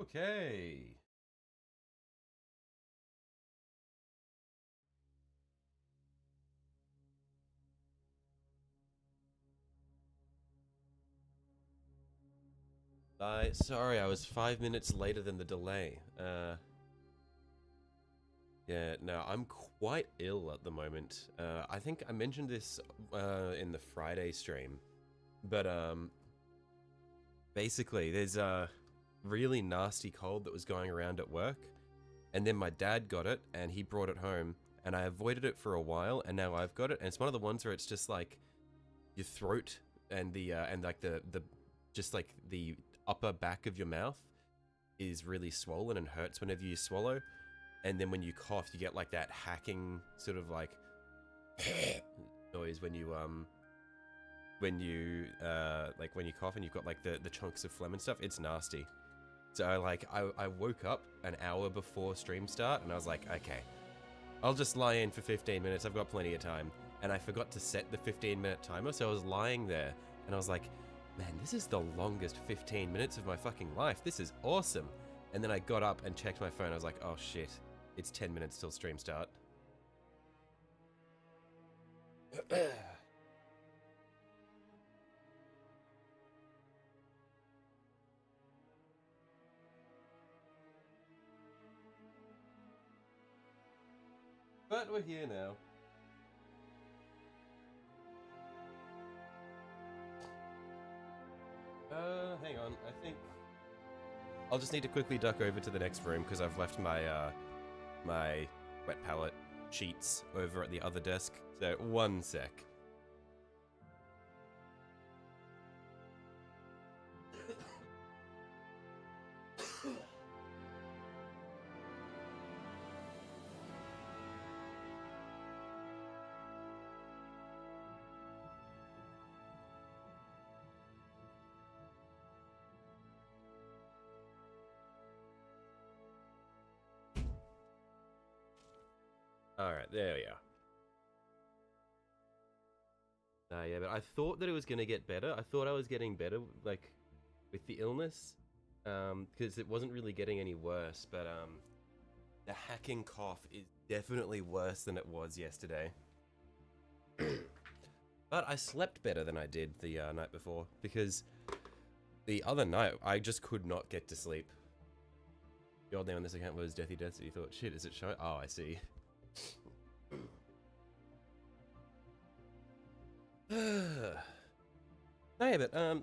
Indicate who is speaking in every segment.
Speaker 1: Okay. Sorry, I was 5 minutes later than the delay. Yeah, no, I'm quite ill at the moment. I think I mentioned this in the Friday stream, but basically, there's a really nasty cold that was going around at work, and then my dad got it, and he brought it home, and I avoided it for a while, and now I've got it, and it's one of the ones where it's just like your throat and the just like the upper back of your mouth is really swollen and hurts whenever you swallow, and then when you cough you get like that hacking sort of like noise when you like when you cough and you've got like the chunks of phlegm and stuff. It's nasty. So I woke up an hour before stream start and I was like, okay, I'll just lie in for 15 minutes, I've got plenty of time. And I forgot to set the 15-minute timer, so I was lying there and I was like, man, this is the longest 15 minutes of my fucking life. This is awesome. And then I got up and checked my phone. I was like, oh shit, it's 10 minutes till stream start. But we're here now. Hang on, I think I'll just need to quickly duck over to the next room because I've left my my wet palette sheets over at the other desk. So one sec. Alright, there we are. Yeah, but I thought that it was going to get better. I thought I was getting better, like, with the illness. Because it wasn't really getting any worse, but, the hacking cough is definitely worse than it was yesterday. But I slept better than I did the night before, because the other night, I just could not get to sleep. The old name on this account was Deathy Death, so you thought, shit, is it showing? Oh, I see. No, yeah, but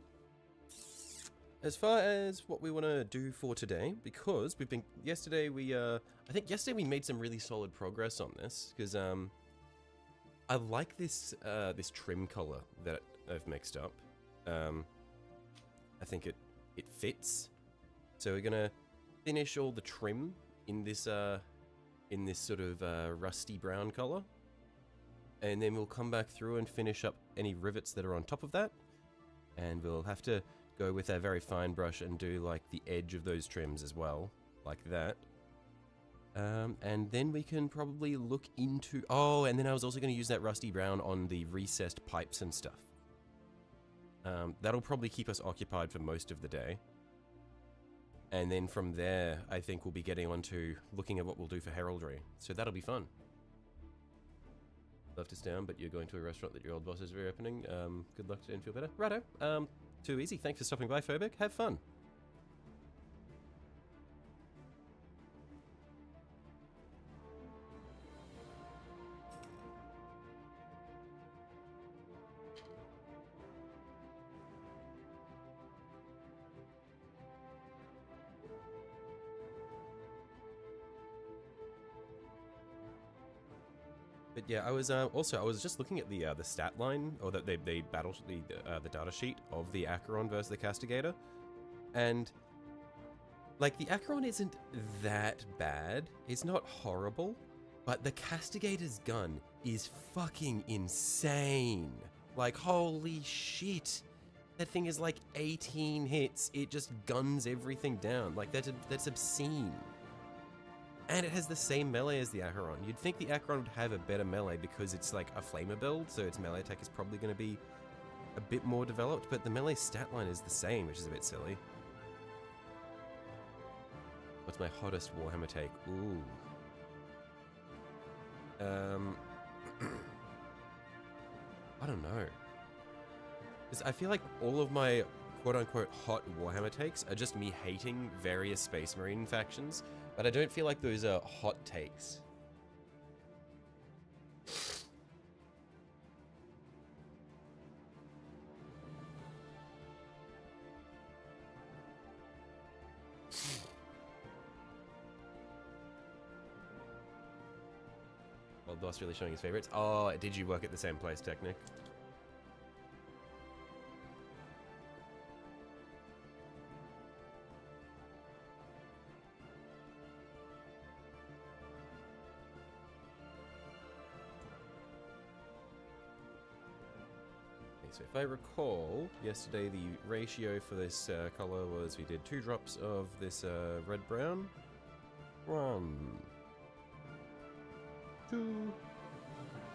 Speaker 1: as far as what we want to do for today, because we've been yesterday, I think yesterday we made some really solid progress on this, because I like this this trim color that I've mixed up. I think it fits. So we're gonna finish all the trim in this sort of rusty brown color. And then we'll come back through and finish up any rivets that are on top of that. And we'll have to go with our very fine brush and do like the edge of those trims as well, like that. And then we can probably look into... Oh, and then I was also going to use that rusty brown on the recessed pipes and stuff. That'll probably keep us occupied for most of the day. And then from there, I think we'll be getting on to looking at what we'll do for heraldry. So that'll be fun. Left us down, but you're going to a restaurant that your old boss is reopening. Good luck and feel better. Righto. Too easy. Thanks for stopping by, Phobic. Have fun. But yeah, I was just looking at the stat line, or the battle the data sheet of the acheron versus the castigator, and like the acheron isn't that bad. It's not horrible, but the castigator's gun is fucking insane. Like holy shit, that thing is like 18 hits. It just guns everything down. Like that's obscene. And it has the same melee as the acheron. You'd think the acheron would have a better melee because it's like a flamer build, so its melee attack is probably going to be a bit more developed, but the melee stat line is the same, which is a bit silly. my hottest Warhammer take? Ooh. I don't know. 'Cause I feel like all of my quote-unquote hot Warhammer takes are just me hating various Space Marine factions, but I don't feel like those are hot takes. Well, Boss really showing his favorites. Oh, did you work at the same place, Technic? So if I recall, yesterday the ratio for this color was we did 2 drops of this red-brown. 1, 2,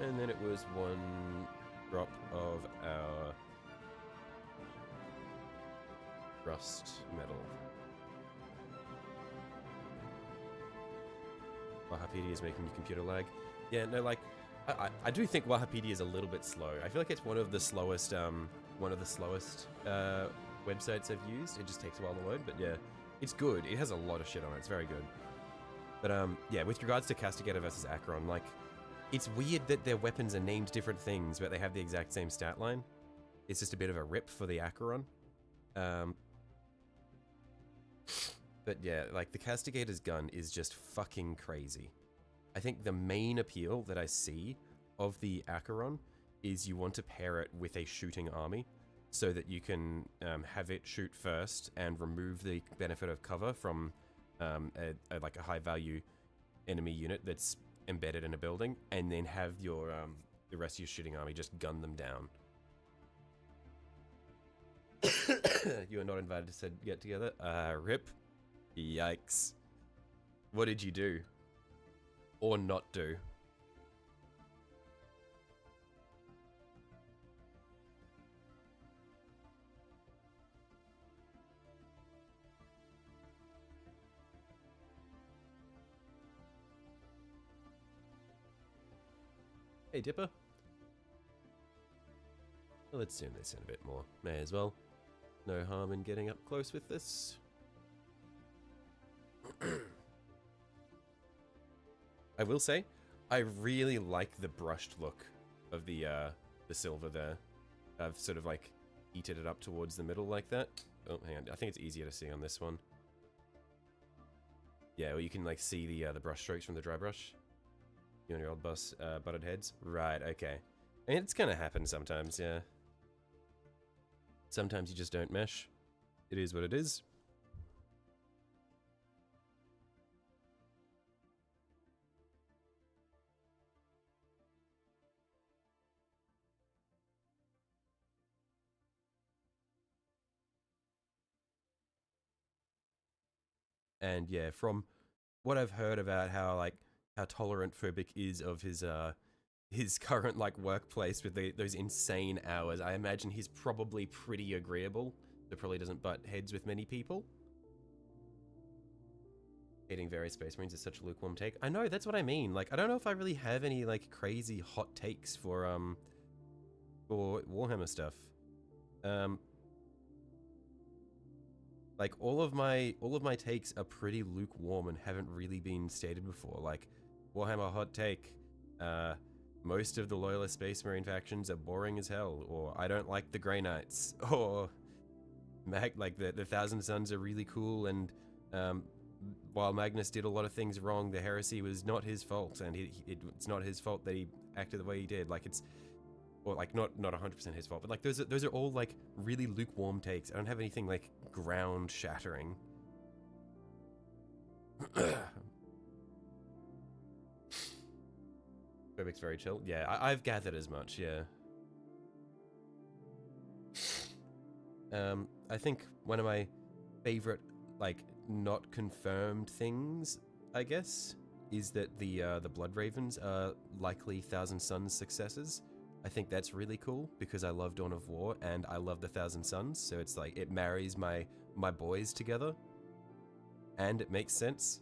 Speaker 1: and then it was 1 drop of our rust metal. Wahapedia is making your computer lag. Yeah, no, like, I do think Wahapedia is a little bit slow. I feel like it's one of the slowest websites I've used. It just takes a while to load, but yeah, it's good. It has a lot of shit on it. It's very good. But yeah, with regards to Castigator versus Acheron, like, it's weird that their weapons are named different things, but they have the exact same stat line. It's just a bit of a rip for the Acheron. But yeah, like, the Castigator's gun is just fucking crazy. I think the main appeal that I see of the Acheron is you want to pair it with a shooting army so that you can have it shoot first and remove the benefit of cover from like a high value enemy unit that's embedded in a building, and then have your the rest of your shooting army just gun them down. You are not invited to get together. Rip. Yikes. What did you do? Or not do? Hey, Dipper. Well, let's zoom this in a bit more. May as well. No harm in getting up close with this. I will say, I really like the brushed look of the silver there. I've sort of like heated it up towards the middle like that. Oh, hang on. I think it's easier to see on this one. Yeah, well, you can like see the brush strokes from the dry brush. You and your old boss butted heads. Right. Okay. I mean, it's gonna happen sometimes. Yeah. Sometimes you just don't mesh. It is what it is. And yeah, from what I've heard about how tolerant Phobic is of his current like workplace with those insane hours, I imagine he's probably pretty agreeable. So probably doesn't butt heads with many people. Hating various Space Marines is such a lukewarm take. I know, that's what I mean. Like, I don't know if I really have any like crazy hot takes for Warhammer stuff. Like, all of my takes are pretty lukewarm and haven't really been stated before. Like, Warhammer hot take, most of the loyalist Space Marine factions are boring as hell, or I don't like the Grey Knights, or like the Thousand Sons are really cool, and while Magnus did a lot of things wrong, the heresy was not his fault, and it's not his fault that he acted the way he did. Like, it's, or like not 100% his fault, but like those are all like really lukewarm takes. I don't have anything like ground shattering. Phobic's very chill. Yeah, I've gathered as much. Yeah. I think one of my favorite like not confirmed things, I guess, is that the Blood Ravens are likely Thousand Sons successors. I think that's really cool because I love Dawn of War and I love the Thousand Sons, so it's like it marries my boys together. and it makes sense.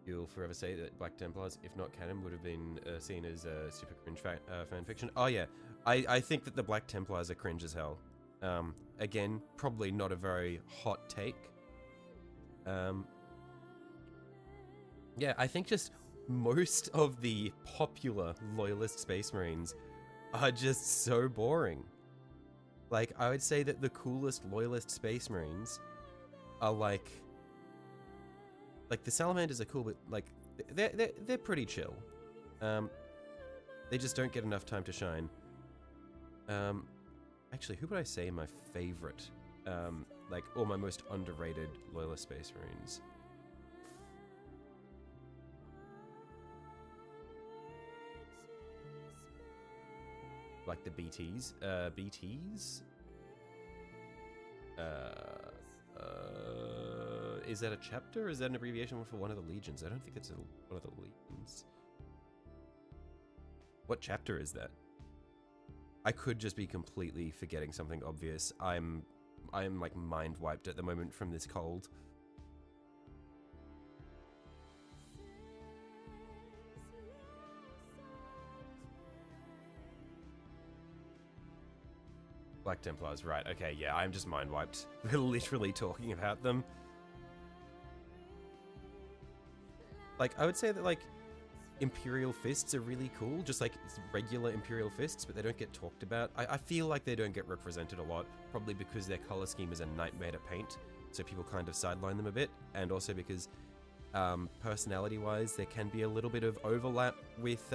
Speaker 1: You'll forever say that Black Templars, if not canon, would have been seen as super cringe fan fiction. Oh yeah, I think that the Black Templars are cringe as hell. Again, probably not a very hot take. Yeah, I think just most of the popular Loyalist Space Marines are just so boring. Like, I would say that the coolest Loyalist Space Marines are like the Salamanders are cool, but like they're pretty chill. They just don't get enough time to shine. Actually, who would I say my favorite, like, or my most underrated Loyalist Space Marines? Like the BTs? BTs? Is that a chapter, or is that an abbreviation for one of the legions? I don't think it's one of the legions. What chapter is that? I could just be completely forgetting something obvious. I'm like mind wiped at the moment from this cold. Black Templars, right. Okay, yeah, I'm just mind wiped. We're literally talking about them. Like, I would say that, like, Imperial Fists are really cool, just like regular Imperial Fists, but they don't get talked about. I feel like they don't get represented a lot, probably because their color scheme is a nightmare to paint, so people kind of sideline them a bit, and also because personality-wise, there can be a little bit of overlap with,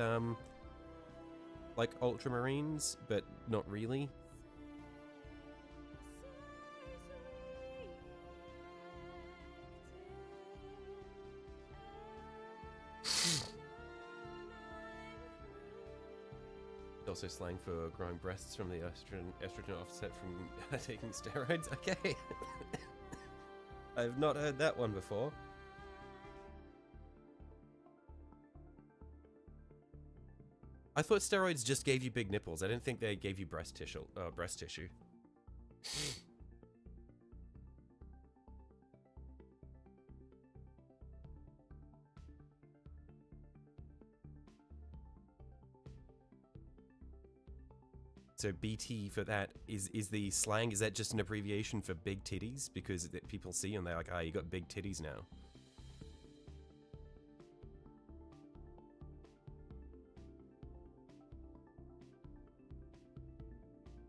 Speaker 1: like, Ultramarines, but not really. Also slang for growing breasts from the estrogen offset from taking steroids. Okay. I've not heard that one before. I thought steroids just gave you big nipples. I didn't think they gave you breast tissue. So BT for that is the slang, is that just an abbreviation for big titties? Because people see and they're like, ah, you got big titties now.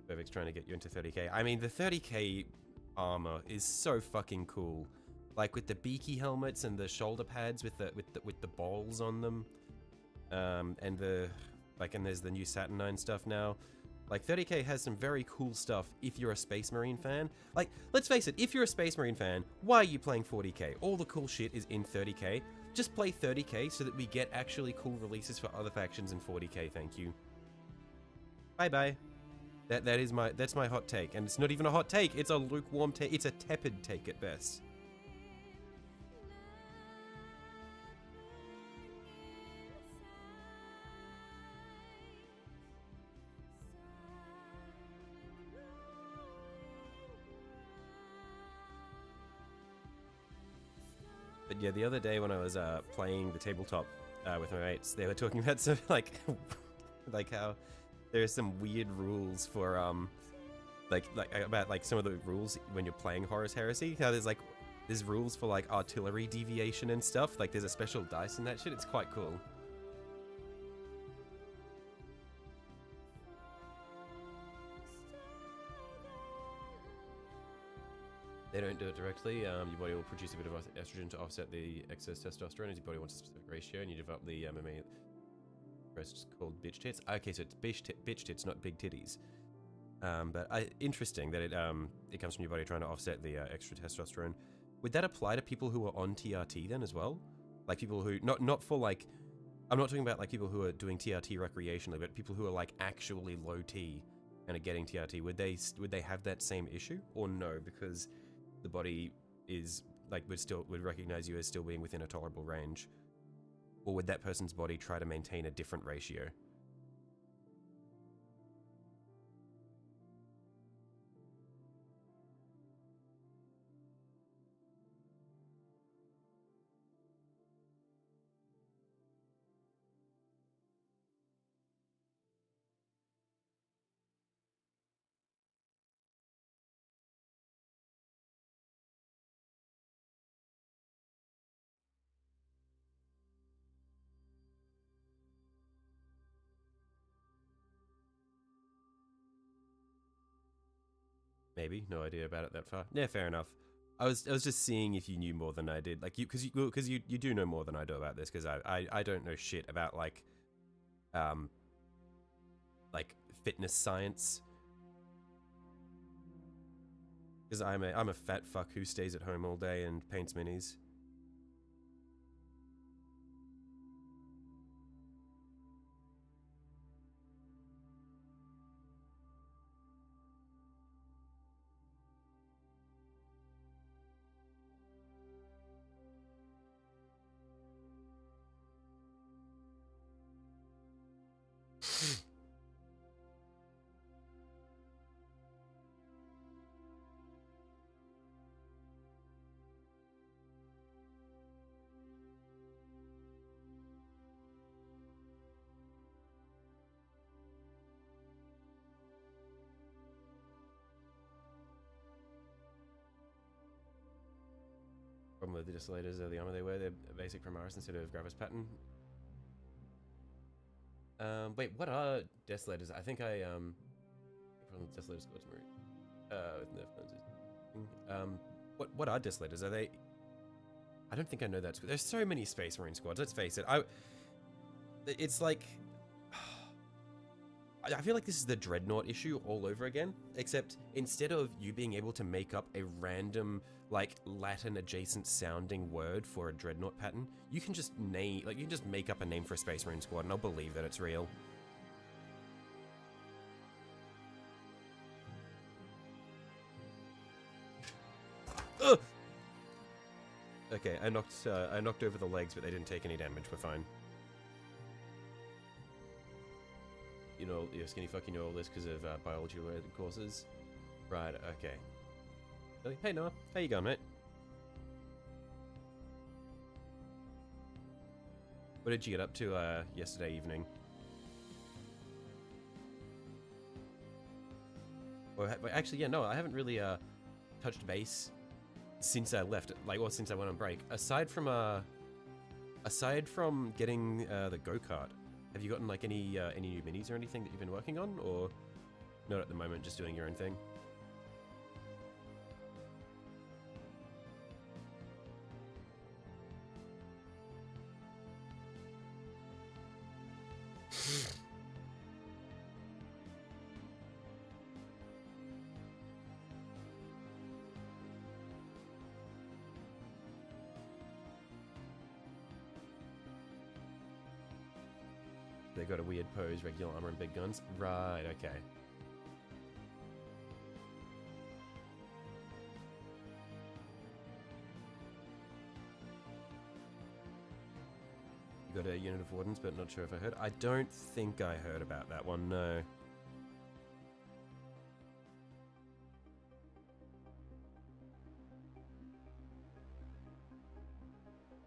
Speaker 1: Perfect's trying to get you into 30k. I mean, the 30k armor is so fucking cool. Like with the beaky helmets and the shoulder pads with the balls on them. And there's the new Saturnine stuff now. Like, 30k has some very cool stuff if you're a Space Marine fan. Like, let's face it, if you're a Space Marine fan, why are you playing 40k? All the cool shit is in 30k. Just play 30k so that we get actually cool releases for other factions in 40k, thank you. Bye-bye. That's my hot take. And it's not even a hot take, it's a lukewarm take. It's a tepid take at best. But yeah, the other day when I was playing the tabletop with my mates, they were talking about some like how there's some weird rules for about some of the rules when you're playing Horus Heresy. How there's rules for like artillery deviation and stuff. Like there's a special dice and that shit. It's quite cool. They don't do it directly. Your body will produce a bit of estrogen to offset the excess testosterone as your body wants a specific ratio, and you develop the MMA breasts called bitch tits. Okay, so it's bitch tits, not big titties. But interesting that it comes from your body trying to offset the extra testosterone. Would that apply to people who are on TRT then as well? Like people who not for like, I'm not talking about like people who are doing TRT recreationally, but people who are like actually low T and are getting TRT. Would they have that same issue or no? Because the body is like would recognize you as still being within a tolerable range, or would that person's body try to maintain a different ratio? Maybe. No idea about it that far. Yeah, fair enough. I was just seeing if you knew more than I did. Like, because you do know more than I do about this, because I don't know shit about, like fitness science. Because I'm a fat fuck who stays at home all day and paints minis. Problem with the distillators are the armor they wear. They're basic Primaris instead of Gravis pattern. Wait, what are distillators? I think I from the distillators squads with nerf guns. What are distillators? Are they? I don't think I know that. There's so many Space Marine squads. Let's face it. It's like I feel like this is the Dreadnought issue all over again, except instead of you being able to make up a random, like, Latin adjacent sounding word for a Dreadnought pattern, you can just you can just make up a name for a Space Marine squad and I'll believe that it's real. Ugh! Okay, I knocked over the legs, but they didn't take any damage. We're fine. You know, you're skinny fuck, you know all this because of biology-related courses. Right, okay. Hey Noah, how you going, mate? What did you get up to yesterday evening? Well, actually, yeah, no, I haven't really touched base since I left, or since I went on break. Aside from getting the go-kart, have you gotten like any new minis or anything that you've been working on, or not at the moment, just doing your own thing? They got a weird pose, regular armor and big guns. Right, okay. You got a unit of wardens, but not sure if I heard. I don't think I heard about that one, no.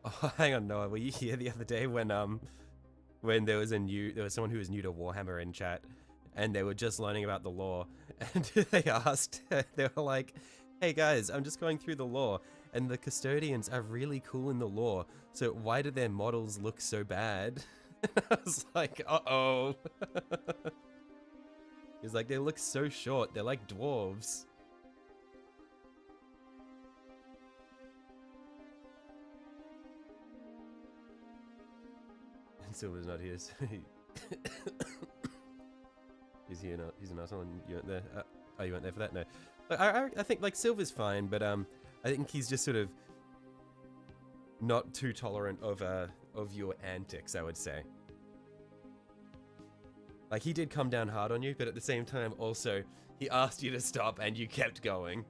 Speaker 1: Oh, hang on, Noah, were you here the other day when there was someone who was new to Warhammer in chat, and they were just learning about the lore, and they asked, they were like, hey guys, I'm just going through the lore, and the custodians are really cool in the lore, so why do their models look so bad? And I was like, uh-oh. He's like, they look so short, they're like dwarves. Silver's not here, so he's here now. He's an asshole, and you weren't there. Oh, you weren't there for that? No. I think like Silver's fine, but I think he's just sort of not too tolerant of your antics, I would say. Like, he did come down hard on you, but at the same time, also, he asked you to stop, and you kept going.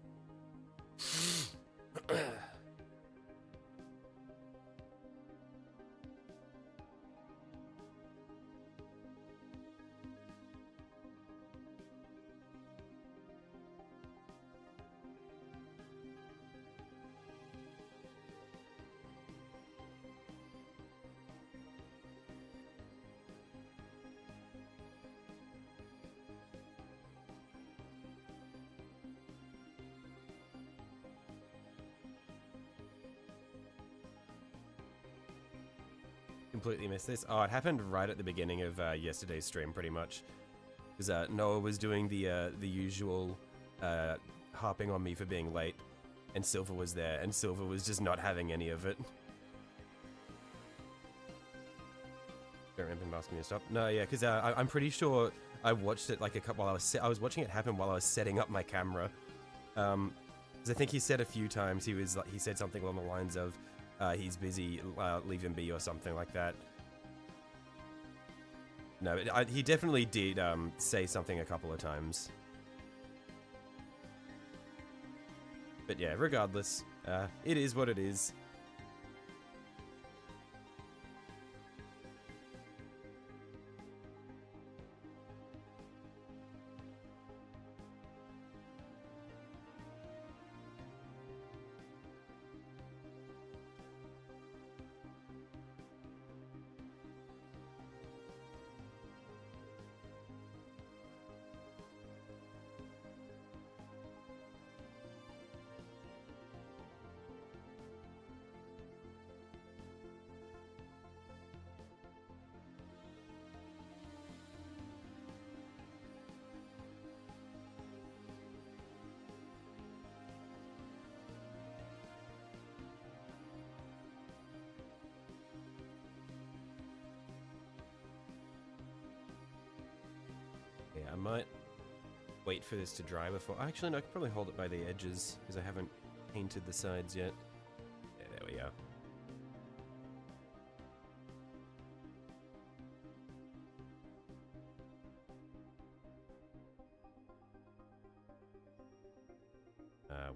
Speaker 1: Completely missed this. Oh, it happened right at the beginning of yesterday's stream, pretty much. Because Noah was doing the usual harping on me for being late, and Silver was there, and Silver was just not having any of it. Don't remember him asking me to stop. No, yeah, because I'm pretty sure I watched it like a couple. I was watching it happen while I was setting up my camera. Because I think he said a few times he said something along the lines of, "He's busy, leave him be," or something like that. No, he definitely did say something a couple of times. But yeah, regardless, it is what it is. Yeah, I might wait for this to dry before... Actually, no, I could probably hold it by the edges, because I haven't painted the sides yet. Yeah, there we go.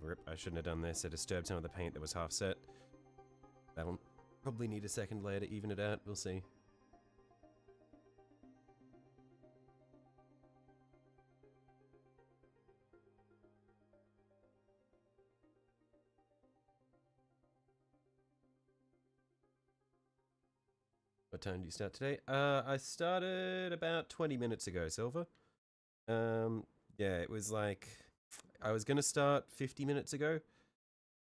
Speaker 1: Rip, I shouldn't have done this. I disturbed some of the paint that was half set. That'll probably need a second layer to even it out. We'll see. What time do you start today? I started about 20 minutes ago, Silver. Yeah, it was like... I was gonna start 50 minutes ago,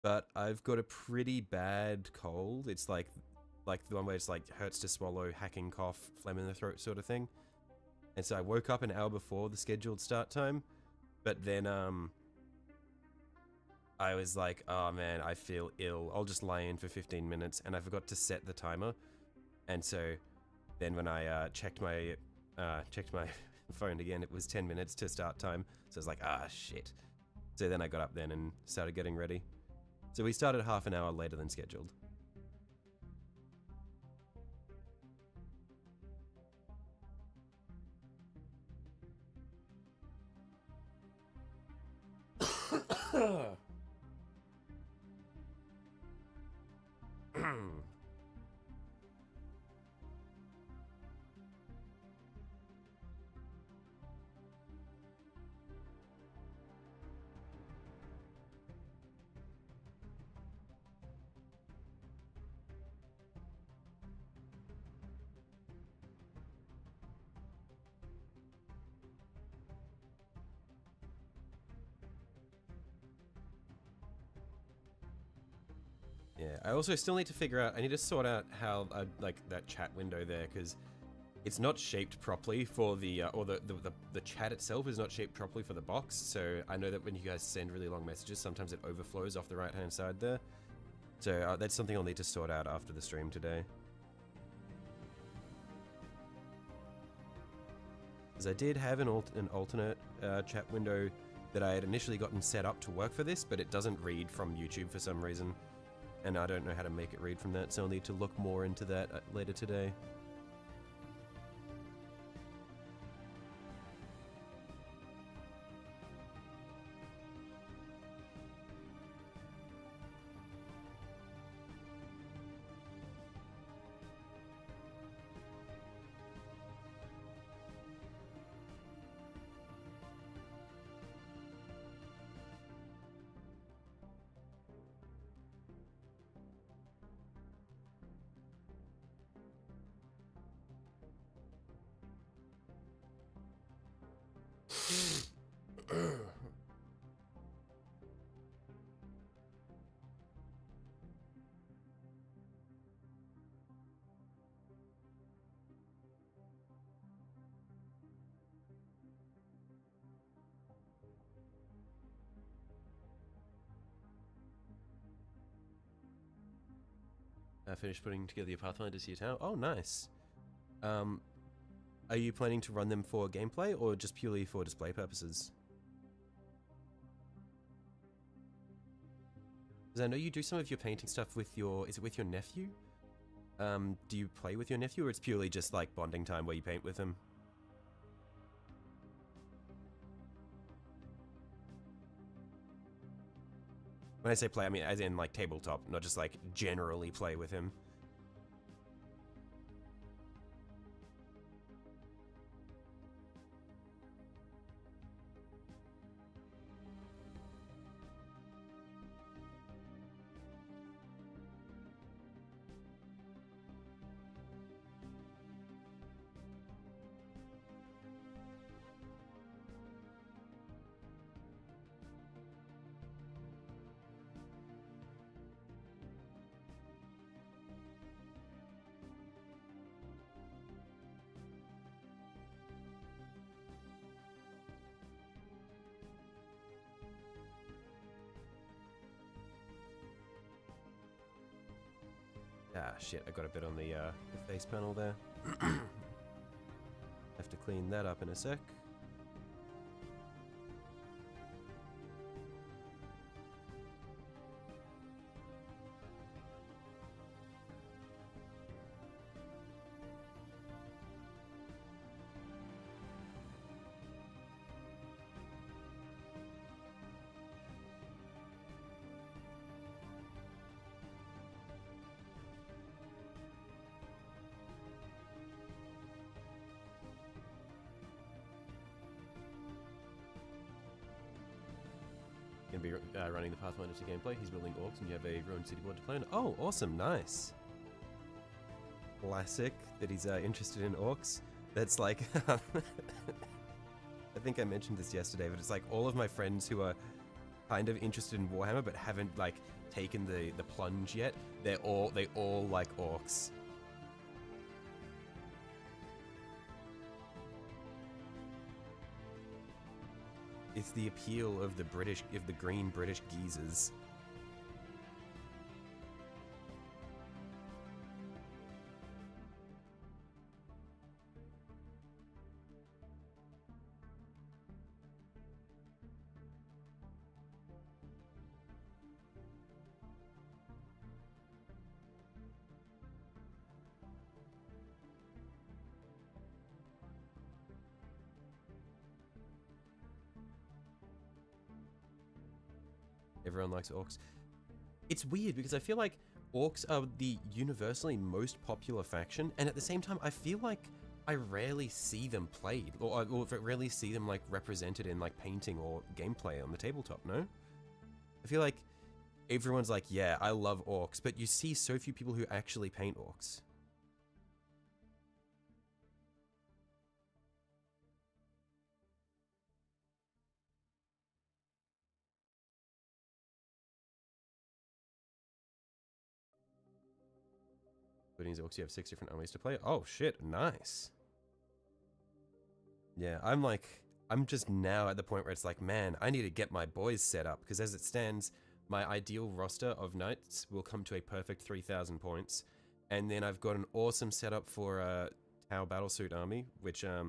Speaker 1: but I've got a pretty bad cold. It's like the one where it's like hurts to swallow, hacking cough, phlegm in the throat sort of thing. And so I woke up an hour before the scheduled start time, but then I was like, oh man, I feel ill. I'll just lie in for 15 minutes, and I forgot to set the timer. And so then when I checked my phone again, it was 10 minutes to start time. So I was like, ah, shit. So then I got up then and started getting ready. So we started half an hour later than scheduled. Yeah, I also still need to figure out, I need to sort out how, like, that chat window there, because it's not shaped properly for the, or the chat itself is not shaped properly for the box, so I know that when you guys send really long messages, sometimes it overflows off the right-hand side there. So that's something I'll need to sort out after the stream today. Because I did have an alternate chat window that I had initially gotten set up to work for this, but it doesn't read from YouTube for some reason. And I don't know how to make it read from that, so I'll need to look more into that later today. Finished putting together your Pathfinder to your town. Oh, nice. Are you planning to run them for gameplay or just purely for display purposes? Because I know you do some of your painting stuff with your... Is it with your nephew? Do you play with your nephew or it's purely just like bonding time where you paint with him? When I say play, I mean as in like tabletop, not just like generally play with him. Ah, shit, I got a bit on the face panel there. Have to clean that up in a sec. Going to be running the Pathfinder to gameplay. He's building orcs, and you have a ruined city board to play on. Oh, awesome, nice. Classic that he's interested in orcs. That's like, I think I mentioned this yesterday, but it's like all of my friends who are kind of interested in Warhammer but haven't like taken the plunge yet. They all like orcs. It's the appeal of the green British geezers. Everyone likes orcs. It's weird because I feel like orcs are the universally most popular faction, and at the same time I feel like I rarely see them played, or rarely see them like represented in like painting or gameplay on the tabletop, no? I feel like everyone's like, yeah, I love orcs, but you see so few people who actually paint orcs. Including his orcs, you have 6 different armies to play. Oh shit, nice. Yeah, I'm just now at the point where it's like, man, I need to get my boys set up, because as it stands, my ideal roster of knights will come to a perfect 3,000 points, and then I've got an awesome setup for a Tau Battlesuit army, which I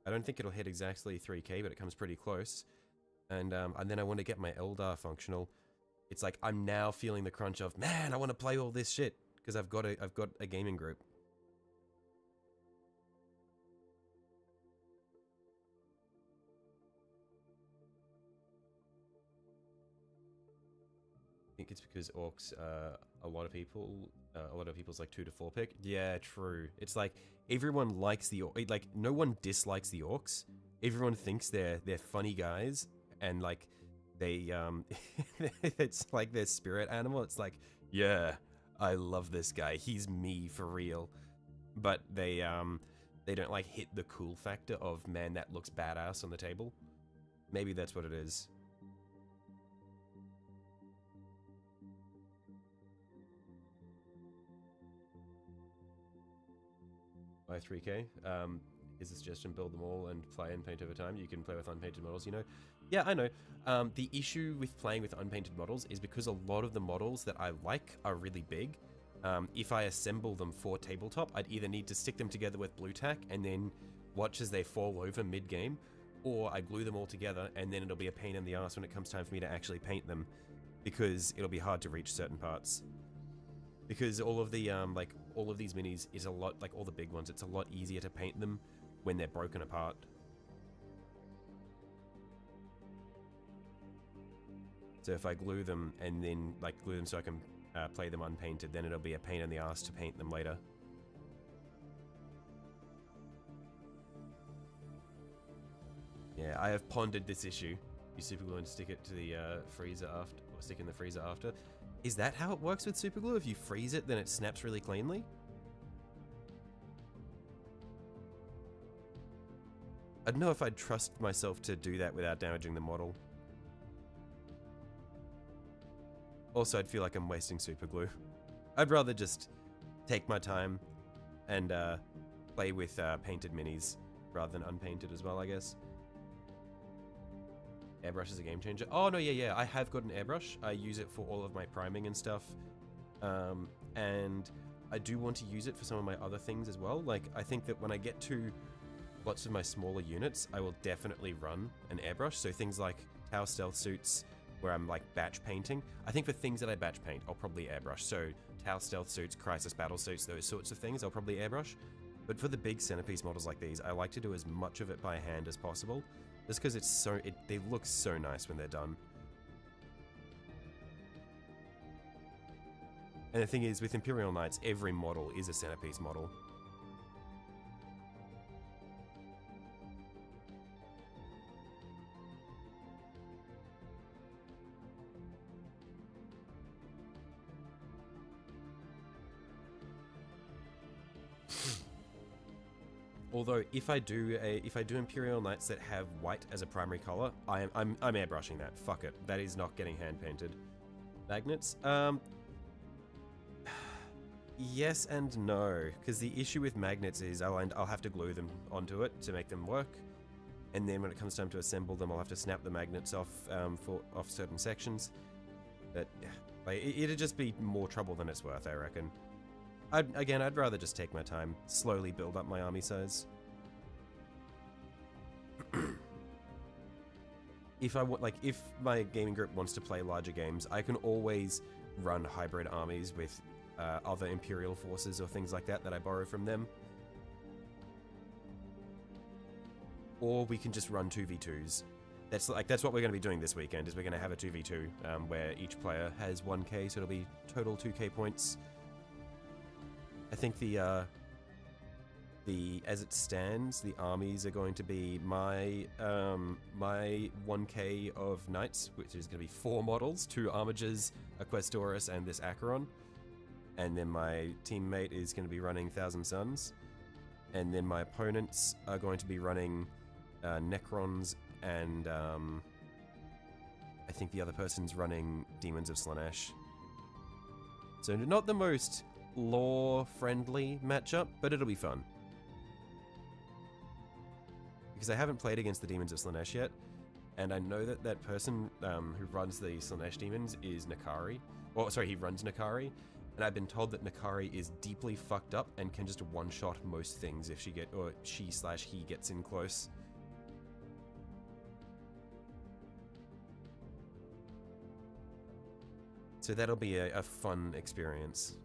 Speaker 1: don't think it'll hit exactly 3k, but it comes pretty close, and then I want to get my Eldar functional. It's like I'm now feeling the crunch of, man, I want to play all this shit, because I've got a gaming group. I think it's because orcs, a lot of people's like 2 to 4 pick. Yeah, true. It's like everyone likes the like no one dislikes the orcs. Everyone thinks they're funny guys, and like they it's like their spirit animal. It's like, yeah, I love this guy. He's me for real. But they don't like hit the cool factor of, man, that looks badass on the table. Maybe that's what it is. By 3k. Is a suggestion, build them all and play and paint over time. You can play with unpainted models, you know. Yeah, I know. The issue with playing with unpainted models is because a lot of the models that I like are really big. if I assemble them for tabletop, I'd either need to stick them together with blue tack and then watch as they fall over mid-game, or I glue them all together and then it'll be a pain in the ass when it comes time for me to actually paint them, because it'll be hard to reach certain parts. Because all of the, like, all of these minis is a lot, like all the big ones, it's a lot easier to paint them when they're broken apart. So if I glue them and then, like, glue them so I can play them unpainted, then it'll be a pain in the ass to paint them later. Yeah, I have pondered this issue. You super glue and stick it to the freezer after, or stick in the freezer after. Is that how it works with super glue? If you freeze it, then it snaps really cleanly? I don't know if I'd trust myself to do that without damaging the model. Also, I'd feel like I'm wasting super glue. I'd rather just take my time and play with painted minis rather than unpainted as well, I guess. Airbrush is a game changer. Oh, no, yeah. I have got an airbrush. I use it for all of my priming and stuff. And I do want to use it for some of my other things as well. Like, I think that when I get to lots of my smaller units, I will definitely run an airbrush. So things like Tau Stealth Suits, where I'm like batch painting. I think for things that I batch paint, I'll probably airbrush. So Tau Stealth Suits, Crisis Battle Suits, those sorts of things, I'll probably airbrush. But for the big centerpiece models like these, I like to do as much of it by hand as possible, just because it's so, they look so nice when they're done. And the thing is, with Imperial Knights, every model is a centerpiece model. Although if I do Imperial Knights that have white as a primary color, I'm airbrushing that. Fuck it. That is not getting hand painted. Magnets? Yes and no, because the issue with magnets is I'll have to glue them onto it to make them work, and then when it comes time to assemble them, I'll have to snap the magnets off off certain sections. But like, it'd just be more trouble than it's worth, I reckon. I'd rather just take my time, slowly build up my army size. If my gaming group wants to play larger games, I can always run hybrid armies with other Imperial forces or things like that I borrow from them. Or we can just run 2v2s. That's what we're going to be doing this weekend, is we're going to have a 2v2 where each player has 1k, so it'll be total 2k points. I think as it stands, the armies are going to be my 1k of knights, which is going to be 4 models, 2 armigers, a questoris, and this acheron. And then my teammate is going to be running Thousand Suns. And then my opponents are going to be running Necrons, and I think the other person's running Demons of Slaanesh. So not the most lore-friendly matchup, but it'll be fun. Because I haven't played against the Demons of Slaanesh yet, and I know that that person who runs the Slaanesh Demons is Nakari. Well, sorry, he runs Nakari, and I've been told that Nakari is deeply fucked up and can just one-shot most things if she/he gets in close. So that'll be a fun experience.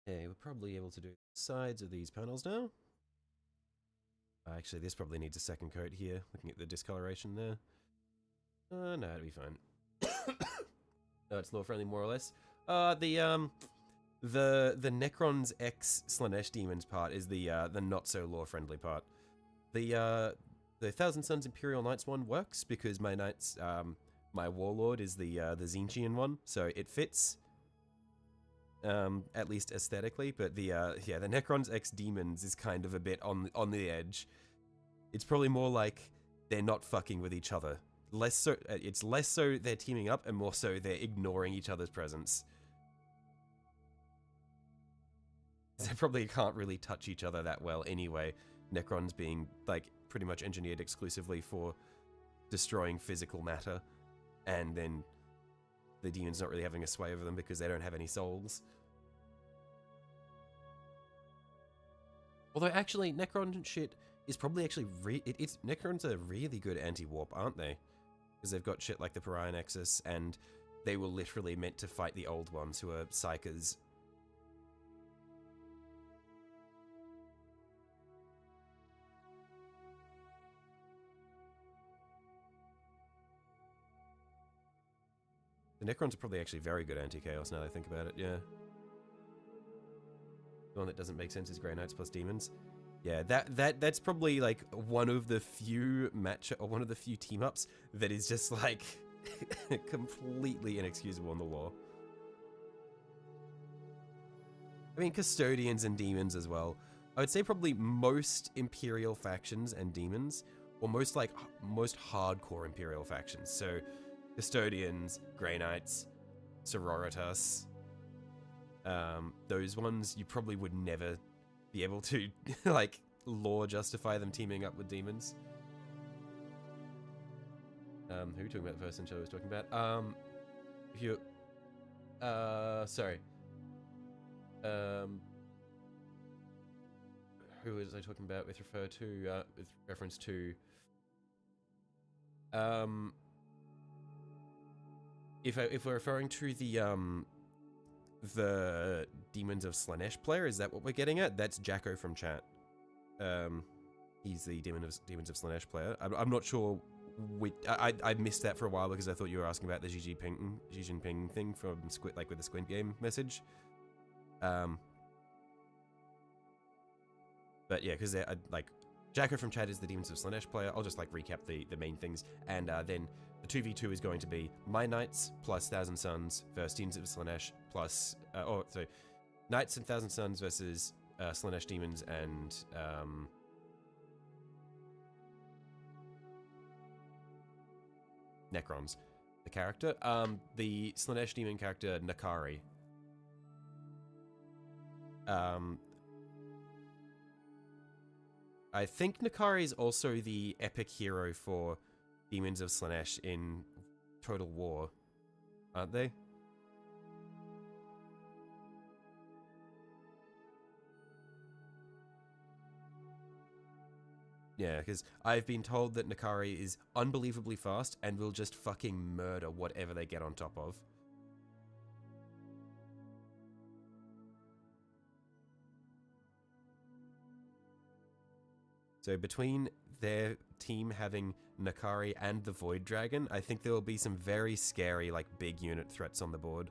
Speaker 1: Okay, we're probably able to do sides of these panels now. Actually, this probably needs a second coat here, looking at the discoloration there. No, it'll be fine. No, it's lore-friendly more or less. The Necrons X Slaanesh Demons part is the not-so lore-friendly part. The Thousand Suns Imperial Knights one works because my knights, my warlord is the Tzeentchian one, so it fits. at least aesthetically. But the yeah, the Necrons X Demons is kind of a bit on the edge. It's probably more like they're not fucking with each other. Less so, it's less so they're teaming up, and more so they're ignoring each other's presence. They probably can't really touch each other that well anyway. Necrons being like pretty much engineered exclusively for destroying physical matter, and then the demons not really having a sway over them because they don't have any souls. Although actually, Necron shit is probably actually it's Necrons are really good anti-warp, aren't they? Because they've got shit like the Pariah Nexus, and they were literally meant to fight the old ones who are psychers. The Necrons are probably actually very good anti-chaos now that I think about it, yeah. The one that doesn't make sense is Grey Knights plus Demons. Yeah, that's probably like one of the few one of the few team-ups that is just like completely inexcusable in the lore. I mean, Custodians and Demons as well. I would say probably most Imperial factions and Demons, or most hardcore Imperial factions. So Custodians, Grey Knights, Sororitas, those ones you probably would never be able to like lore justify them teaming up with demons. Who are we talking about? The person Shadow was talking about. If you, sorry. Who was I talking about with with reference to? If we're referring to the Demons of Slaanesh player, is that what we're getting at? That's Jacko from chat. He's the Demons of Slaanesh player. I'm not sure. I missed that for a while because I thought you were asking about the Xi Jinping thing from with the Squid Game message. But yeah, because like Jacko from chat is the Demons of Slaanesh player. I'll just like recap the main things, and then the 2v2 is going to be my Knights plus Thousand Suns versus Demons of Slaanesh plus so Knights and Thousand Suns versus Slaanesh Demons and Necrons. The character, the Slaanesh Demon character Nakari. I think Nakari is also the epic hero for Demons of Slaanesh in Total War, aren't they? Yeah, because I've been told that Nakari is unbelievably fast and will just fucking murder whatever they get on top of. So between their team having Nakari and the Void Dragon, I think there will be some very scary, like, big unit threats on the board.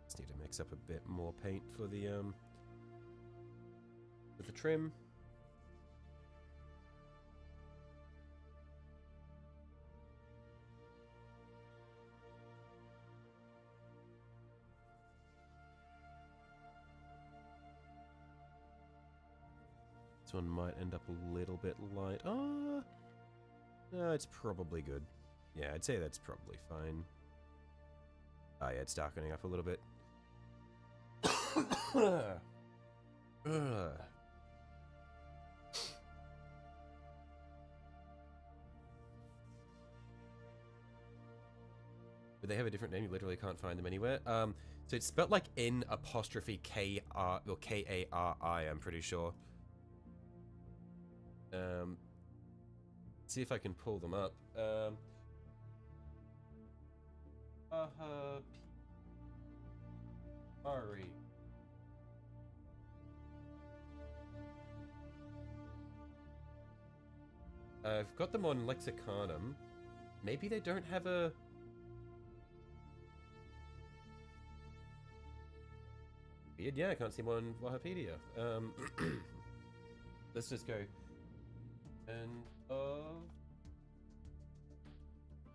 Speaker 1: Just need to mix up a bit more paint for the trim. This one might end up a little bit light. Oh, no, it's probably good. Yeah, I'd say that's probably fine. Oh yeah, it's darkening up a little bit. they have a different name. You literally can't find them anywhere. So it's spelled like N apostrophe K R or K-A-R-I, I'm pretty sure. See if I can pull them up. Ari. I've got them on Lexicanum. Maybe they don't have a... Weird, yeah, I can't see one on Wikipedia. Let's just go. End of...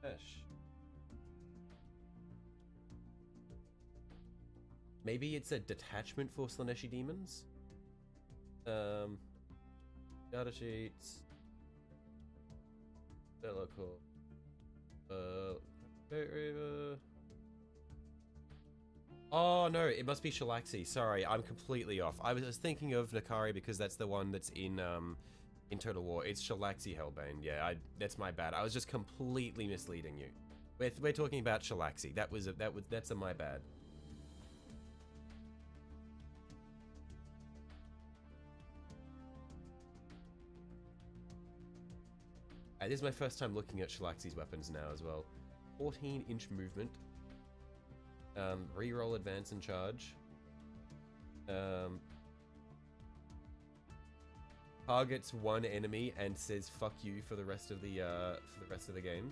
Speaker 1: Mesh. Maybe it's a detachment for Slaneshi demons? Data sheets... Local. Oh no, it must be Shalaxi. Sorry, I'm completely off. I was thinking of Nakari because that's the one that's in Total War. It's Shalaxi Hellbane. Yeah, that's my bad. I was just completely misleading you. We're talking about Shalaxi. That's my bad. This is my first time looking at Shalaxi's weapons now as well. 14-inch movement. Reroll, advance, and charge. Targets one enemy and says "fuck you" for the rest of the game.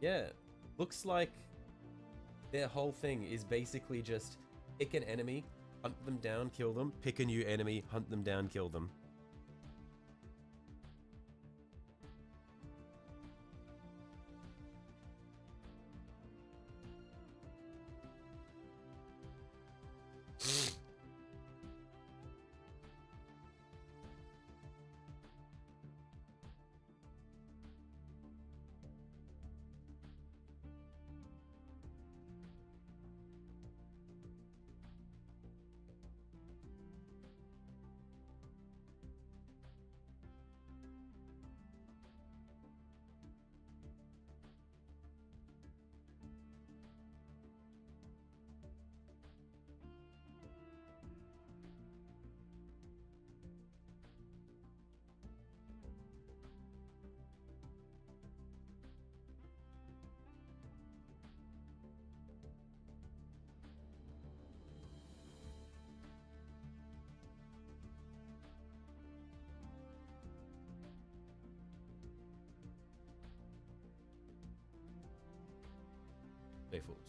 Speaker 1: Yeah, looks like their whole thing is basically just pick an enemy, hunt them down, kill them, pick a new enemy, hunt them down, kill them.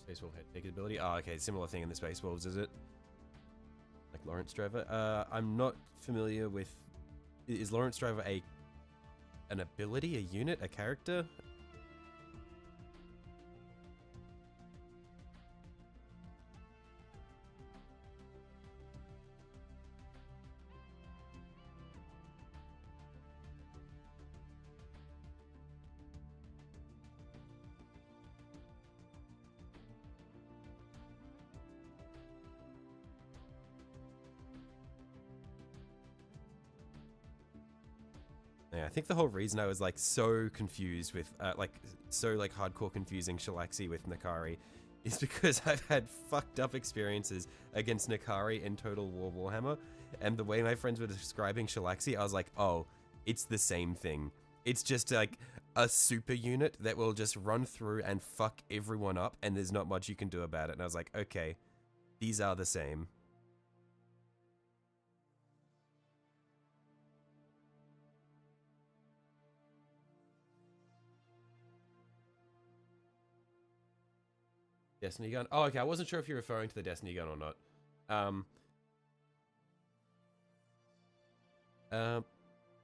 Speaker 1: Space Wolf head taking ability. Oh, okay, similar thing in the Space Wolves, is it? Like Lawrence Driver? I'm not familiar with... Is Lawrence Driver an ability, a unit, a character? Yeah, I think the whole reason I was like so confused with hardcore confusing Shalaxi with Nakari is because I've had fucked up experiences against Nakari in Total War Warhammer, and the way my friends were describing Shalaxi, I was like, oh, it's the same thing. It's just like a super unit that will just run through and fuck everyone up, and there's not much you can do about it. And I was like, okay, these are the same. Destiny gun. Oh, okay. I wasn't sure if you're referring to the Destiny gun or not.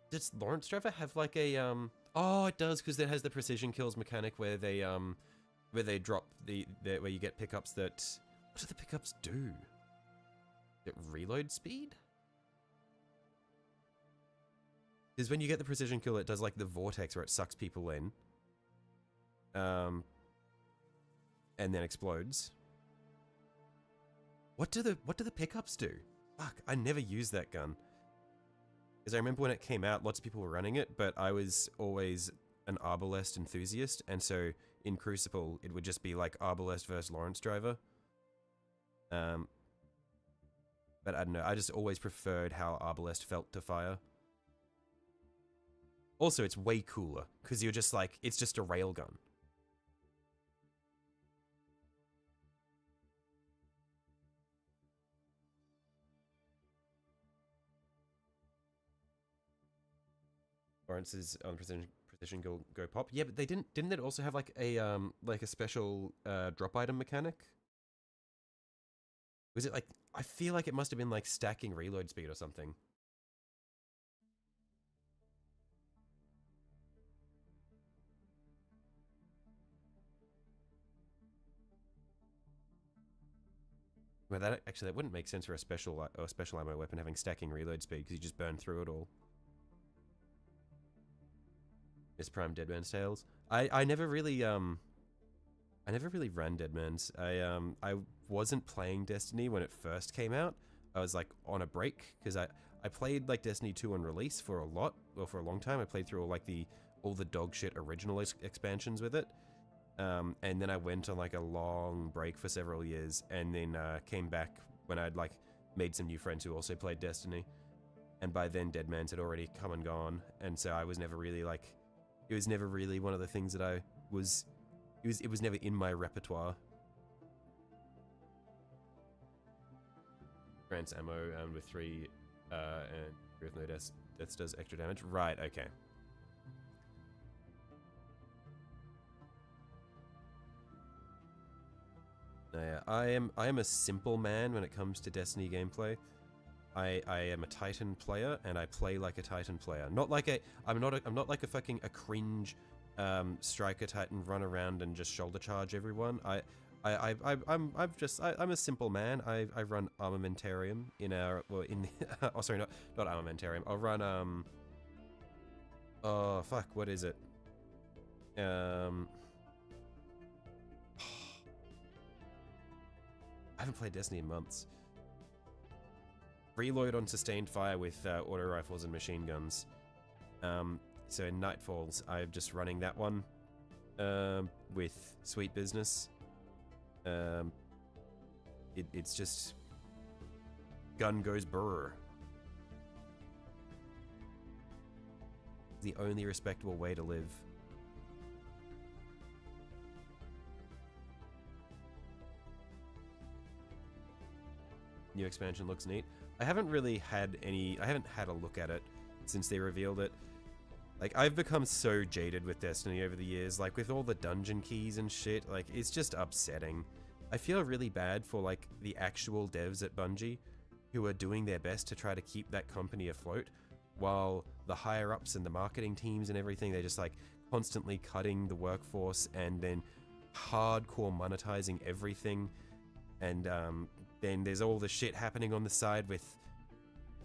Speaker 1: Does Lawrence Driver have like a Oh, it does, because it has the precision kills mechanic where they drop where you get pickups that. What do the pickups do? Get reload speed? Because when you get the precision kill, it does like the vortex where it sucks people in. and then explodes. What do the pickups do? Fuck, I never used that gun. Because I remember when it came out, lots of people were running it, but I was always an Arbalest enthusiast, and so in Crucible, it would just be like Arbalest versus Lawrence Driver. But I don't know, I just always preferred how Arbalest felt to fire. Also, it's way cooler, because you're just like, it's just a railgun. Lawrence's on precision go pop. Yeah, but they didn't it also have like a special drop item mechanic? Was it like, I feel like it must have been like stacking reload speed or something. Well, that actually, that wouldn't make sense for a special ammo weapon having stacking reload speed, because you just burn through it all. Miss Prime Dead Man's Tales. I never really ran Dead Man's. I wasn't playing Destiny when it first came out. I was like on a break because I played like Destiny 2 on release for a long time. I played through all the dog shit original expansions with it. And then I went on like a long break for several years, and then came back when I'd like made some new friends who also played Destiny. And by then Dead Man's had already come and gone, and so I was never really like, it was never really one of the things that it was never in my repertoire. Grants ammo with 3 and with no deaths does extra damage. Right, okay. Yeah, I am a simple man when it comes to Destiny gameplay. I am a Titan player, and I play like a Titan player. Not like I'm not like a cringe striker Titan run around and just shoulder charge everyone. I'm a simple man. I run armamentarium in our, well, in the, oh sorry, not armamentarium. I'll run oh fuck, what is it? I haven't played Destiny in months. Reload on sustained fire with auto rifles and machine guns. So in Nightfalls, I'm just running that one with Sweet Business. It's just gun goes brr. The only respectable way to live. New expansion looks neat. I haven't had a look at it since they revealed it. Like, I've become so jaded with Destiny over the years, like with all the dungeon keys and shit, like it's just upsetting. I feel really bad for like the actual devs at Bungie who are doing their best to try to keep that company afloat, while the higher ups and the marketing teams and everything, they're just like constantly cutting the workforce and then hardcore monetizing everything. And then there's all the shit happening on the side with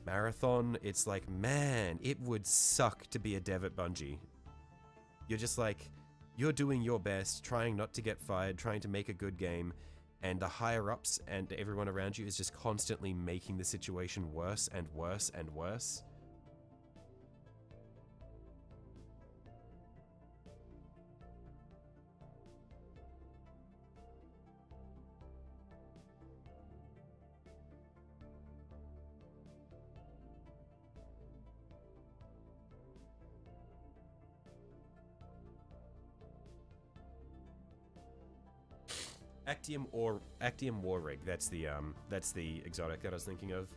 Speaker 1: Marathon. It's like, man, it would suck to be a dev at Bungie. You're just like, you're doing your best, trying not to get fired, trying to make a good game, and the higher ups and everyone around you is just constantly making the situation worse and worse and worse. Actium War Rig. That's the exotic that I was thinking of.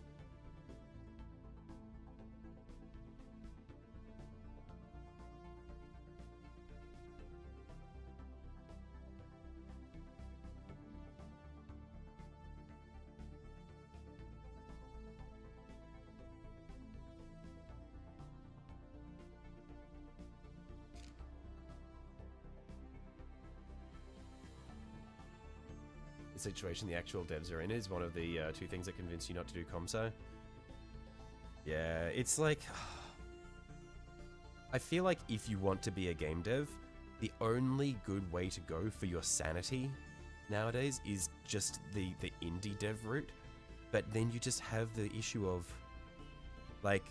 Speaker 1: Situation the actual devs are in is one of the two things that convince you not to do ComSci. Yeah, it's like, I feel like if you want to be a game dev, the only good way to go for your sanity nowadays is just the indie dev route, but then you just have the issue of like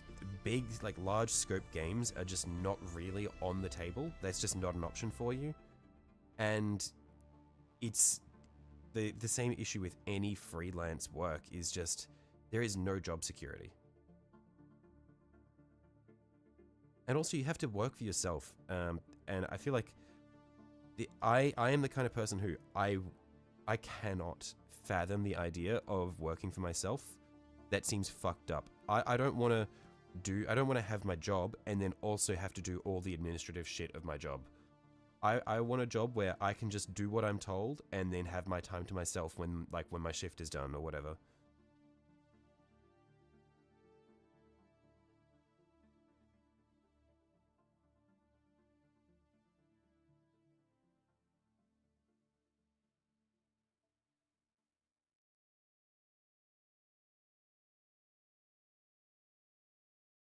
Speaker 1: big, like large scope games are just not really on the table. That's just not an option for you. And it's the same issue with any freelance work is just there is no job security. And also you have to work for yourself. And I feel like I am the kind of person who I cannot fathom the idea of working for myself. That seems fucked up. I don't want to have my job and then also have to do all the administrative shit of my job. I want a job where I can just do what I'm told and then have my time to myself when my shift is done or whatever.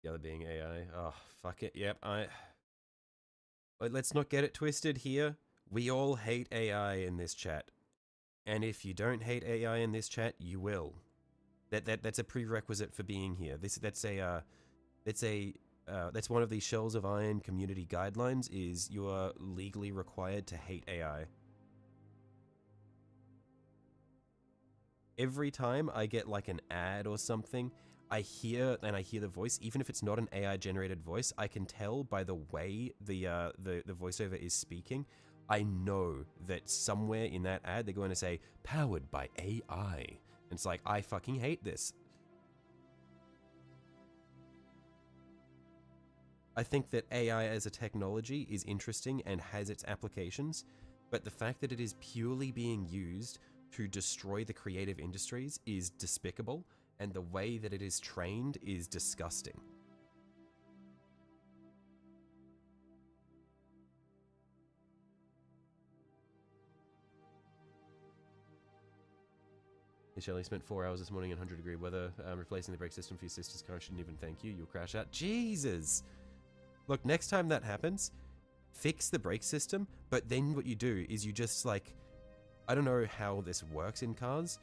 Speaker 1: The other being AI. Oh, fuck it. Yep, But let's not get it twisted here. We all hate AI in this chat. And if you don't hate AI in this chat, you will. That's a prerequisite for being here. That's one of the Shells of Iron community guidelines is you are legally required to hate AI. Every time I get like an ad or something, I hear the voice, even if it's not an AI generated voice, I can tell by the way the voiceover is speaking. I know that somewhere in that ad they're going to say powered by AI. And it's like, I fucking hate this. I think that AI as a technology is interesting and has its applications, but the fact that it is purely being used to destroy the creative industries is despicable. And the way that it is trained is disgusting. Hey Shelly, spent 4 hours this morning in 100-degree weather replacing the brake system for your sister's car. Shouldn't even thank you. You'll crash out. Jesus! Look, next time that happens, fix the brake system, but then what you do is you just like... I don't know how this works in cars,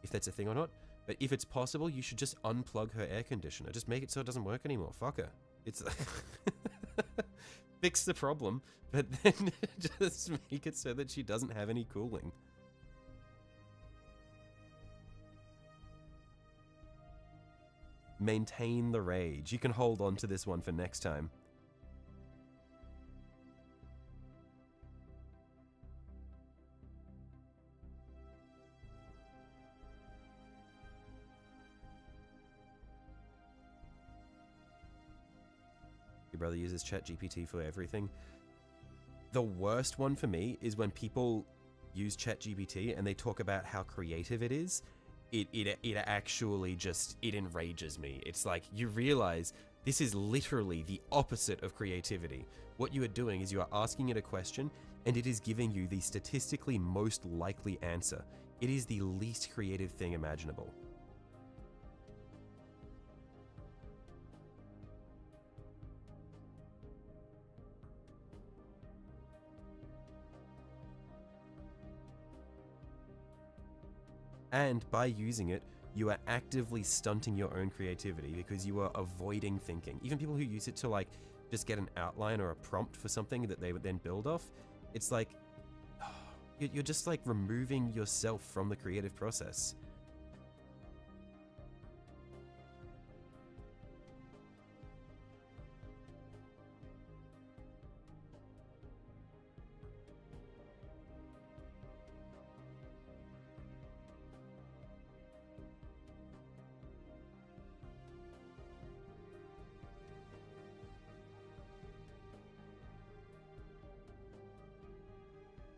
Speaker 1: if that's a thing or not, but if it's possible, you should just unplug her air conditioner. Just make it so it doesn't work anymore. Fuck her. It's fix the problem, but then just make it so that she doesn't have any cooling. Maintain the rage. You can hold on to this one for next time. Your brother uses ChatGPT for everything. The worst one for me is when people use ChatGPT and they talk about how creative it is. It actually just, it enrages me. It's like, you realize this is literally the opposite of creativity. What you are doing is you are asking it a question and it is giving you the statistically most likely answer. It is the least creative thing imaginable. And by using it, you are actively stunting your own creativity because you are avoiding thinking. Even people who use it to like just get an outline or a prompt for something that they would then build off, it's like, you're just like removing yourself from the creative process.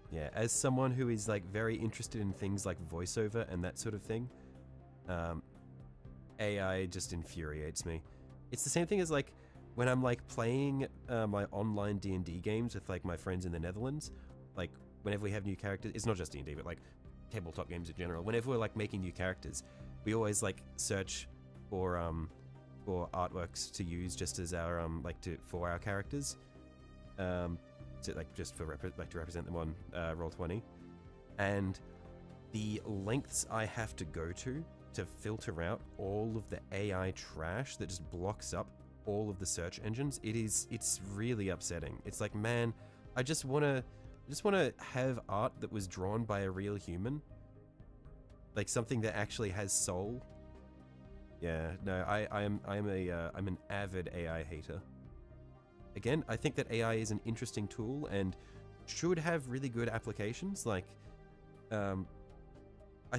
Speaker 1: Yeah, as someone who is like very interested in things like voiceover and that sort of thing, AI just infuriates me. It's the same thing as like when I'm like playing my online D&D games with like my friends in the Netherlands. Like whenever we have new characters, it's not just D&D, but like tabletop games in general. Whenever we're like making new characters, we always like search for artworks to use just as our for our characters. To, like just for to represent them on Roll20, and the lengths I have to go to filter out all of the AI trash that just blocks up all of the search engines, it's really upsetting. It's like, man, I just wanna have art that was drawn by a real human. Like something that actually has soul. Yeah, no, I'm an avid AI hater. Again, I think that AI is an interesting tool and should have really good applications. Like, I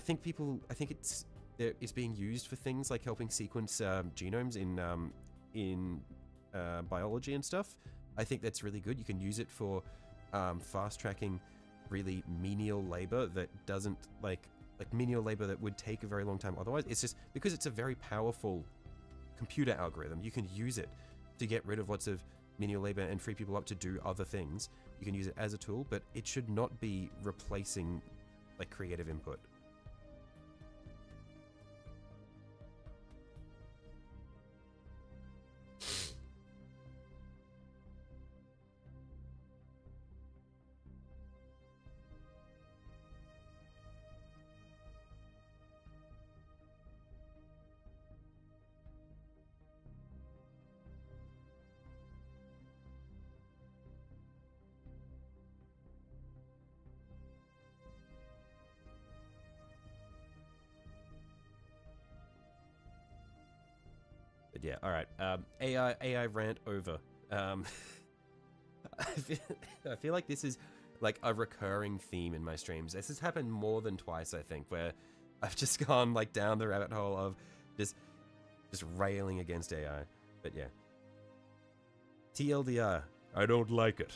Speaker 1: think it's being used for things like helping sequence genomes in biology and stuff. I think that's really good. You can use it for fast tracking really menial labor that doesn't like menial labor that would take a very long time otherwise. It's just because it's a very powerful computer algorithm. You can use it to get rid of lots of menial labor and free people up to do other things. You can use it as a tool, but it should not be replacing like creative input. But yeah, all right. AI rant over. I feel like this is like a recurring theme in my streams. This has happened more than twice, I think, where I've just gone like down the rabbit hole of just railing against AI. But yeah. TLDR, I don't like it.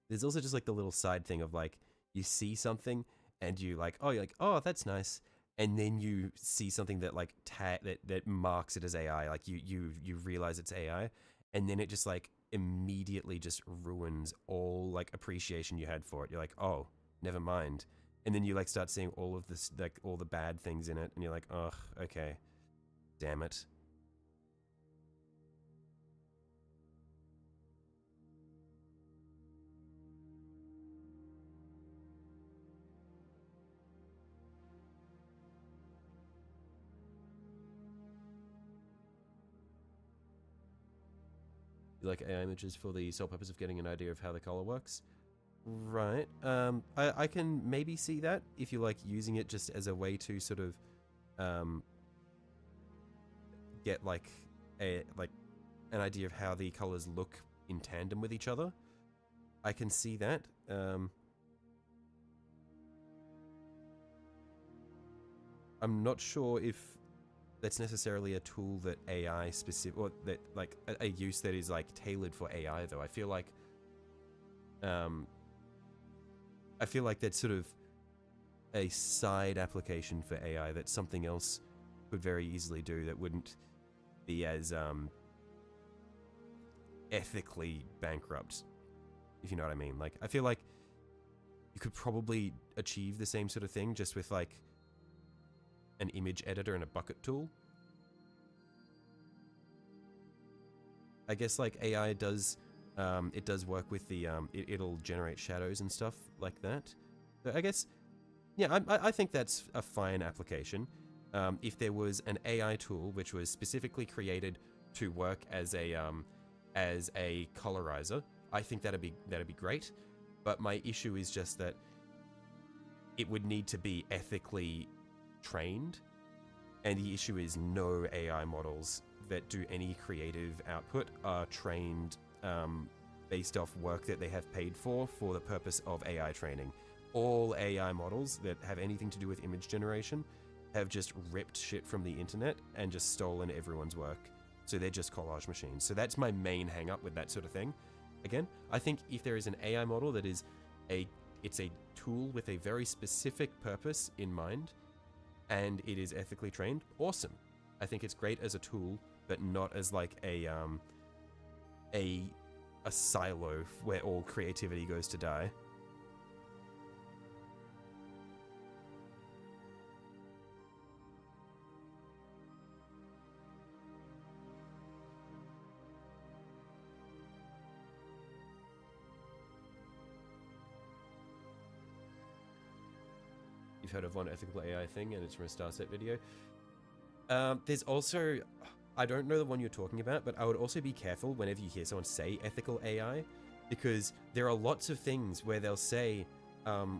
Speaker 1: There's also just like the little side thing of like, you see something and you're like, oh, that's nice. And then you see something that like that marks it as AI. Like you realize it's AI, and then it just like immediately just ruins all like appreciation you had for it. You're like, oh, never mind. And then you like start seeing all of this, like all the bad things in it, and you're like, oh, okay, damn it. You like AI images for the sole purpose of getting an idea of how the color works? Right. I can maybe see that if you like using it just as a way to sort of get like an idea of how the colors look in tandem with each other. I can see that. I'm not sure if that's necessarily a tool that AI specific, or that like a use that is like tailored for AI though. I feel like that's sort of a side application for AI that something else could very easily do that wouldn't be as ethically bankrupt, if you know what I mean. Like, I feel like you could probably achieve the same sort of thing just with like an image editor and a bucket tool. I guess like AI does, it does work with the, it'll generate shadows and stuff like that. So I guess, yeah, I think that's a fine application. If there was an AI tool which was specifically created to work as a colorizer, I think that'd be great. But my issue is just that it would need to be ethically trained, and the issue is no AI models that do any creative output are trained based off work that they have paid for the purpose of AI training. All AI models that have anything to do with image generation have just ripped shit from the internet and just stolen everyone's work. So they're just collage machines. So that's my main hang up with that sort of thing. Again, I think if there is an AI model that is it's a tool with a very specific purpose in mind, and it is ethically trained, awesome. I think it's great as a tool, but not as like a silo where all creativity goes to die. heard of one ethical AI thing, and it's from a Starset video. There's also, I don't know the one you're talking about, but I would also be careful whenever you hear someone say ethical AI, because there are lots of things where they'll say,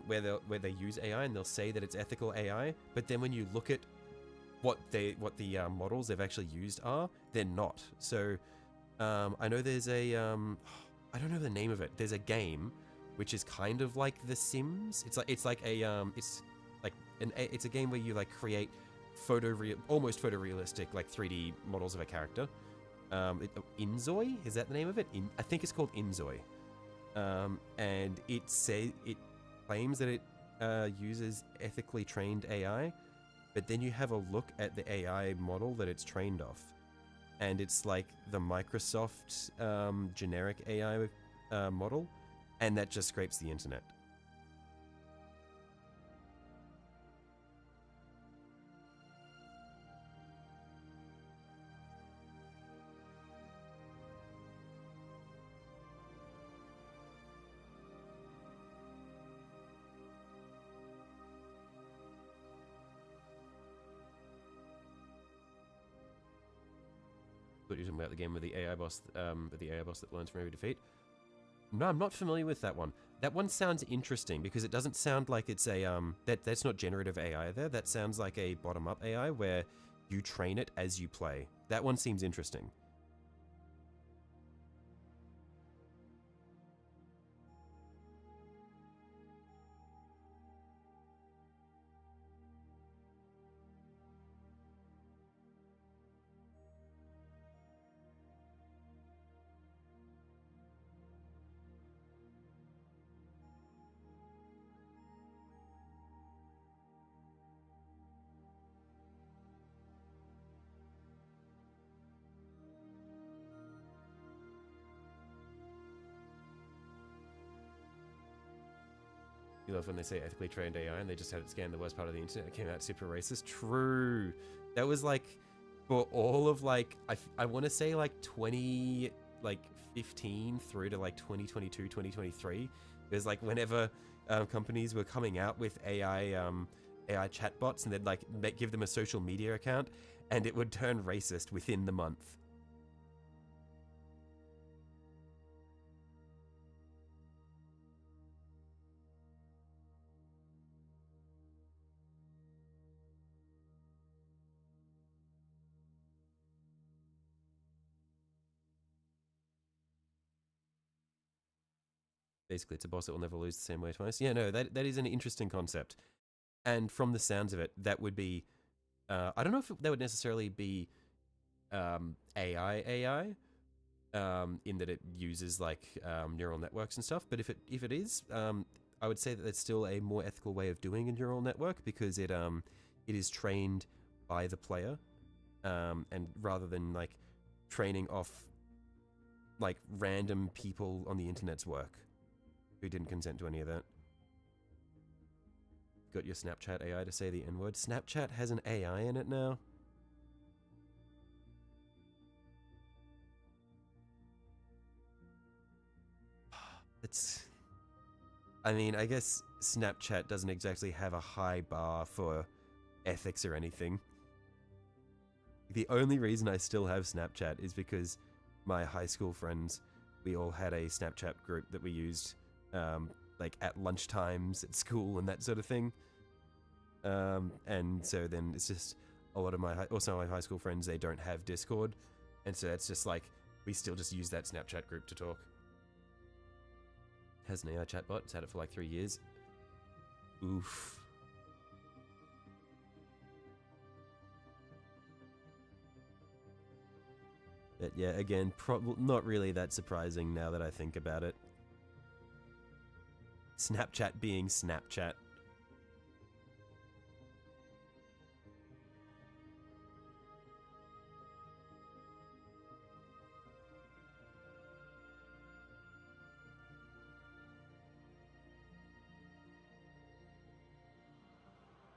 Speaker 1: where they use AI and they'll say that it's ethical AI, but then when you look at what the models they've actually used are, they're not. So I know there's a I don't know the name of it. There's a game which is kind of like The Sims. It's like a game where you like create almost photorealistic like 3D models of a character. Inzoi, is that the name of it? I think it's called Inzoi. And it claims that it uses ethically trained AI, but then you have a look at the AI model that it's trained off, and it's like the Microsoft generic AI model, and that just scrapes the internet. What you're talking about, the game with the AI boss, that learns from every defeat. No, I'm not familiar with that one. That one sounds interesting because it doesn't sound like it's a that's not generative AI there. That sounds like a bottom-up AI where you train it as you play. That one seems interesting. You love when they say ethically trained AI and they just had it scan the worst part of the internet. It came out super racist. True. That was like for all of like I want to say like 2015 through to like 2022, 2023. There's like whenever companies were coming out with AI chatbots and they'd like give them a social media account and it would turn racist within the month. Basically, it's a boss that will never lose the same way twice. Yeah, no, that is an interesting concept. And from the sounds of it, that would be... I don't know if that would necessarily be AI, in that it uses like neural networks and stuff. But if it is, I would say that it's still a more ethical way of doing a neural network because it is trained by the player, and rather than like training off like random people on the internet's work who didn't consent to any of that. Got your Snapchat AI to say the N-word. Snapchat has an AI in it now? It's... I mean, I guess Snapchat doesn't exactly have a high bar for ethics or anything. The only reason I still have Snapchat is because my high school friends, we all had a Snapchat group that we used like at lunchtimes at school and that sort of thing. And so then it's just a lot of my high school friends, they don't have Discord, and so it's just like we still just use that Snapchat group to talk. Has an AI chatbot. It's had it for like 3 years. Oof. But yeah, again, not really that surprising now that I think about it. Snapchat being Snapchat.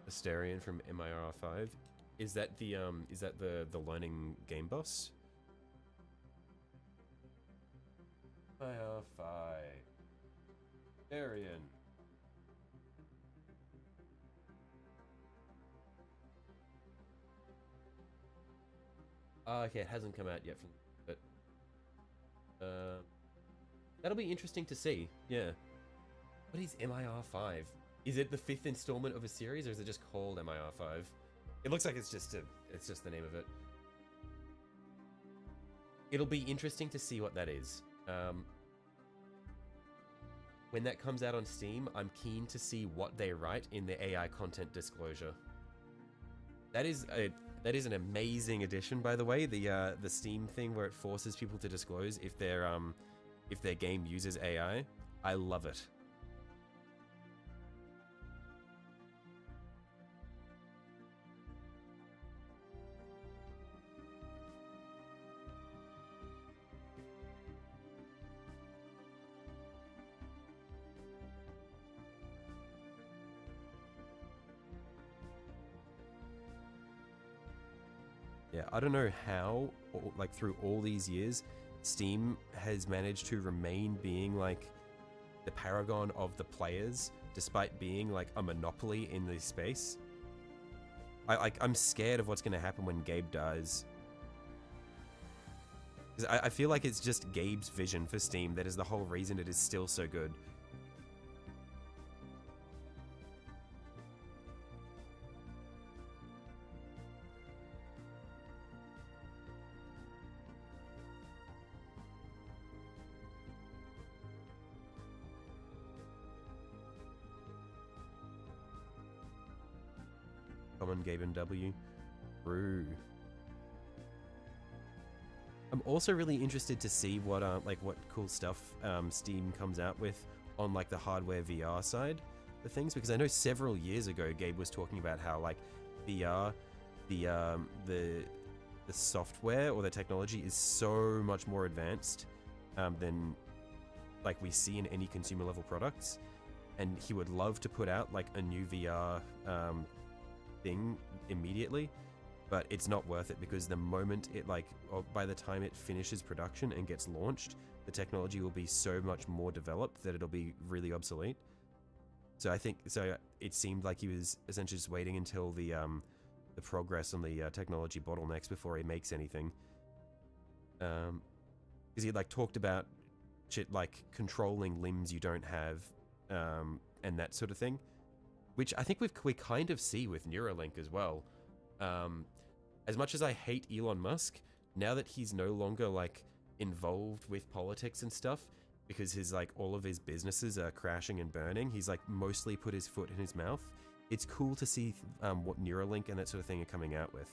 Speaker 1: Asterion from MIR5. Is that the learning game boss? MIR5. Asterion. Oh, okay, it hasn't come out yet from, but uh, that'll be interesting to see. Yeah. What is MIR5? Is it the 5th installment of a series, or is it just called MIR5? It looks like it's just the name of it. It'll be interesting to see what that is. When that comes out on Steam, I'm keen to see what they write in the AI content disclosure. That is an amazing addition, by the way. The Steam thing where it forces people to disclose if their game uses AI. I love it. Yeah, I don't know how, like through all these years, Steam has managed to remain being like the paragon of the players, despite being like a monopoly in this space. I'm scared of what's going to happen when Gabe dies. Because I feel like it's just Gabe's vision for Steam that is the whole reason it is still so good. Common Gabe and W. True. I'm also really interested to see what what cool stuff Steam comes out with on like the hardware VR side of things, because I know several years ago Gabe was talking about how like VR, the software or the technology is so much more advanced than like we see in any consumer level products, and he would love to put out like a new VR thing immediately, but it's not worth it because the moment it by the time it finishes production and gets launched, the technology will be so much more developed that it'll be really obsolete. So I think it seemed like he was essentially just waiting until the progress on the technology bottlenecks before he makes anything. Because he like talked about shit like controlling limbs you don't have, and that sort of thing, which I think we kind of see with Neuralink as well. As much as I hate Elon Musk, now that he's no longer like involved with politics and stuff, because his like all of his businesses are crashing and burning, he's like mostly put his foot in his mouth. It's cool to see what Neuralink and that sort of thing are coming out with,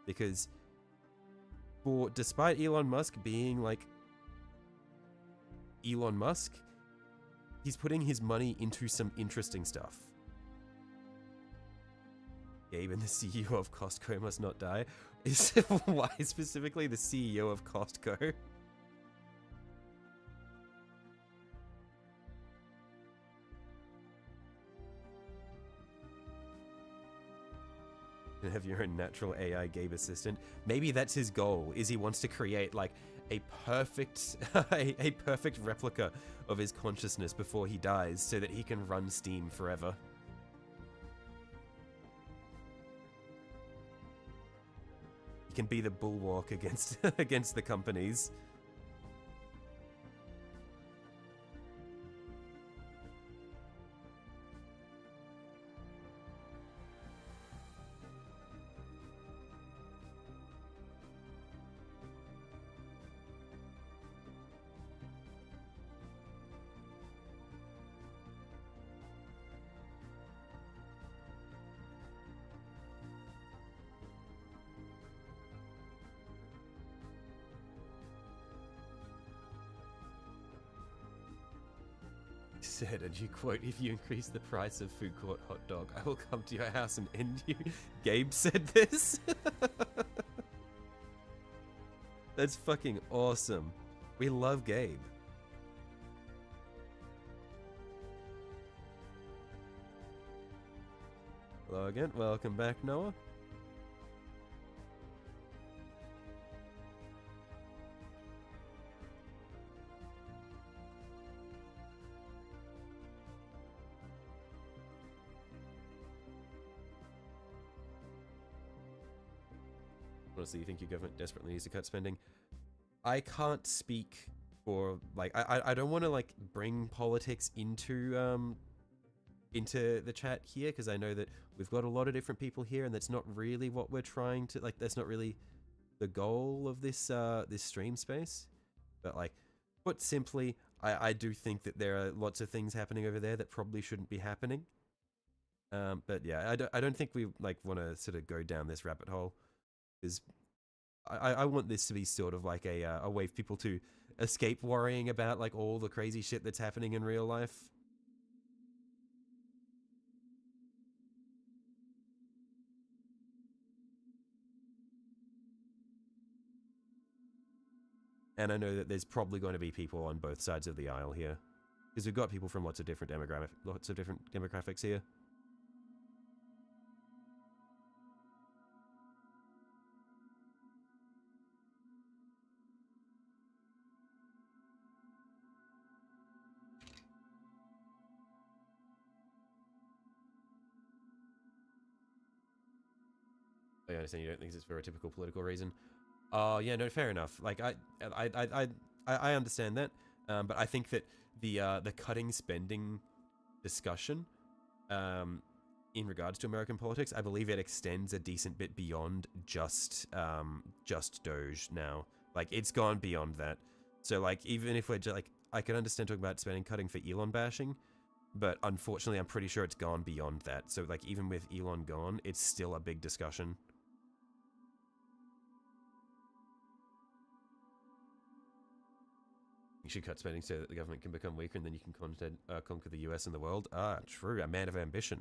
Speaker 1: because despite Elon Musk being like Elon Musk, he's putting his money into some interesting stuff. Gabe and the CEO of Costco must not die. Why specifically the CEO of Costco? And have your own natural AI Gabe assistant. Maybe that's his goal, is he wants to create like a perfect a perfect replica of his consciousness before he dies so that he can run Steam forever. He can be the bulwark against against the companies. Said, and you quote, "If you increase the price of food court hot dog, I will come to your house and end you." Gabe said this. That's fucking awesome. We love Gabe. Hello again. Welcome back, Noah. Honestly, you think your government desperately needs to cut spending? I can't speak for, like, I don't want to, like, bring politics into the chat here, because I know that we've got a lot of different people here, and that's not really what we're trying to, like, that's not really the goal of this this stream space. But, like, put simply, I do think that there are lots of things happening over there that probably shouldn't be happening. But yeah, I don't think we, like, want to sort of go down this rabbit hole, because I want this to be sort of like a way for people to escape worrying about, like, all the crazy shit that's happening in real life. And I know that there's probably going to be people on both sides of the aisle here, because we've got people from lots of different demographics here. I understand you don't think it's for a typical political reason. Oh, yeah, no, fair enough. Like, I understand that, but I think that the cutting spending discussion, in regards to American politics, I believe it extends a decent bit beyond just Doge now. Like, it's gone beyond that. So, like, even if we're just, like, I can understand talking about spending cutting for Elon bashing, but unfortunately, I'm pretty sure it's gone beyond that. So, like, even with Elon gone, it's still a big discussion. You should cut spending so that the government can become weaker, and then you can conquer the US and the world. Ah, true. A man of ambition.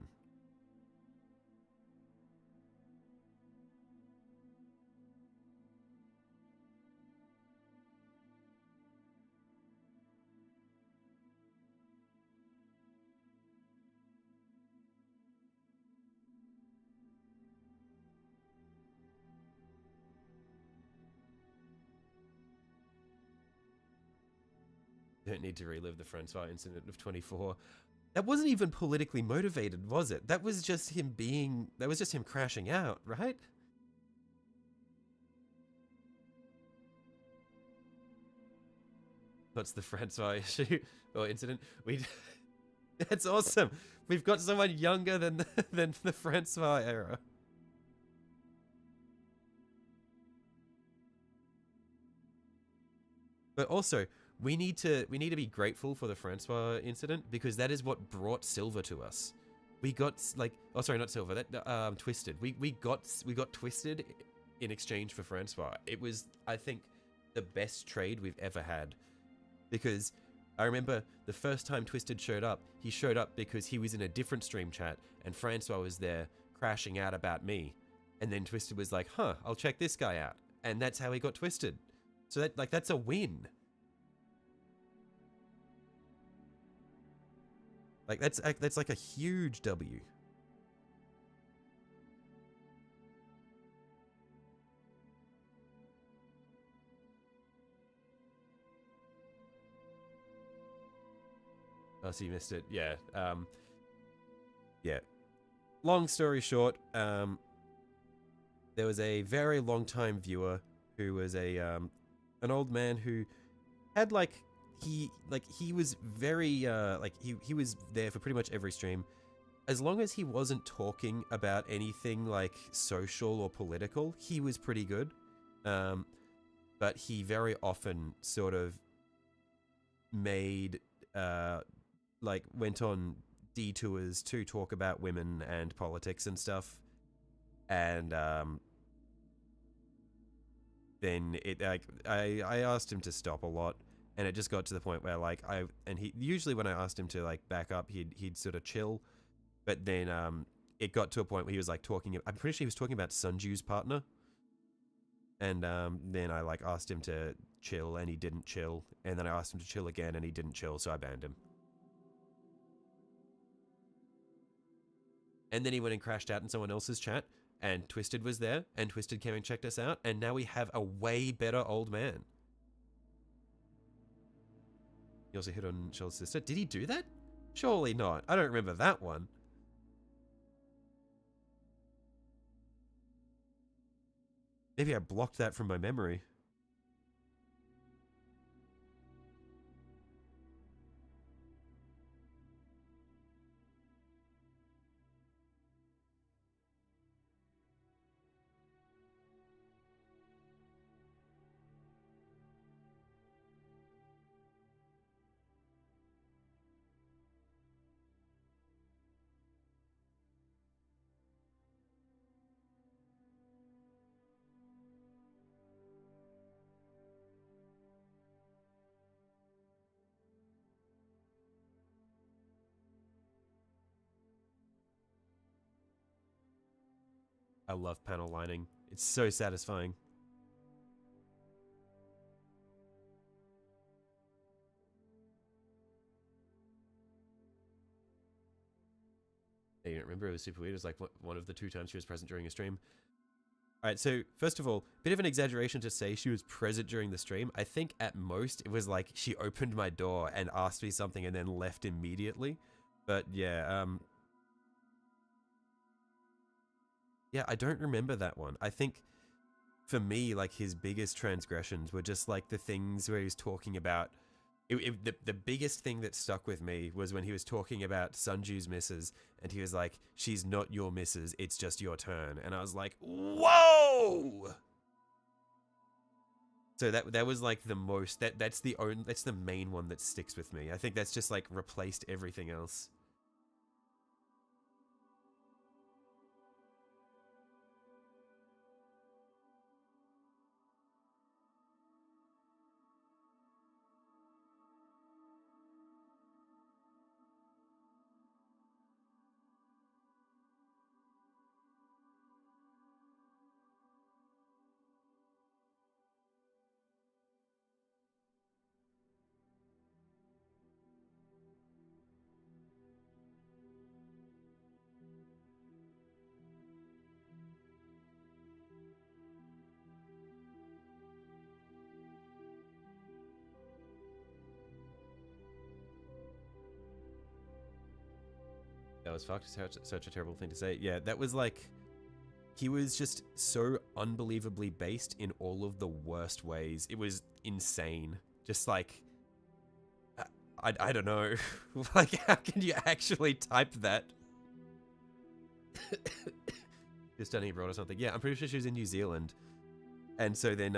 Speaker 1: Don't need to relive the Francois incident of 24. That wasn't even politically motivated, was it? That was just him being... That was just him crashing out, right? What's the Francois issue or incident? That's awesome. We've got someone younger than the Francois era. But also, we need to be grateful for the Francois incident, because that is what brought silver to us. We got, like, oh sorry, not silver, that twisted. We got twisted in exchange for Francois. It was, I think, the best trade we've ever had, because I remember the first time Twisted showed up, he showed up because he was in a different stream chat and Francois was there crashing out about me, and then Twisted was like, huh, I'll check this guy out, and that's how he got Twisted. So that, like, that's a win. Like, that's like a huge W. Oh, so you missed it. Yeah. Yeah. Long story short, there was a very long time viewer who was an old man who had, like, he was very he was there for pretty much every stream, as long as he wasn't talking about anything like social or political. He was pretty good, but he very often sort of made like went on detours to talk about women and politics and stuff, and then it, like, I asked him to stop a lot. And it just got to the point where, like, he usually when I asked him to, like, back up, he'd sort of chill, but then it got to a point where he was, like, talking. I'm pretty sure he was talking about Sunju's partner, and then I, like, asked him to chill, and he didn't chill, and then I asked him to chill again, and he didn't chill, so I banned him. And then he went and crashed out in someone else's chat, and Twisted was there, and Twisted came and checked us out, and now we have a way better old man. He also hit on Shell's sister. Did he do that? Surely not. I don't remember that one. Maybe I blocked that from my memory. I love panel lining. It's so satisfying. Yeah, you don't remember? It was super weird. It was like one of the 2 times she was present during a stream. Alright, so first of all, bit of an exaggeration to say she was present during the stream. I think at most it was like she opened my door and asked me something and then left immediately. But yeah, yeah, I don't remember that one. I think for me, like his biggest transgressions were just like the things where he was talking about. The biggest thing that stuck with me was when he was talking about Sunju's missus, and he was like, "She's not your missus, it's just your turn." And I was like, "Whoa!" So that was like the most that's the main one that sticks with me. I think that's just like replaced everything else. That was fucked. Such a terrible thing to say. Yeah, that was like, he was just so unbelievably based in all of the worst ways. It was insane. Just like, I don't know. Like, how can you actually type that? Just studying abroad or something. Yeah, I'm pretty sure she was in New Zealand. And so then,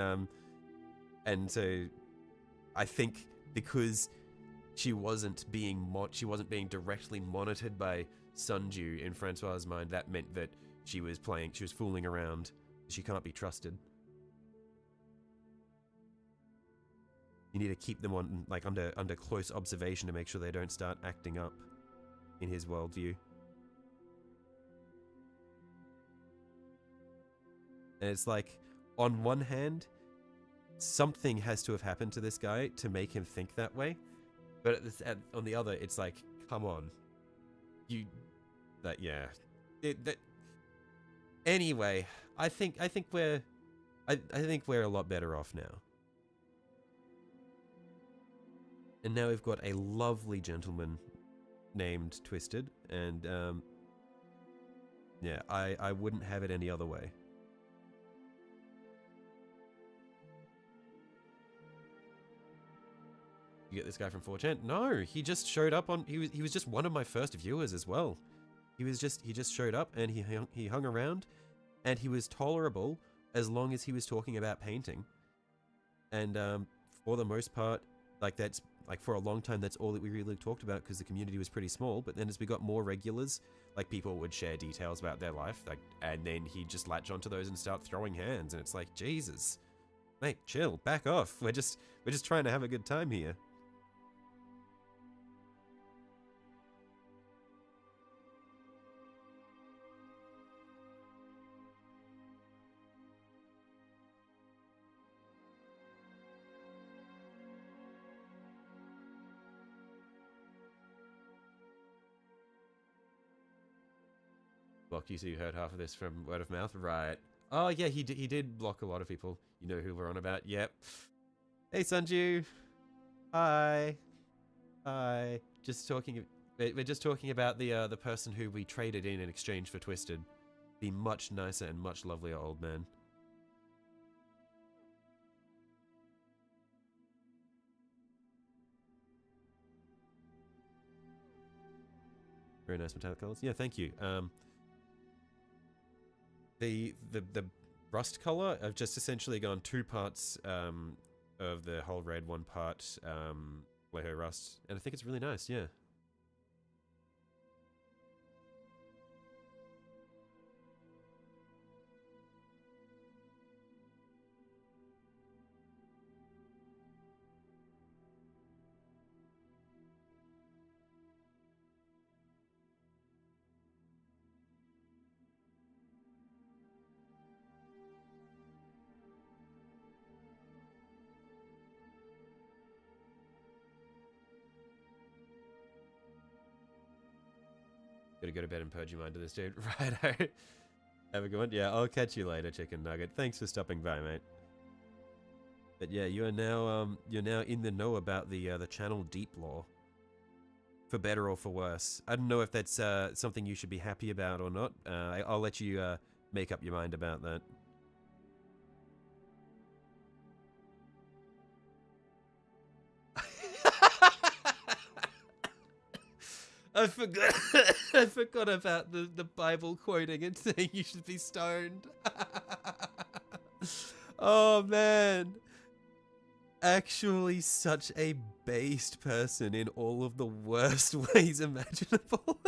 Speaker 1: and so I think because she wasn't being directly monitored by Sunju in Francois's mind, that meant that she was fooling around. She can't be trusted. You need to keep them on, like, under close observation to make sure they don't start acting up in his worldview. And it's like, on one hand, something has to have happened to this guy to make him think that way. But on the other, it's like, come on. Anyway, I think we're a lot better off now. And now we've got a lovely gentleman named Twisted, and yeah, I wouldn't have it any other way. You get this guy from 4chan? No, he just showed up on. He was just one of my first viewers as well. He just showed up and he hung around, and he was tolerable as long as he was talking about painting. And for the most part, like that's like for a long time, that's all that we really talked about because the community was pretty small. But then as we got more regulars, like people would share details about their life, like, and then he'd just latch onto those and start throwing hands, and it's like, Jesus, mate, chill, back off. We're just trying to have a good time here. Block you, so you heard half of this from word of mouth, right? Oh yeah, he did block a lot of people. You know who we're on about? Yep. Hey Sunju. Hi. Hi. We're just talking about the person who we traded in exchange for Twisted. The much nicer and much lovelier old man. Very nice metallic colors. Yeah, thank you. The rust color, I've just essentially gone 2 parts of the whole red, 1 part Leho rust, and I think it's really nice. Yeah. Gotta go to bed and purge your mind to this, dude. Right. Have a good one. Yeah, I'll catch you later, chicken nugget. Thanks for stopping by, mate. But yeah, you're now in the know about the channel deep lore, for better or for worse. I don't know if that's something you should be happy about or not. I'll let you make up your mind about that. I forgot. I forgot about the Bible quoting and saying you should be stoned. Oh man, actually, such a based person in all of the worst ways imaginable.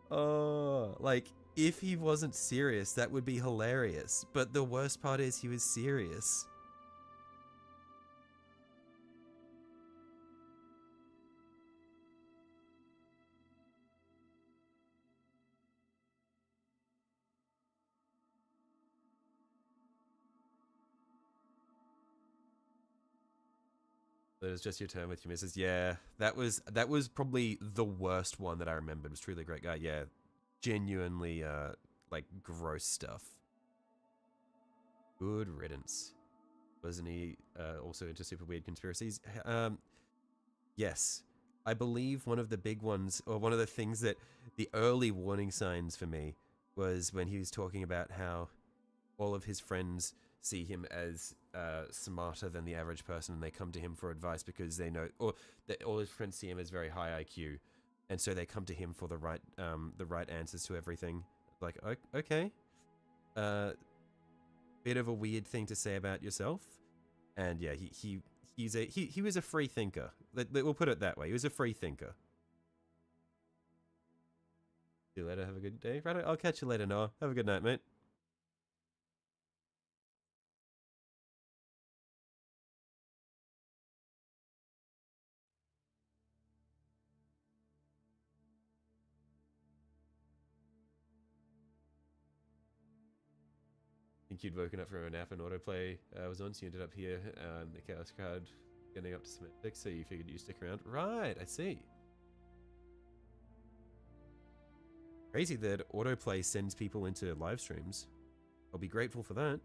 Speaker 1: Oh, like if he wasn't serious, that would be hilarious. But the worst part is he was serious. It was just your turn with your missus. Yeah, that was probably the worst one that I remembered. Was truly a great guy. Yeah, genuinely like gross stuff. Good riddance. Wasn't he also into super weird conspiracies? Yes. I believe one of the big ones, or one of the things that the early warning signs for me was when he was talking about how all of his friends see him as smarter than the average person, and they come to him for advice because they know, or that all his friends see him as very high IQ, and so they come to him for the right answers to everything. Like, okay, bit of a weird thing to say about yourself, and yeah, he was a free thinker. We'll put it that way. He was a free thinker. See you later. Have a good day. Right, I'll catch you later, Noah. Have a good night, mate. I think you'd woken up from a nap and autoplay was on, so you ended up here in the Chaos Card getting up to semantics, so you figured you'd stick around. Right, I see. Crazy that autoplay sends people into live streams. I'll be grateful for that.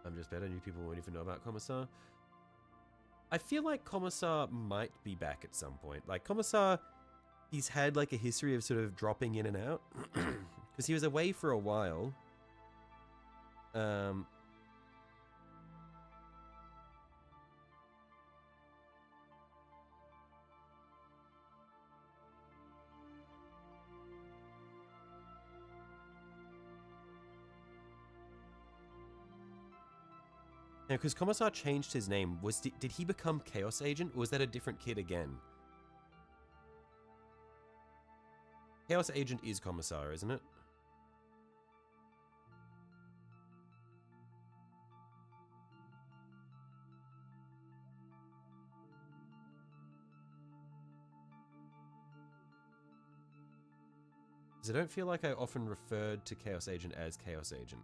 Speaker 1: I'm just better. New people won't even know about Commissar. I feel like Commissar might be back at some point. Like, Commissar, he's had like a history of sort of dropping in and out. Because he was away for a while. Now, because Commissar changed his name, did he become Chaos Agent, or was that a different kid again? Chaos Agent is Commissar, isn't it? Because I don't feel like I often referred to Chaos Agent as Chaos Agent.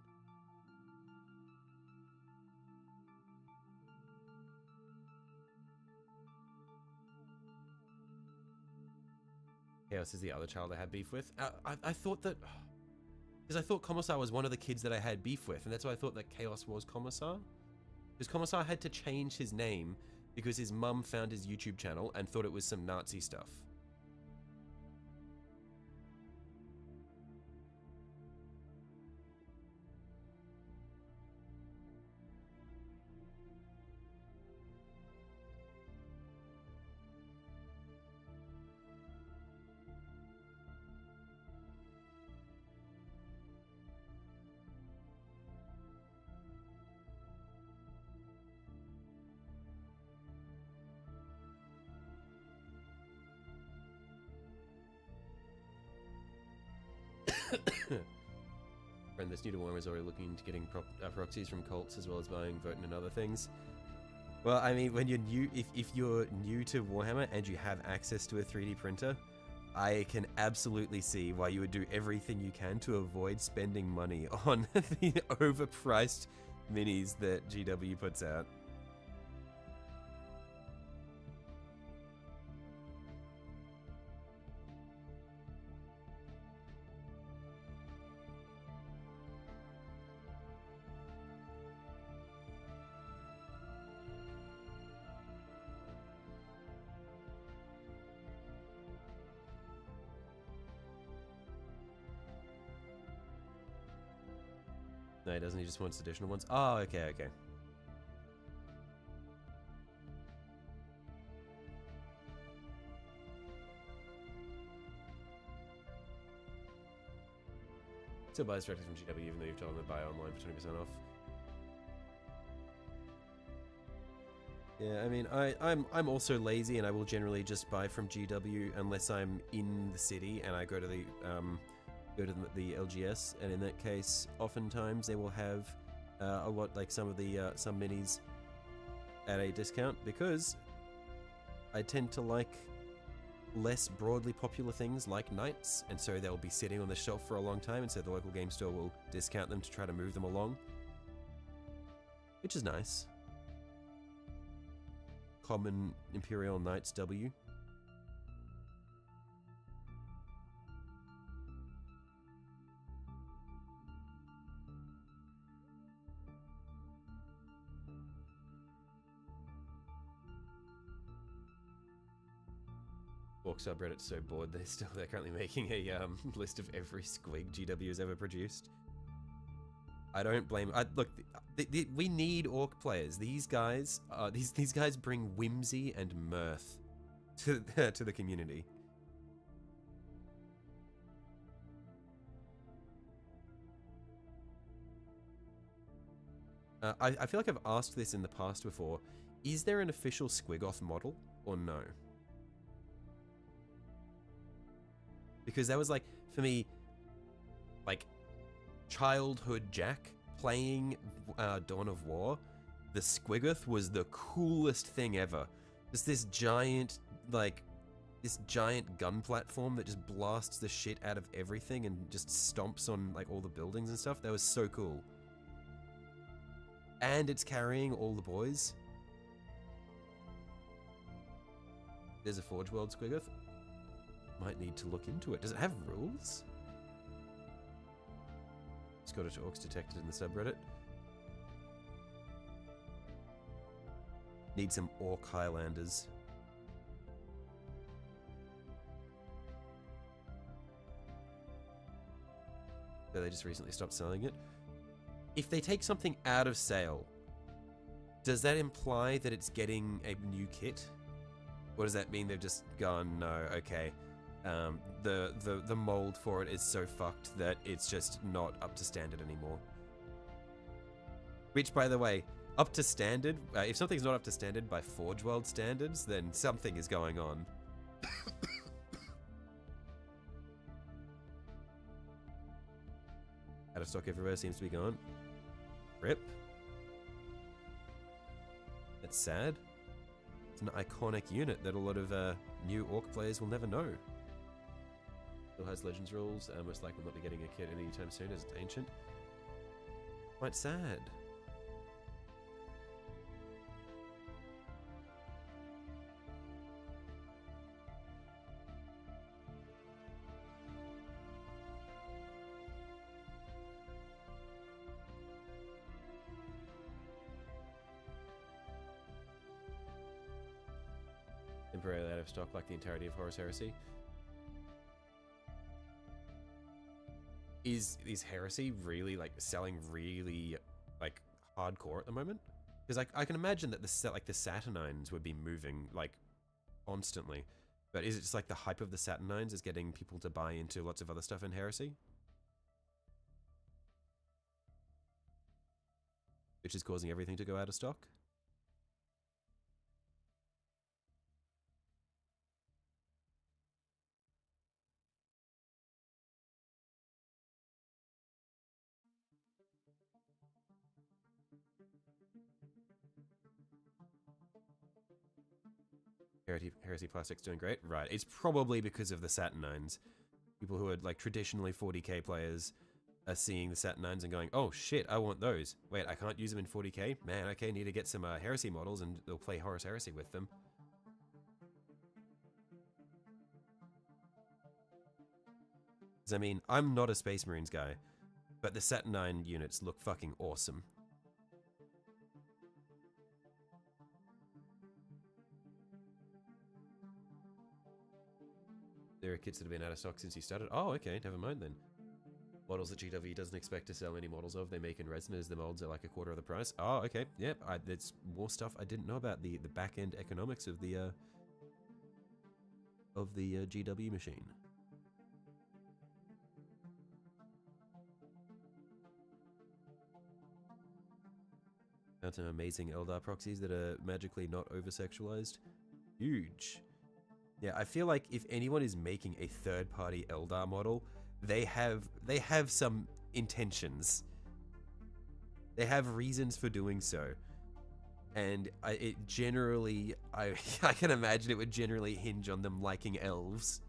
Speaker 1: Chaos is the other child I had beef with. I thought that... Because I thought Commissar was one of the kids that I had beef with, and that's why I thought that Chaos was Commissar. Because Commissar had to change his name because his mum found his YouTube channel and thought it was some Nazi stuff. Friend that's new to Warhammer is already looking into getting proxies from cults as well as buying, voting, and other things. Well, I mean, when you're new, if you're new to Warhammer and you have access to a 3D printer, I can absolutely see why you would do everything you can to avoid spending money on the overpriced minis that GW puts out. No, he doesn't. He just wants additional ones. Oh, okay, okay. Still buys directly from GW even though you've told him to buy online for 20% off. Yeah, I mean, I'm also lazy and I will generally just buy from GW unless I'm in the city and I go to the LGS, and in that case, oftentimes they will have a lot, like some minis at a discount, because I tend to like less broadly popular things like knights, and so they'll be sitting on the shelf for a long time, and so the local game store will discount them to try to move them along, which is nice. Common Imperial Knights W. Orc subreddit's so bored they're currently making a list of every squig GW has ever produced. I don't blame. Look, we need orc players. These guys bring whimsy and mirth to the community. I feel like I've asked this in the past before. Is there an official Squigoth model or no? Because that was like, for me, like, childhood Jack playing Dawn of War, the Squigoth was the coolest thing ever. Just this giant gun platform that just blasts the shit out of everything and just stomps on like all the buildings and stuff. That was so cool. And it's carrying all the boys. There's a Forge World Squigoth. Might need to look into it. Does it have rules? Scottish orcs detected in the subreddit. Need some orc Highlanders. So they just recently stopped selling it. If they take something out of sale, does that imply that it's getting a new kit? Or does that mean they've just gone, no, okay. The mold for it is so fucked that it's just not up to standard anymore. Which, by the way, up to standard, if something's not up to standard by Forge World standards, then something is going on. Out of stock everywhere, seems to be gone. Rip. That's sad. It's an iconic unit that a lot of new orc players will never know. Still has Legends rules, most likely will not be getting a kit anytime soon as it's ancient. Quite sad. Temporarily out of stock like the entirety of Horus Heresy. Is Heresy really like selling really like hardcore at the moment? Because I can imagine that the Saturnines would be moving like constantly, but is it just like the hype of the Saturnines is getting people to buy into lots of other stuff in Heresy, which is causing everything to go out of stock? Heresy Plastic's doing great. Right. It's probably because of the Saturnines. People who are like traditionally 40k players are seeing the Saturnines and going, oh shit, I want those. Wait, I can't use them in 40k? Man, okay, need to get some Heresy models and they'll play Horus Heresy with them. I mean, I'm not a Space Marines guy, but the Saturnine units look fucking awesome. There are kits that have been out of stock since you started. Oh, okay, never mind then. Models that GW doesn't expect to sell any models of. They make in resin as the molds are like a quarter of the price. Oh, okay. Yep, there's more stuff I didn't know about the back-end economics of the GW machine. Found some amazing Eldar proxies that are magically not over-sexualized. Huge. Yeah, I feel like if anyone is making a third-party Eldar model, they have some intentions. They have reasons for doing so. And I can imagine it would generally hinge on them liking elves.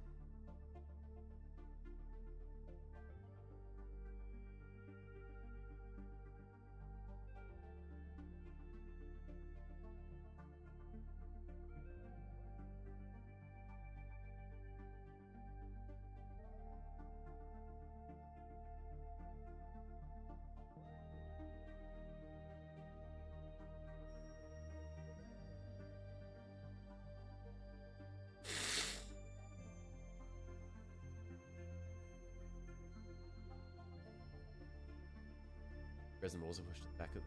Speaker 1: Resin walls are pushed back of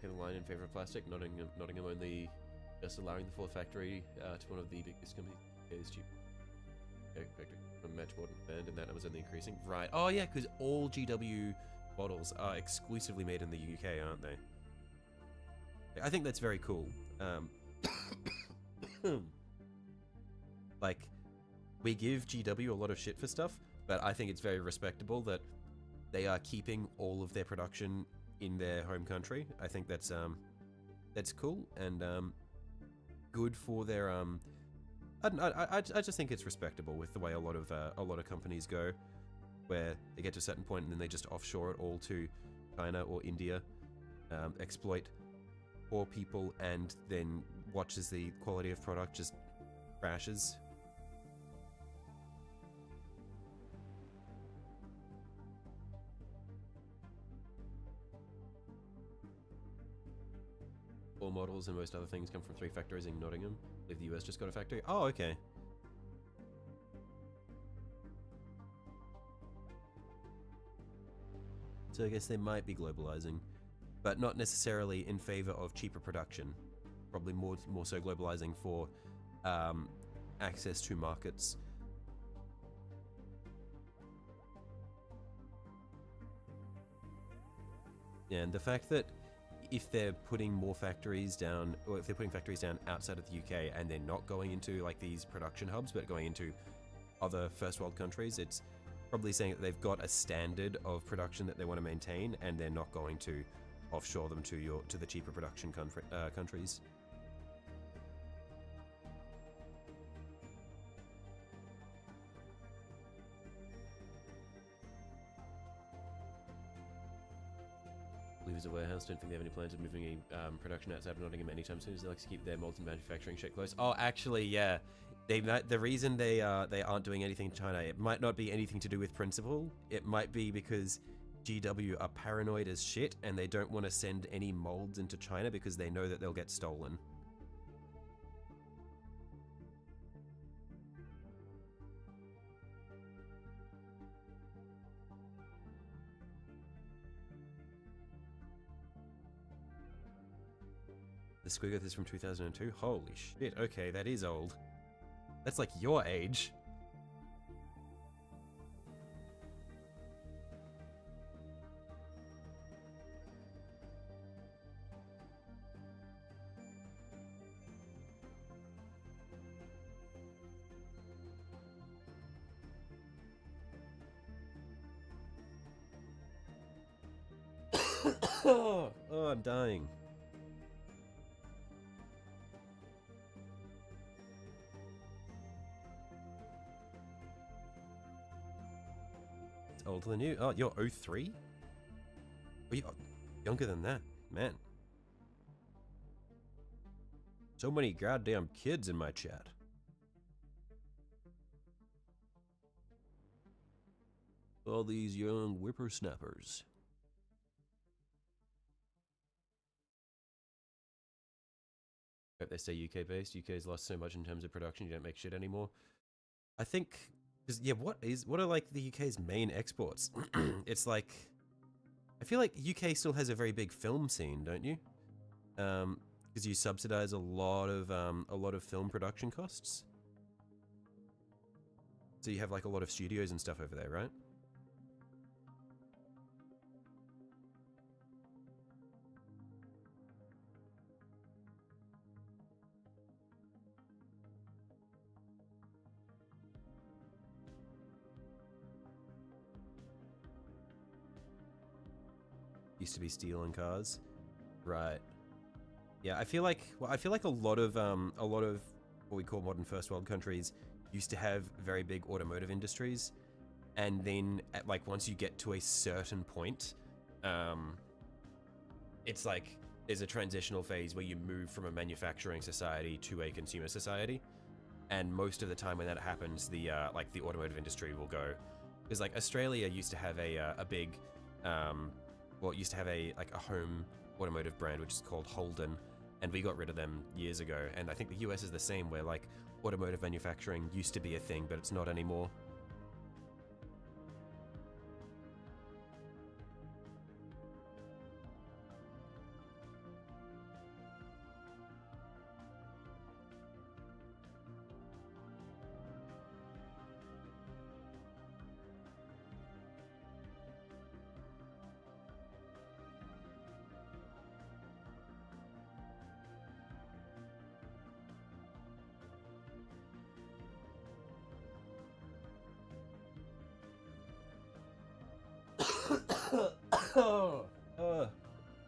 Speaker 1: the line in favor of plastic. Nottingham only just allowing the fourth factory to one of the biggest companies. Is cheap. Okay, factory from Matchboard and that was only increasing. Right. Oh yeah, because all GW models are exclusively made in the UK, aren't they? I think that's very cool. Like, we give GW a lot of shit for stuff, but I think it's very respectable that they are keeping all of their production in their home country. I think that's cool and good for their I just think it's respectable with the way a lot of companies go, where they get to a certain point and then they just offshore it all to China or India, exploit poor people, and then watch as the quality of product just crashes. All models and most other things come from 3 factories in Nottingham. I believe the US just got a factory. Oh, okay. So I guess they might be globalizing, but not necessarily in favor of cheaper production. Probably more so globalizing for access to markets. And the fact that if they're putting more factories down, or if they're putting factories down outside of the UK and they're not going into like these production hubs, but going into other first world countries, it's probably saying that they've got a standard of production that they want to maintain, and they're not going to offshore them to the cheaper production countries. As a warehouse, don't think they have any plans of moving a production outside of Nottingham anytime soon, as they like to keep their molds and manufacturing shit close. Oh, actually, yeah. The reason they aren't doing anything in China, it might not be anything to do with principle. It might be because GW are paranoid as shit and they don't want to send any molds into China because they know that they'll get stolen. The Squiggoth is from 2002? Holy shit, okay, that is old. That's like your age. Oh, I'm dying. It's older than you. Oh, you're 03? Are you younger than that? Man. So many goddamn kids in my chat. All these young whippersnappers. Hope they stay UK based. UK's lost so much in terms of production, you don't make shit anymore. I think, because yeah, what are like the UK's main exports? It's like, I feel like UK still has a very big film scene, don't you? Because you subsidize a lot of film production costs. So you have like a lot of studios and stuff over there, right? Used to be steel and cars, right? Yeah, I feel like a lot of what we call modern first world countries used to have very big automotive industries, and then at like once you get to a certain point, it's like there's a transitional phase where you move from a manufacturing society to a consumer society, and most of the time when that happens, the like the automotive industry will go, because like Australia used to have a big well, it used to have a home automotive brand which is called Holden, and we got rid of them years ago. And I think the US is the same, where like automotive manufacturing used to be a thing, but it's not anymore.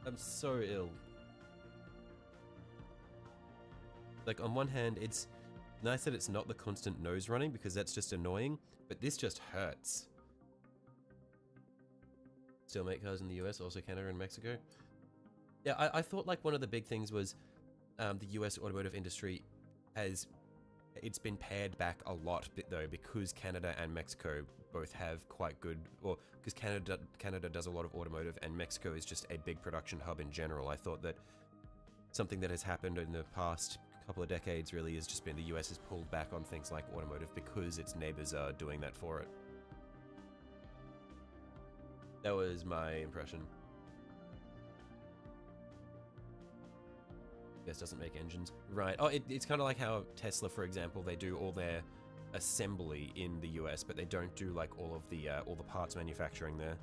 Speaker 1: I'm so ill. Like, on one hand, it's nice that it's not the constant nose running, because that's just annoying, but this just hurts. Still make cars in the US, also Canada and Mexico. Yeah, I thought like one of the big things was the US automotive industry it's been pared back a lot though, because Canada and Mexico both have quite good, or because Canada does a lot of automotive and Mexico is just a big production hub in general. I thought that something that has happened in the past couple of decades really has just been the US has pulled back on things like automotive because its neighbors are doing that for it. That was my impression. US doesn't make engines. Right. Oh, it's kind of like how Tesla, for example, they do all their assembly in the US, but they don't do like all the parts manufacturing there.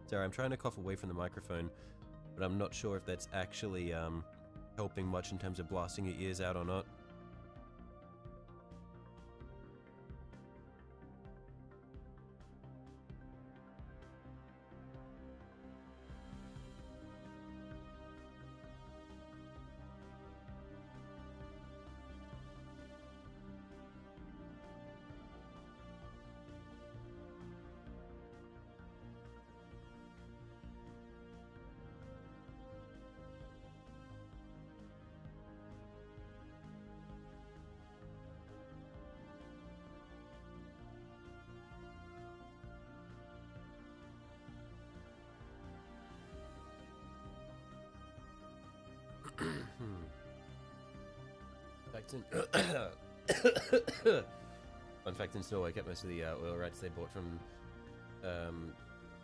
Speaker 1: Sorry, I'm trying to cough away from the microphone, but I'm not sure if that's actually helping much in terms of blasting your ears out or not. fact, in fun fact, in Norway, kept most of the oil rights they bought from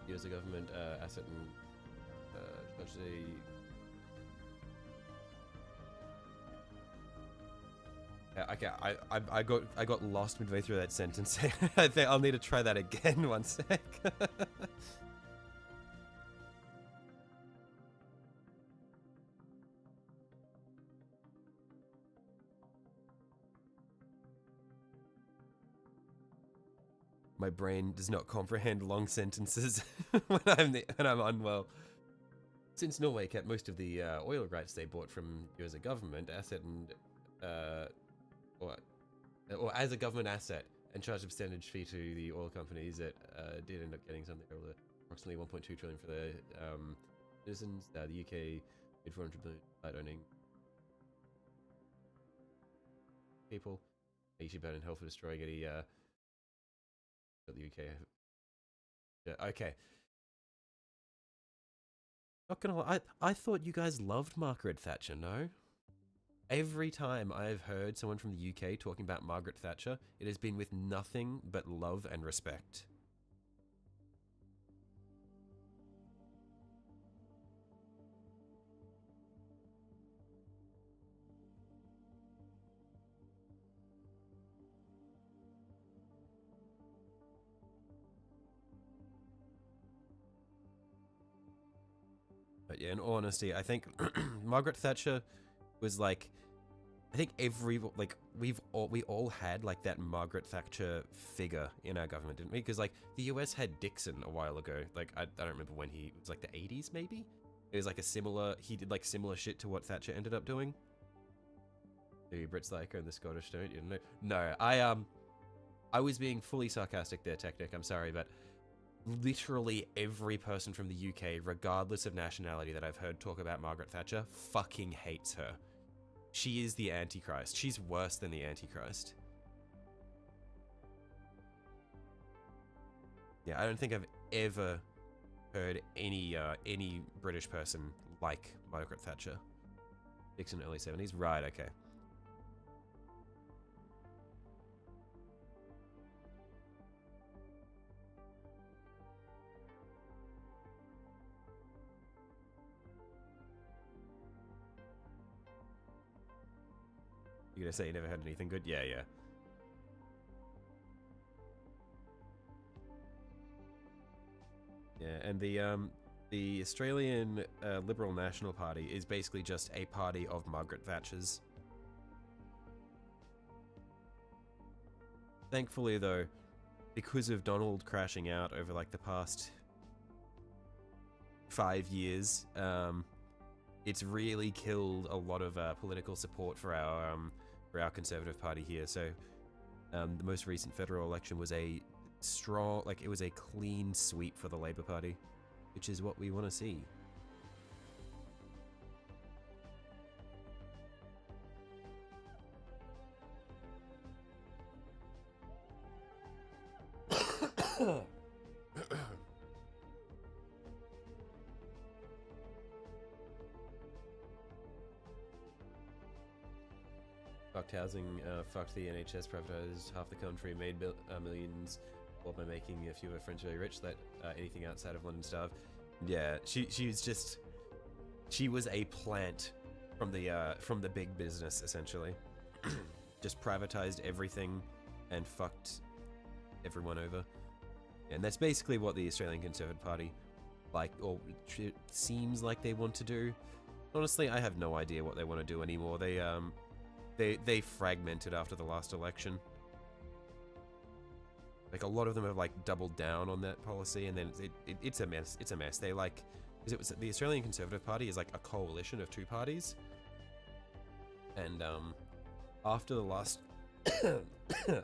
Speaker 1: US government asset and okay, I got lost midway through that sentence. I think I'll need to try that again. One sec. My brain does not comprehend long sentences when I'm unwell. Since Norway kept most of the oil rights they bought from you as a government asset and or as a government asset and charged a percentage fee to the oil companies that did end up getting something over approximately 1.2 trillion for the citizens. The UK paid 400 billion by owning people. You should burn in hell for destroying any the UK. Yeah, okay. Not gonna lie, I thought you guys loved Margaret Thatcher, no? Every time I've heard someone from the UK talking about Margaret Thatcher, it has been with nothing but love and respect. But yeah, in all honesty, I think Margaret Thatcher was like, I think we all had like that Margaret Thatcher figure in our government, didn't we? Because like the US had Dixon a while ago. Like I don't remember when it was like the 80s maybe. It was like he did like similar shit to what Thatcher ended up doing. The Brits like her and the Scottish don't, you know? No, I was being fully sarcastic there, Technic. I'm sorry, but literally every person from the UK, regardless of nationality that I've heard talk about Margaret Thatcher, fucking hates her. She is the Antichrist. She's worse than the Antichrist. Yeah, I don't think I've ever heard any British person like Margaret Thatcher. Dixon, early 70s? Right, okay. You gonna say you never heard anything good? Yeah, yeah. Yeah, and the Australian Liberal National Party is basically just a party of Margaret Thatcher's. Thankfully, though, because of Donald crashing out over like the past 5 years, it's really killed a lot of political support for our Conservative Party here. So the most recent federal election was a strong, like it was a clean sweep for the Labour Party, which is what we want to see. Fucked housing, fucked the NHS, privatized half the country, made millions while by making a few of her friends very rich, let anything outside of London starve. Yeah, she was a plant from the big business, essentially. Just privatized everything and fucked everyone over. And that's basically what the Australian Conservative Party it seems like they want to do. Honestly, I have no idea what they want to do anymore. They fragmented after the last election. Like a lot of them have like doubled down on that policy, and then it's a mess. It's a mess. They like, because it was the Australian Conservative Party is like a coalition of two parties, and after the last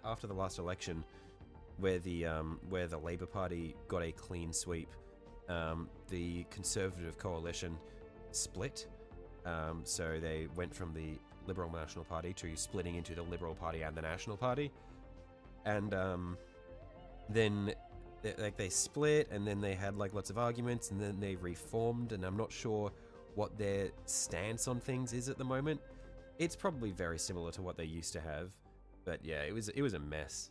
Speaker 1: after the last election, where the Labour Party got a clean sweep, the Conservative coalition split. So they went from the Liberal National Party to splitting into the Liberal Party and the National Party, and then they split, and then they had like lots of arguments, and then they reformed, and I'm not sure what their stance on things is at the moment. It's probably very similar to what they used to have, but yeah, it was a mess.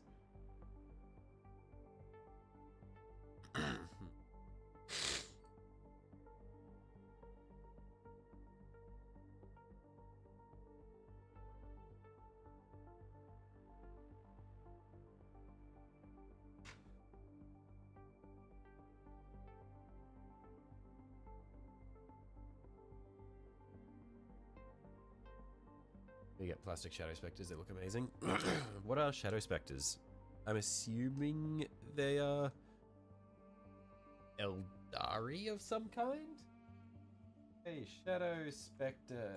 Speaker 1: You get plastic shadow specters that look amazing. What are shadow specters? I'm assuming they are Eldari of some kind? Hey, shadow specter.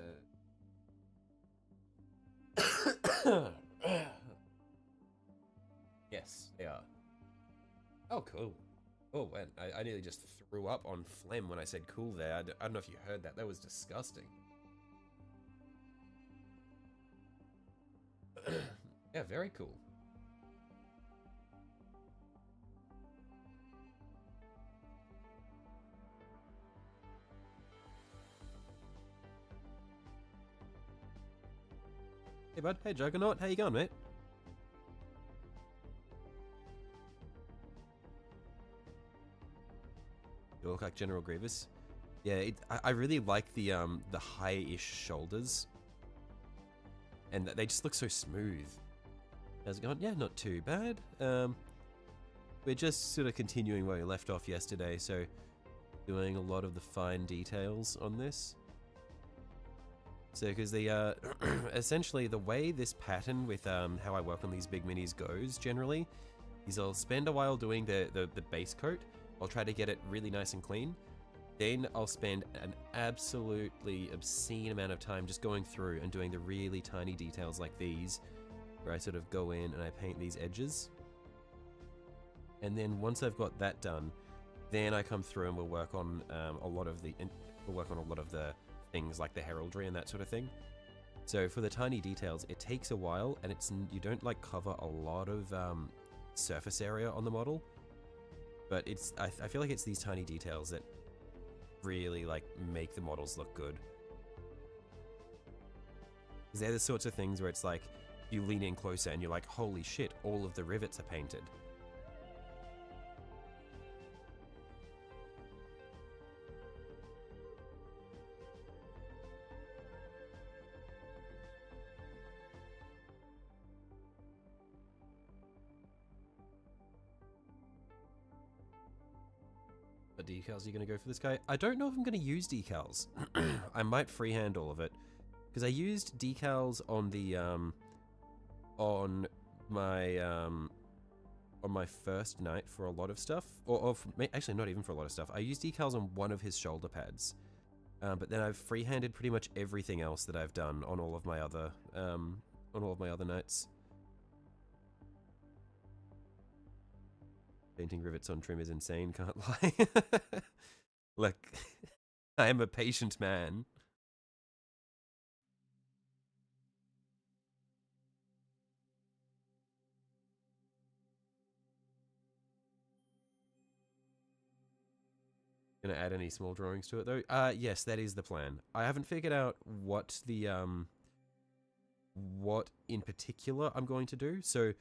Speaker 1: Yes, they are. Oh, cool. Oh, man, I nearly just threw up on phlegm when I said cool there. I don't know if you heard that. That was disgusting. Yeah, very cool. Hey, bud. Hey, Juggernaut. How you going, mate? You look like General Grievous. Yeah, I really like the high-ish shoulders, and they just look so smooth. How's it going? Yeah, not too bad. We're just sort of continuing where we left off yesterday, so doing a lot of the fine details on this. So, because the essentially the way this pattern with how I work on these big minis goes generally is I'll spend a while doing the base coat. I'll try to get it really nice and clean. Then I'll spend an absolutely obscene amount of time just going through and doing the really tiny details like these, where I sort of go in and I paint these edges. And then once I've got that done, then I come through and we'll work on a lot of the things like the heraldry and that sort of thing. So for the tiny details, it takes a while, and you don't like cover a lot of surface area on the model. But I feel like it's these tiny details that really like make the models look good. Because they're the sorts of things where it's like you lean in closer and you're like, holy shit, all of the rivets are painted. What decals are you going to go for this guy? I don't know if I'm going to use decals. I might freehand all of it, because I used decals on the on my first night for a lot of stuff, actually not even for a lot of stuff. I used decals on one of his shoulder pads, but then I've freehanded pretty much everything else that I've done on all of my other nights. Painting rivets on trim is insane, can't lie. Look, I am a patient man. Gonna add any small drawings to it though? Yes, that is the plan. I haven't figured out what the what in particular I'm going to do. So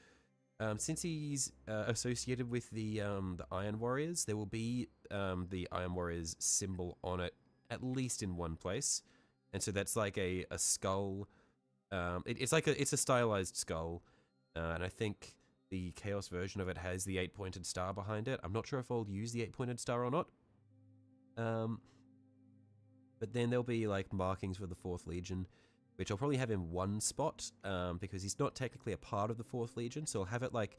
Speaker 1: since he's associated with the Iron Warriors, there will be the Iron Warriors symbol on it, at least in one place. And so that's like a skull. It's a stylized skull, and I think the Chaos version of it has the 8-pointed star behind it. I'm not sure if I'll use the 8-pointed star or not. But then there'll be like markings for the 4th Legion, which I'll probably have in one spot, because he's not technically a part of the 4th Legion, so I'll have it like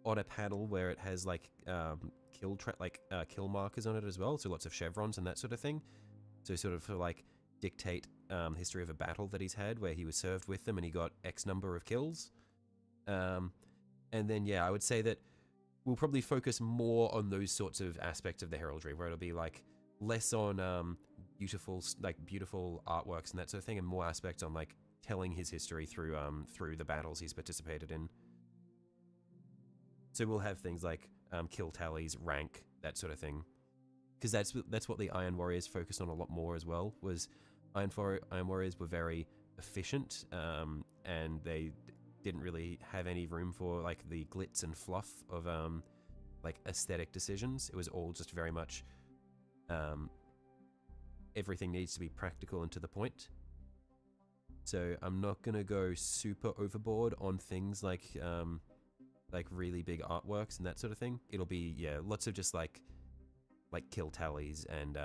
Speaker 1: on a panel where it has like kill markers on it as well, so lots of chevrons and that sort of thing. So sort of for like dictate history of a battle that he's had where he was served with them and he got X number of kills. And then yeah, I would say that we'll probably focus more on those sorts of aspects of the heraldry, where it'll be like less on beautiful artworks and that sort of thing, and more aspects on like telling his history through the battles he's participated in. So we'll have things like kill tallies, rank, that sort of thing, because that's what the Iron Warriors focused on a lot more as well. Was Iron Warriors were very efficient, and they didn't really have any room for like the glitz and fluff of like aesthetic decisions. It was all just very much everything needs to be practical and to the point. So I'm not gonna go super overboard on things like really big artworks and that sort of thing. It'll be, yeah, lots of just like kill tallies and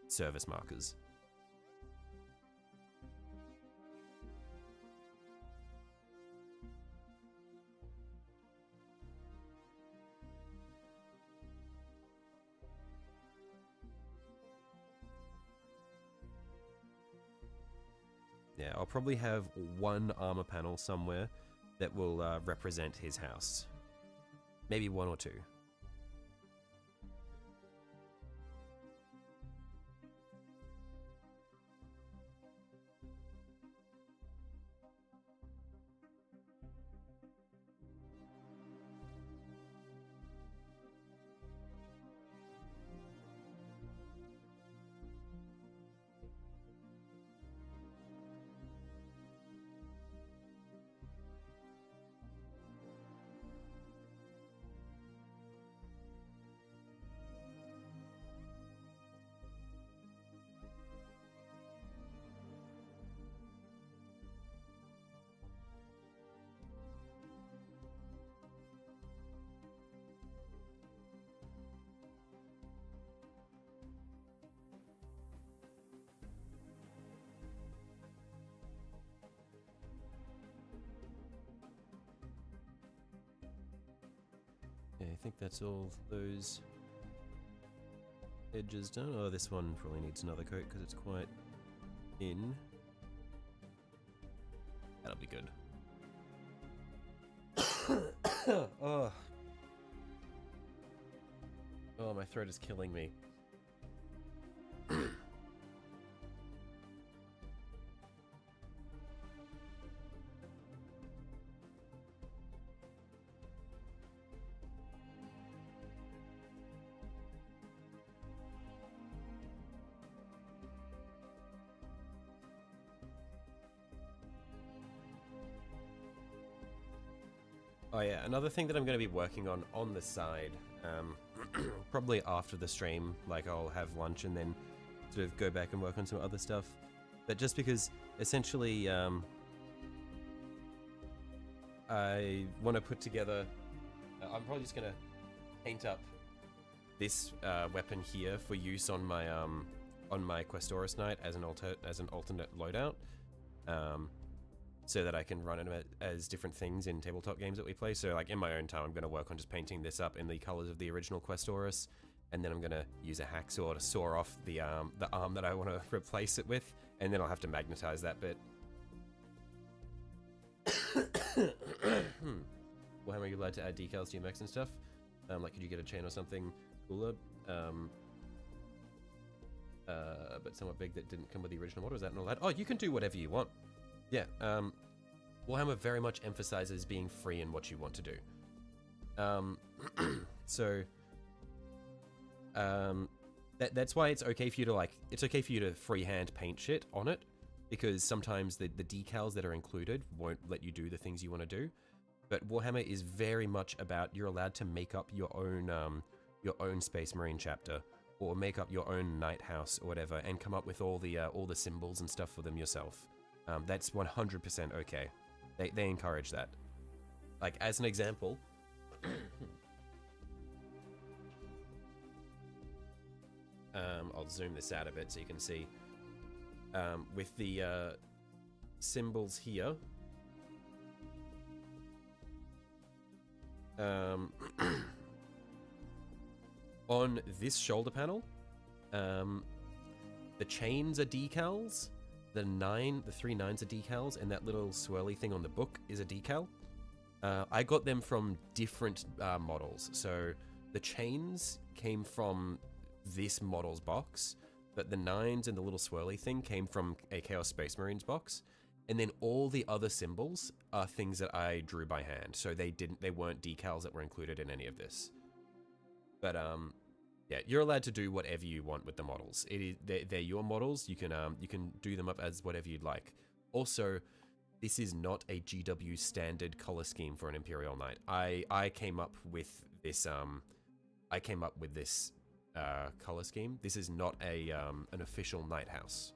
Speaker 1: service markers. Yeah, I'll probably have one armor panel somewhere that will represent his house. Maybe one or two. Yeah, I think that's all those edges done. Oh, this one probably needs another coat because it's quite thin. That'll be good. Oh. Oh, my throat is killing me. Oh yeah, another thing that I'm going to be working on the side, probably after the stream, like I'll have lunch and then sort of go back and work on some other stuff. But just because essentially I want to put together, I'm probably just going to paint up this weapon here for use on my Questoris Knight as an alternate loadout. So that I can run it as different things in tabletop games that we play. So like in my own time, I'm going to work on just painting this up in the colors of the original Questoris, and then I'm going to use a hacksaw to saw off the arm that I want to replace it with, and then I'll have to magnetize that bit. Well, how are you allowed to add decals to your mechs and stuff? Like, could you get a chain or something cooler? But somewhat big that didn't come with the original model. Is that not allowed? Oh, you can do whatever you want. Yeah, Warhammer very much emphasizes being free in what you want to do. That's why it's okay for you to freehand paint shit on it, because sometimes the decals that are included won't let you do the things you want to do. But Warhammer is very much about you're allowed to make up your own Space Marine chapter, or make up your own Night House or whatever, and come up with all the symbols and stuff for them yourself. That's 100% okay. They encourage that. Like, as an example, I'll zoom this out a bit so you can see. With the symbols here, on this shoulder panel, the chains are decals. The 3 9s are decals, and that little swirly thing on the book is a decal. I got them from different models. So the chains came from this model's box, but the 9s and the little swirly thing came from a Chaos Space Marines box. And then all the other symbols are things that I drew by hand. So they weren't decals that were included in any of this. But yeah, you're allowed to do whatever you want with the models. They're your models. You can do them up as whatever you'd like. Also, this is not a GW standard color scheme for an Imperial Knight. I came up with this color scheme. This is not a an official Knight house.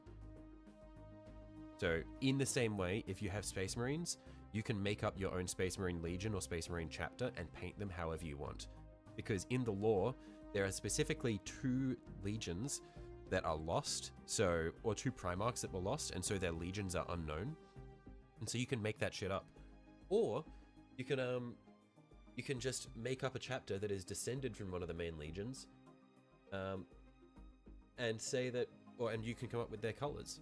Speaker 1: So in the same way, if you have Space Marines, you can make up your own Space Marine Legion or Space Marine chapter and paint them however you want. Because in the lore, there are specifically 2 legions that are lost, or 2 Primarchs that were lost, and so their legions are unknown. And so you can make that shit up. Or you can just make up a chapter that is descended from one of the main legions, and say that, and you can come up with their colors.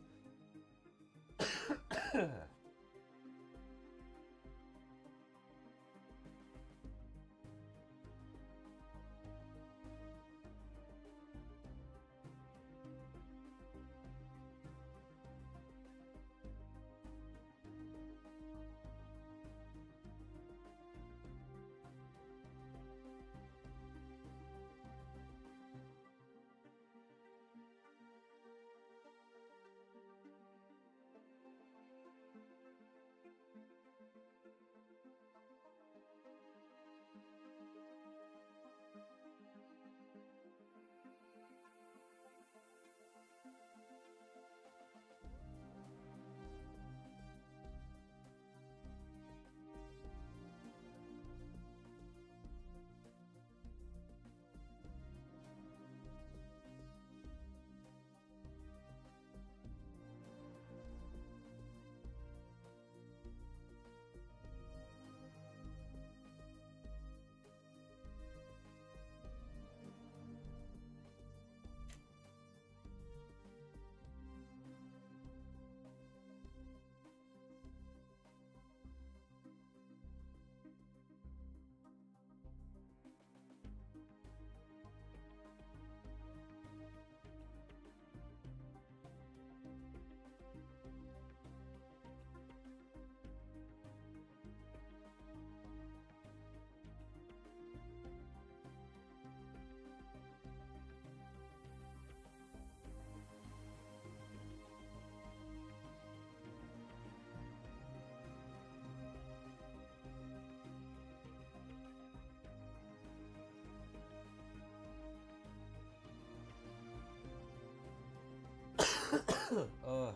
Speaker 1: Oh.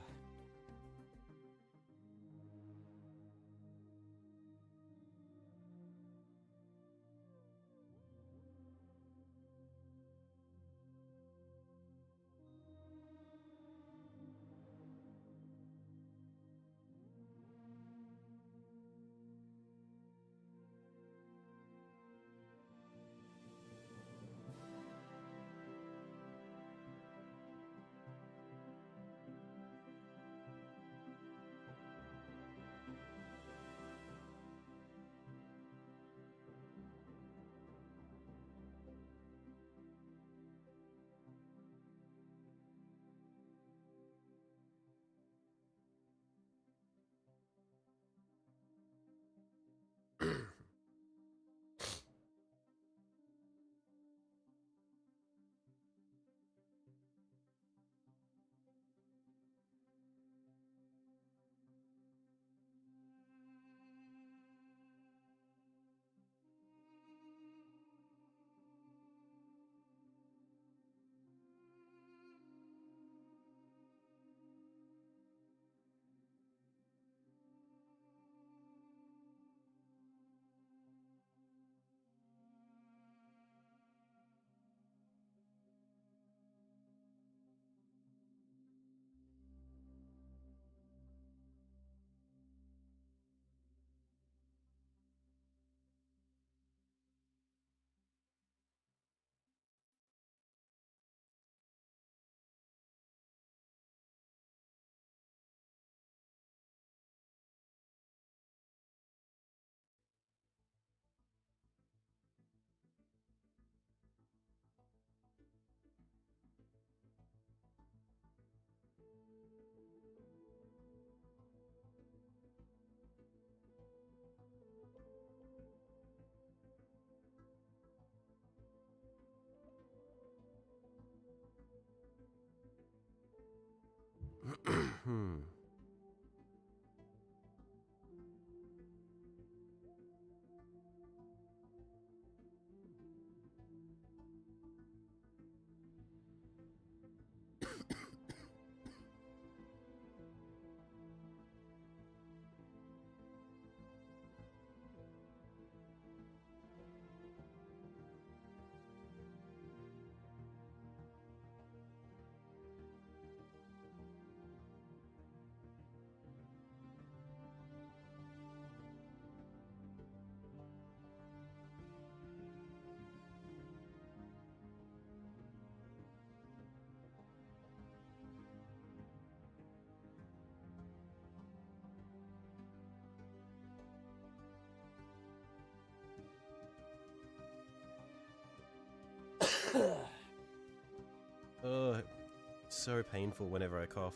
Speaker 1: so painful whenever I cough.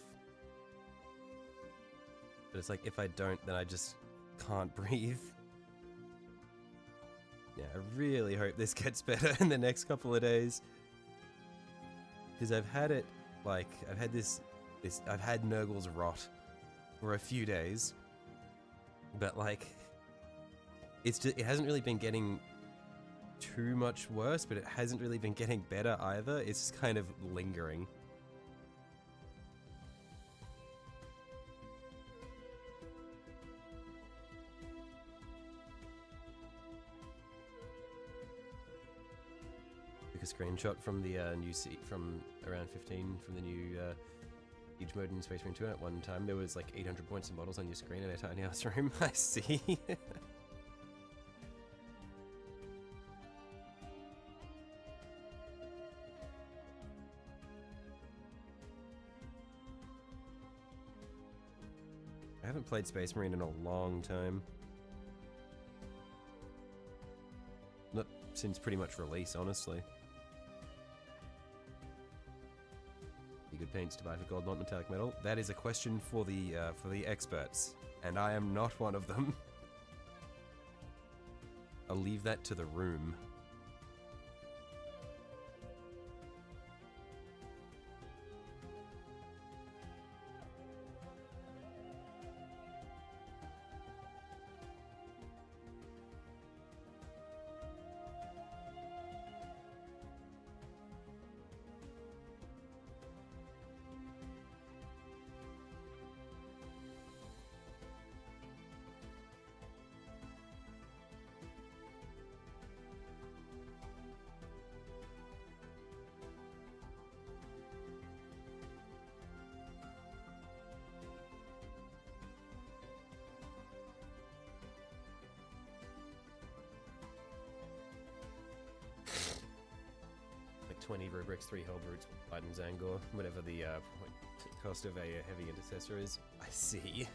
Speaker 1: But it's like, if I don't, then I just can't breathe. Yeah, I really hope this gets better in the next couple of days. Because I've had it, like, I've had I've had Nurgle's rot for a few days. But, like, it hasn't really been getting too much worse, but it hasn't really been getting better either. It's just kind of lingering. Took a screenshot from the new seat from around 15 from the new Siege mode in Space Marine 2. At one time there was like 800 points and models on your screen in a tiny house room. I see. I haven't played Space Marine in a long time. Not since pretty much release, honestly. Be good paints to buy for gold, not metallic metal? That is a question for the experts, and I am not one of them. I'll leave that to the room. Like 20 rubrics, 3 Hellbrutes, Biden Zangor, whatever the cost of a heavy intercessor is. I see.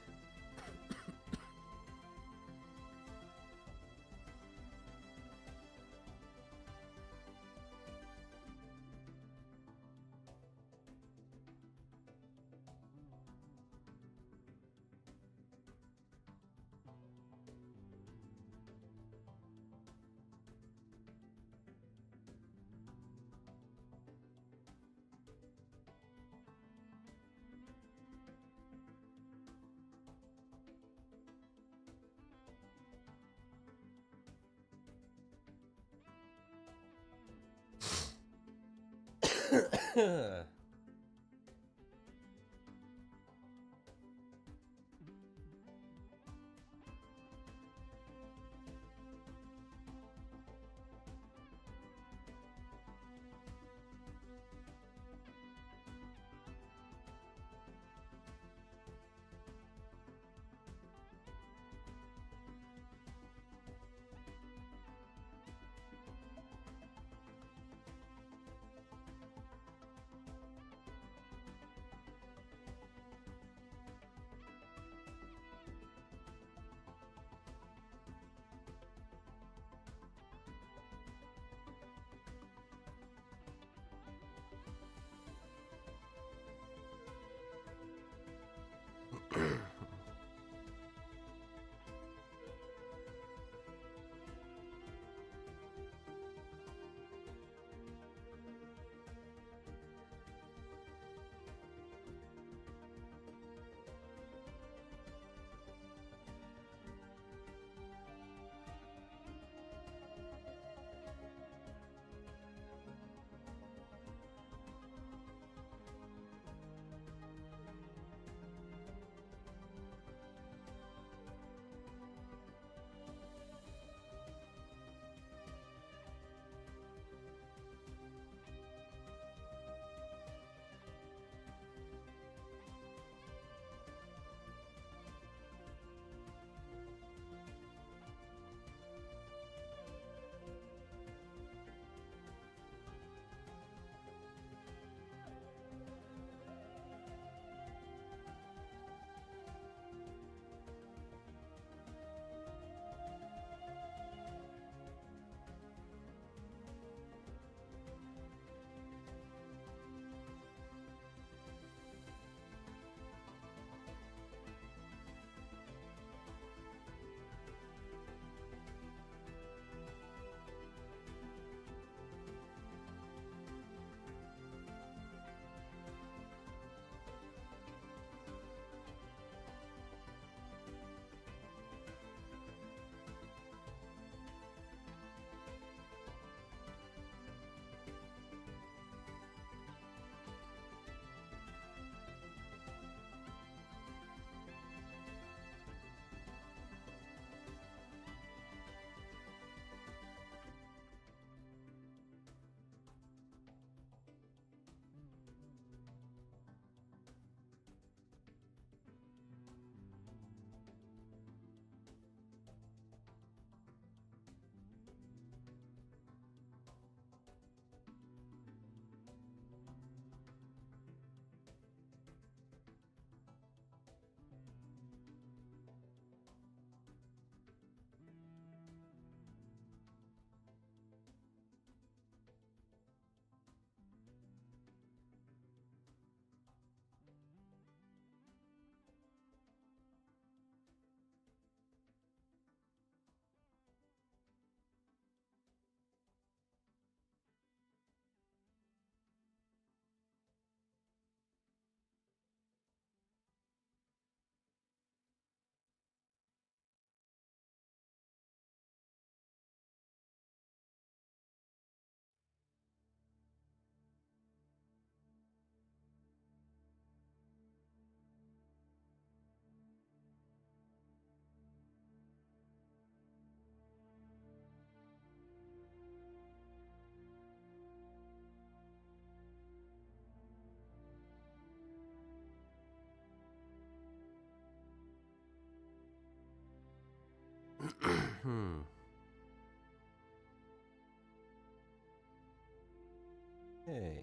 Speaker 1: Okay.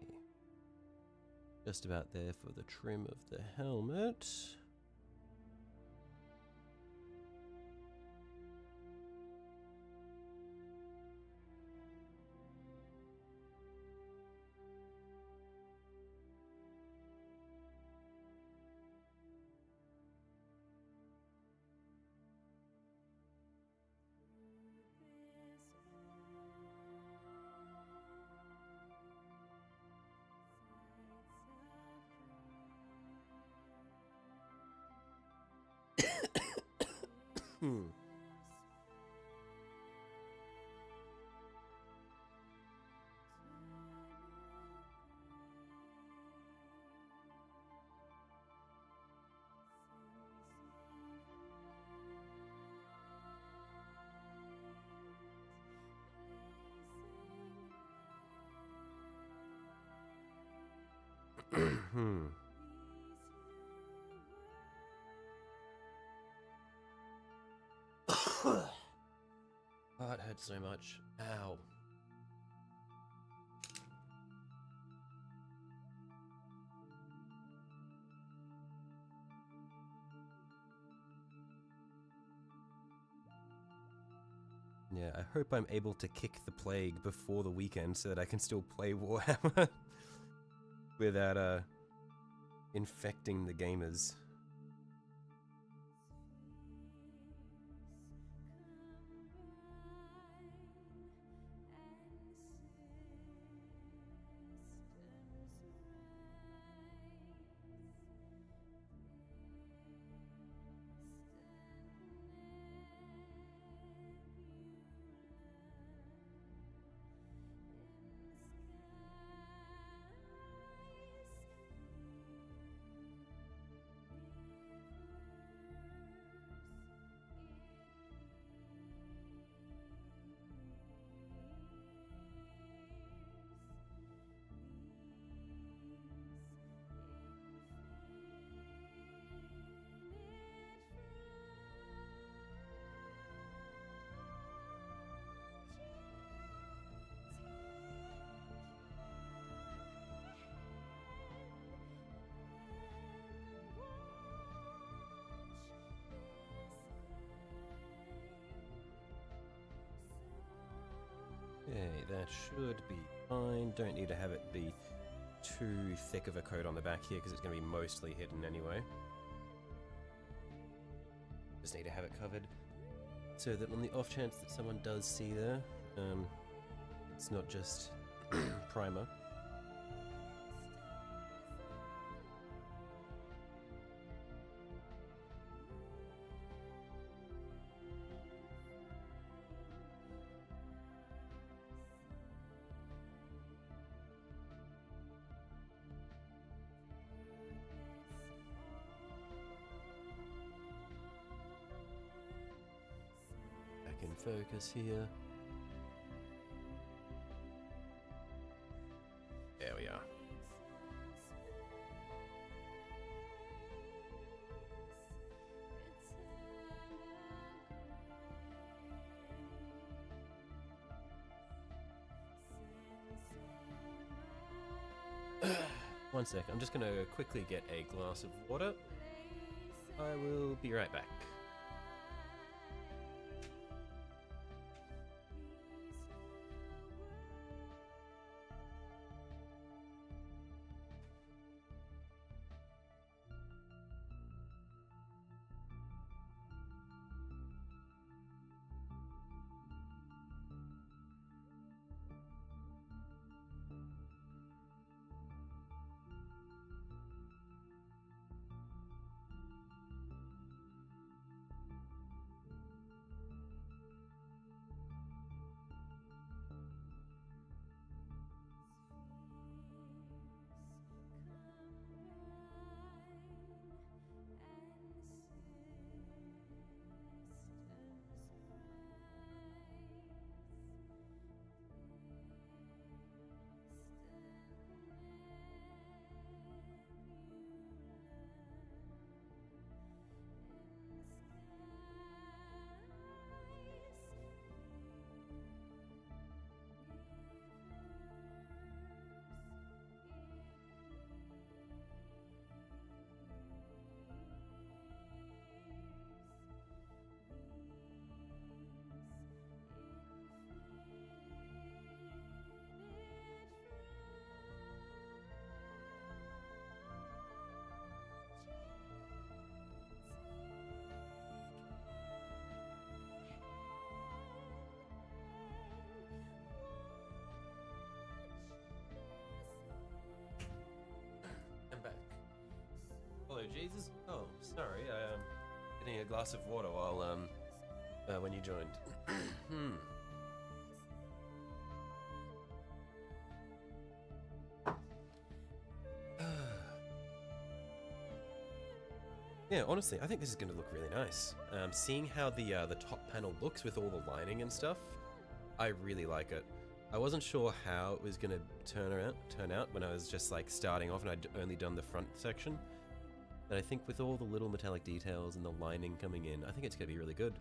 Speaker 1: Just about there for the trim of the helmet. Oh, it hurts so much. Ow. Yeah, I hope I'm able to kick the plague before the weekend so that I can still play Warhammer without infecting the gamers. Okay, that should be fine. Don't need to have it be too thick of a coat on the back here because it's going to be mostly hidden anyway. Just need to have it covered so that on the off chance that someone does see there, it's not just primer. Back in focus here. There we are. One sec, I'm just going to quickly get a glass of water. I will be right back. Jesus. Oh, sorry. Getting a glass of water while when you joined. Yeah, honestly, I think this is going to look really nice. Seeing how the top panel looks with all the lining and stuff, I really like it. I wasn't sure how it was going to turn out when I was just like starting off and I'd only done the front section. But I think with all the little metallic details and the lining coming in, I think it's going to be really good.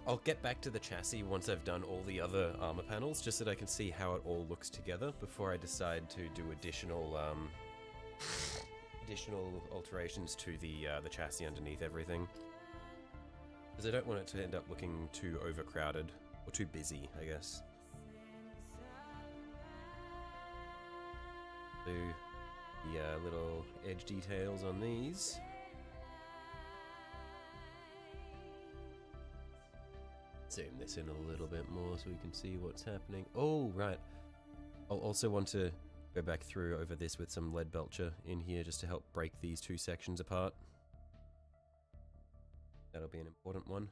Speaker 1: I'll get back to the chassis once I've done all the other armor panels, just so that I can see how it all looks together before I decide to do additional alterations to the chassis underneath everything. Because I don't want it to end up looking too overcrowded, or too busy, I guess. So, the little edge details on these. Zoom this in a little bit more so we can see what's happening. Oh, right. I'll also want to go back through over this with some lead belcher in here just to help break these two sections apart. That'll be an important one.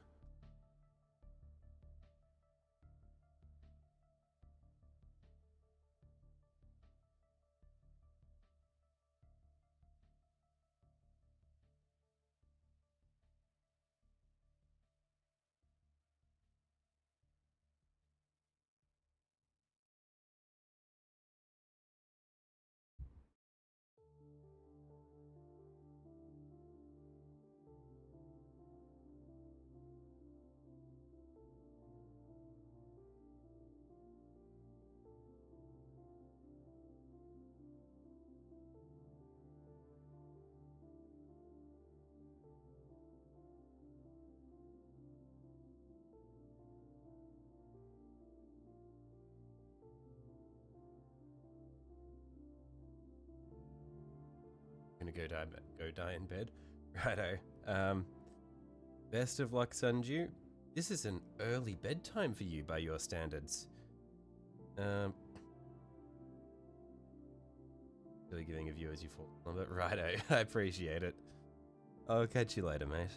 Speaker 1: Gonna go die in bed. Righto. Best of luck, Sunju. This is an early bedtime for you by your standards. Really giving a view as you fall on it. Righto. I appreciate it. I'll catch you later, mate.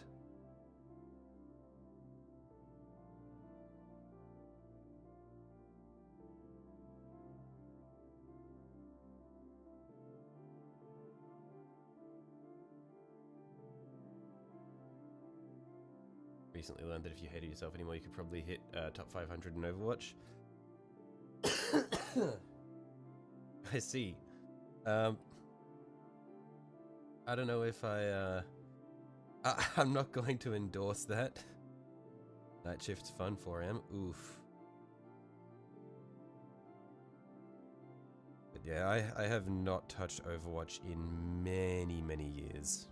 Speaker 1: Recently learned that if you hated yourself anymore, you could probably hit top 500 in Overwatch. I see. I don't know if I'm not going to endorse that. Night shift's fun, 4am. Oof. But yeah, I have not touched Overwatch in many, many years.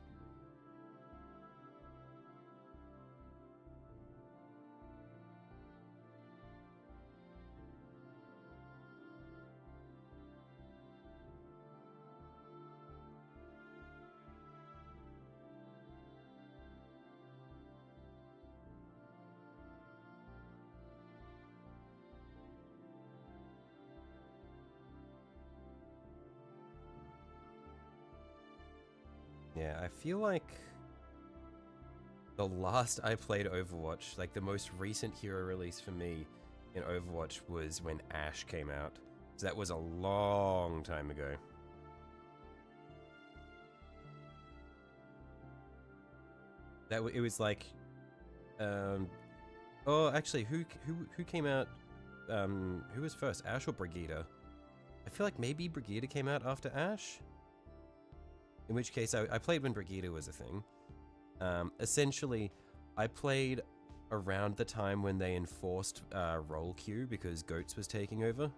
Speaker 1: Yeah, I feel like the last I played Overwatch, like the most recent hero release for me in Overwatch was when Ashe came out. So that was a long time ago. It was like, oh, actually, who came out? Who was first, Ashe or Brigida? I feel like maybe Brigida came out after Ashe. In which case, I played when Brigida was a thing. Essentially, I played around the time when they enforced roll queue because Goats was taking over.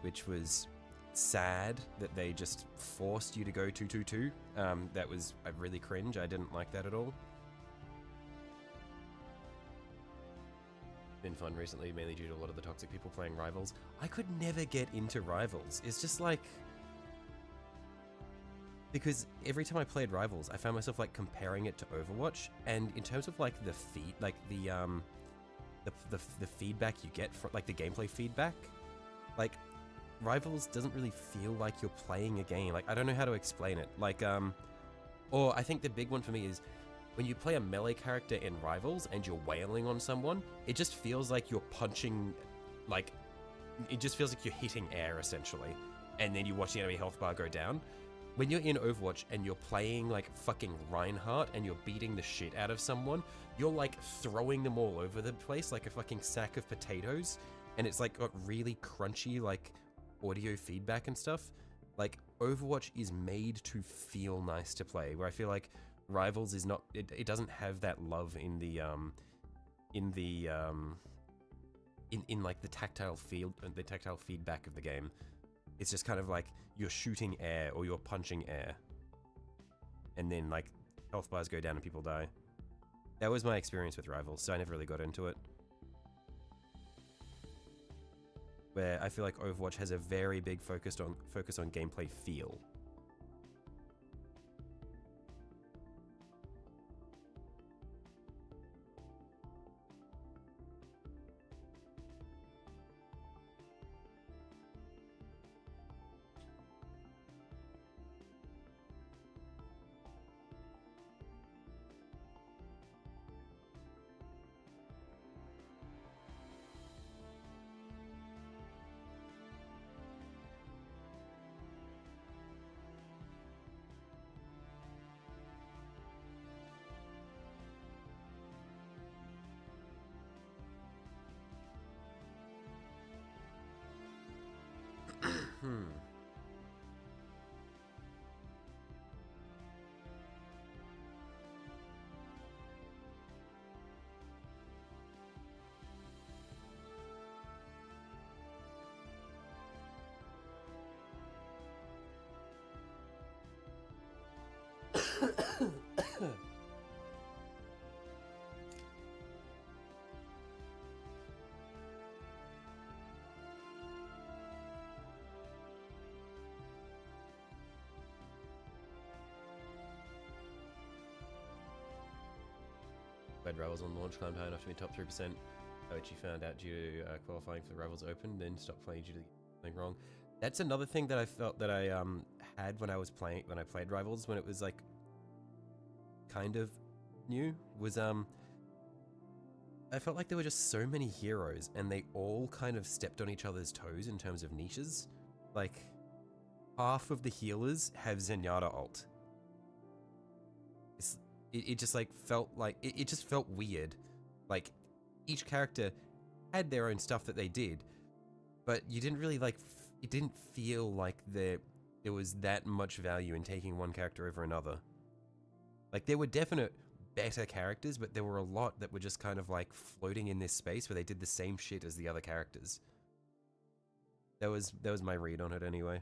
Speaker 1: Which was sad that they just forced you to go 2-2-2. That was really cringe. I didn't like that at all. Been fun recently, mainly due to a lot of the toxic people playing Rivals. I could never get into Rivals. It's just like... because every time I played Rivals, I found myself like comparing it to Overwatch, and in terms of like the feed, like the feedback you get from like the gameplay feedback, like Rivals doesn't really feel like you're playing a game. Like I don't know how to explain it. Like or I think the big one for me is when you play a melee character in Rivals and you're wailing on someone, it just feels like you're punching, like it just feels like you're hitting air essentially, and then you watch the enemy health bar go down. When you're in Overwatch and you're playing like fucking Reinhardt and you're beating the shit out of someone, you're like throwing them all over the place like a fucking sack of potatoes, and it's like got really crunchy like audio feedback and stuff. Like Overwatch is made to feel nice to play, where I feel like Rivals is not, it doesn't have that love in the in like the tactile feedback of the game. It's just kind of like you're shooting air or you're punching air, and then like health bars go down and people die. That was my experience with Rivals, so I never really got into it. Where I feel like Overwatch has a very big focus on gameplay feel. Played Rivals on launch, climbed high enough to be top 3%, which you found out due to qualifying for the Rivals Open, then stopped playing due to something wrong. That's another thing that I felt that I had when I played Rivals, when it was like kind of new, was I felt like there were just so many heroes and they all kind of stepped on each other's toes in terms of niches. Like half of the healers have Zenyatta ult. It just like felt like it just felt weird. Like each character had their own stuff that they did, but you didn't really like. It didn't feel like there was that much value in taking one character over another. Like there were definite better characters, but there were a lot that were just kind of like floating in this space where they did the same shit as the other characters. That was my read on it anyway.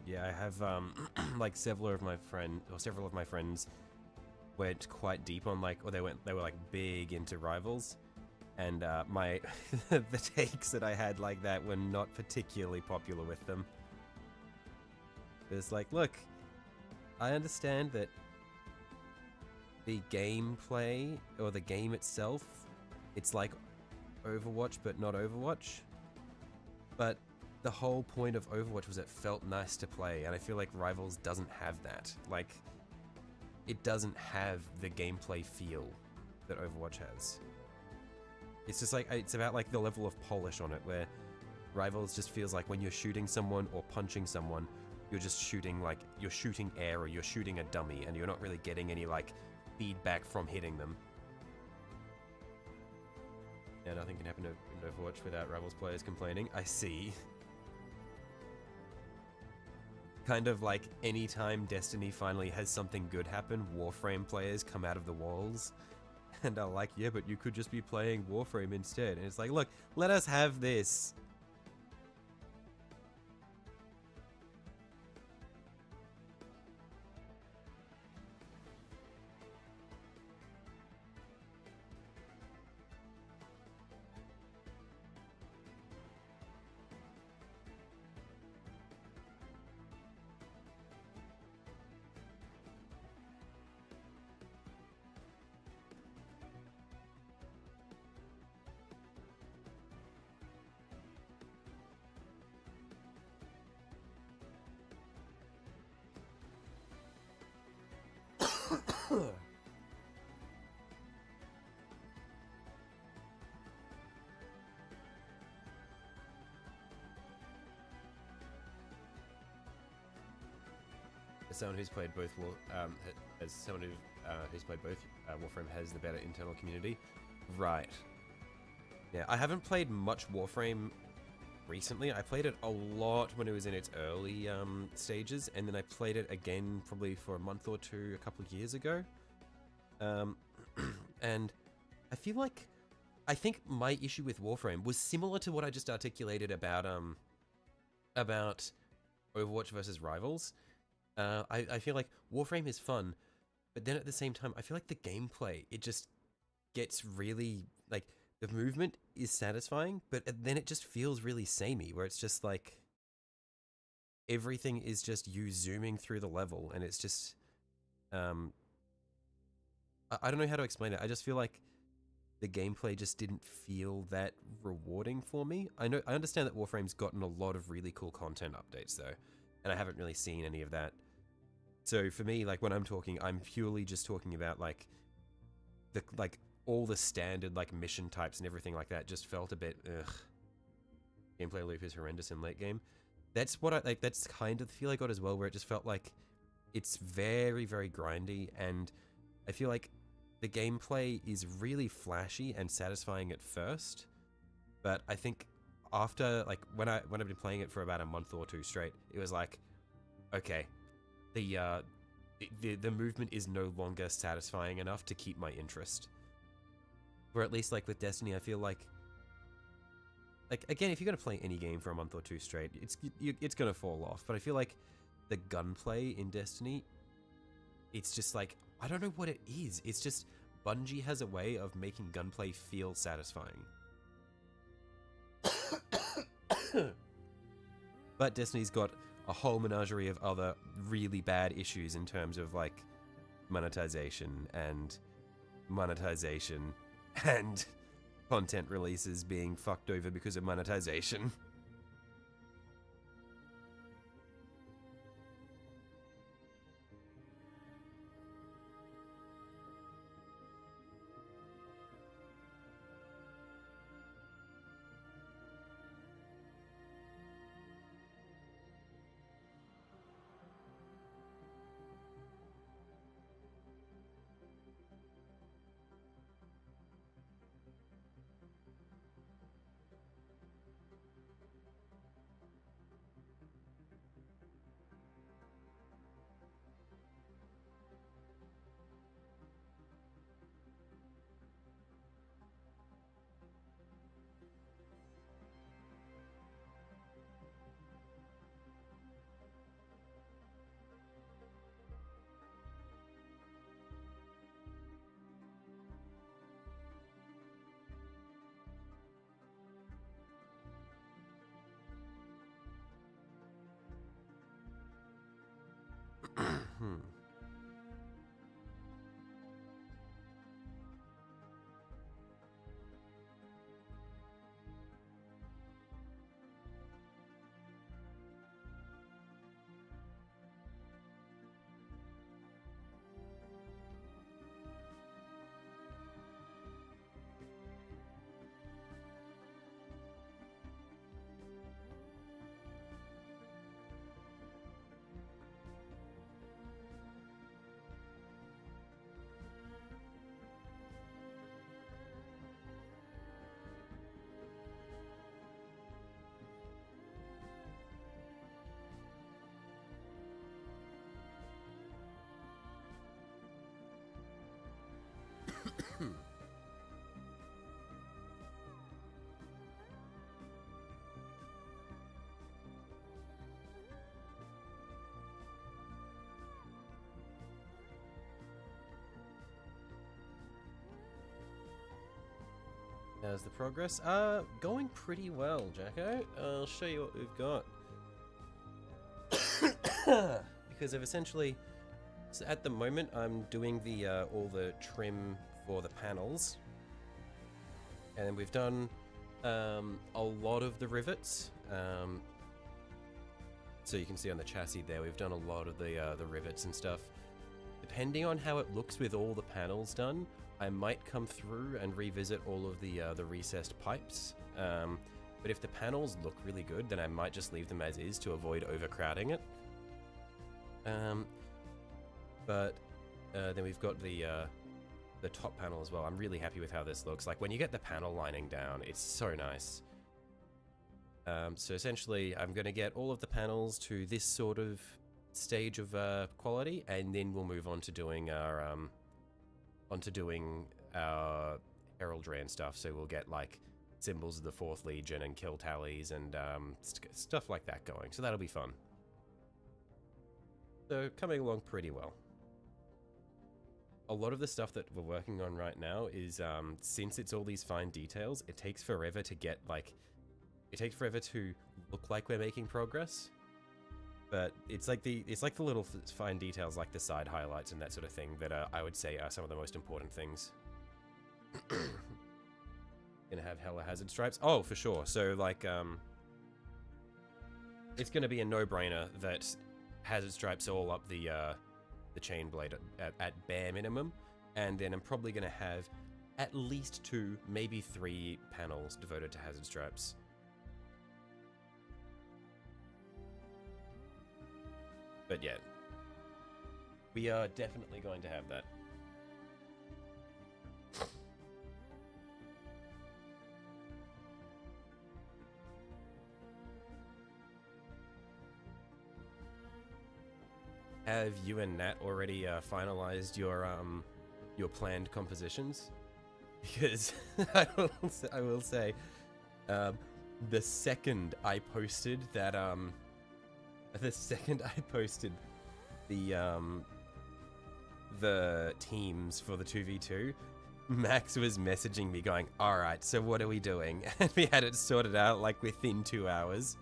Speaker 1: Yeah, I have like several of my friends went quite deep on like, or they were like big into Rivals, and my the takes that I had like that were not particularly popular with them. It's like, look, I understand that the gameplay or the game itself, it's like Overwatch but not Overwatch. But the whole point of Overwatch was it felt nice to play, and I feel like Rivals doesn't have that. Like, it doesn't have the gameplay feel that Overwatch has. It's just like, it's about like the level of polish on it, where Rivals just feels like when you're shooting someone or punching someone, you're just shooting like, you're shooting air or you're shooting a dummy, and you're not really getting any like feedback from hitting them. Yeah, nothing can happen in Overwatch without Rivals players complaining. I see. Kind of like anytime Destiny finally has something good happen, Warframe players come out of the walls and are like, yeah, but you could just be playing Warframe instead. And it's like, look, let us have this. As someone who's played both, as someone who's played both, Warframe has the better internal community. Right. Yeah, I haven't played much Warframe recently. I played it a lot when it was in its early stages, and then I played it again probably for a month or two a couple of years ago. And I feel like, I think my issue with Warframe was similar to what I just articulated about Overwatch versus Rivals. I feel like Warframe is fun, but then at the same time, I feel like the gameplay, it just gets really, like, the movement is satisfying, but then it just feels really samey, where it's just like, everything is just you zooming through the level, and it's just, I don't know how to explain it. I just feel like the gameplay just didn't feel that rewarding for me. I understand that Warframe's gotten a lot of really cool content updates though, and I haven't really seen any of that. So for me, like when I'm talking, I'm purely just talking about like all the standard like mission types and everything like that just felt a bit ugh. Gameplay loop is horrendous in late game. That's what I like. That's kind of the feel I got as well, where it just felt like it's very, very grindy, and I feel like the gameplay is really flashy and satisfying at first, but I think after, like, when I've been playing it for about a month or two straight, it was like, okay, the movement is no longer satisfying enough to keep my interest. Or at least, like, with Destiny, I feel like, again, if you're gonna play any game for a month or two straight, it's gonna fall off, but I feel like the gunplay in Destiny, it's just like, I don't know what it is. It's just Bungie has a way of making gunplay feel satisfying. But Destiny's got a whole menagerie of other really bad issues in terms of like monetization and content releases being fucked over because of monetization. How's the progress? Going pretty well, Jacko. I'll show you what we've got. Because I've essentially, so at the moment, I'm doing the all the trim for the panels, and we've done a lot of the rivets. So you can see on the chassis there, we've done a lot of the rivets and stuff. Depending on how it looks with all the panels done, I might come through and revisit all of the recessed pipes. But if the panels look really good, then I might just leave them as is to avoid overcrowding it. But then we've got the top panel as well. I'm really happy with how this looks. Like when you get the panel lining down, it's so nice. So essentially, I'm going to get all of the panels to this sort of stage of quality, and then we'll move on to doing our heraldry and stuff. So we'll get like symbols of the 4th Legion and kill tallies and stuff like that going. So that'll be fun. So coming along pretty well. A lot of the stuff that we're working on right now is since it's all these fine details, it takes forever to get like. It takes forever to look like we're making progress, but it's like the little fine details, like the side highlights and that sort of thing, that I would say are some of the most important things. Gonna have hella hazard stripes. Oh, for sure. So like, it's gonna be a no-brainer that hazard stripes all up the chain blade at bare minimum, and then I'm probably gonna have at least 2, maybe 3 panels devoted to hazard stripes. But yeah, we are definitely going to have that. Have you and Nat already finalized your planned compositions? Because I will say, the second I posted that the teams for the 2v2, Max was messaging me going, "Alright, so what are we doing?" And we had it sorted out like within 2 hours.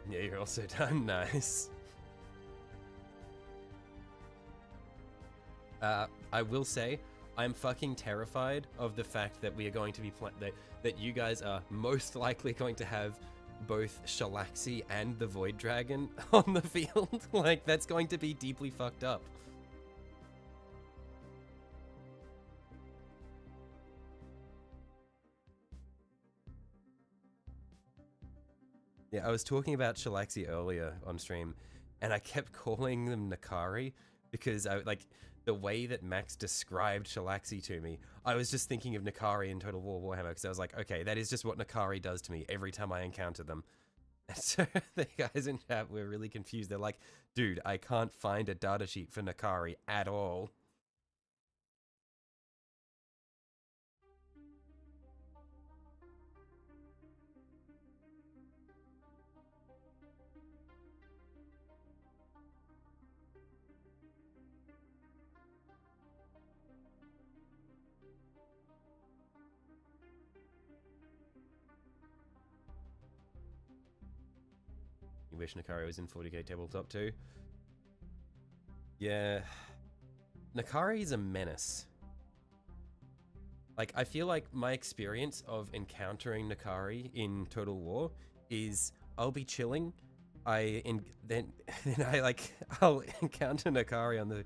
Speaker 1: Yeah, you're also done. Nice. I will say, I'm fucking terrified of the fact that we are going to be that you guys are most likely going to have both Shalaxi and the Void Dragon on the field. Like, that's going to be deeply fucked up. Yeah, I was talking about Shalaxi earlier on stream, and I kept calling them Nakari because the way that Max described Shalaxi to me, I was just thinking of Nakari in Total War Warhammer, because I was like, okay, that is just what Nakari does to me every time I encounter them. And so the guys in chat were really confused. They're like, dude, I can't find a datasheet for Nakari at all. You wish Nakari was in 40k tabletop too? Yeah. Nakari is a menace. Like, I feel like my experience of encountering Nakari in Total War is I'll be chilling, then I'll encounter Nakari on the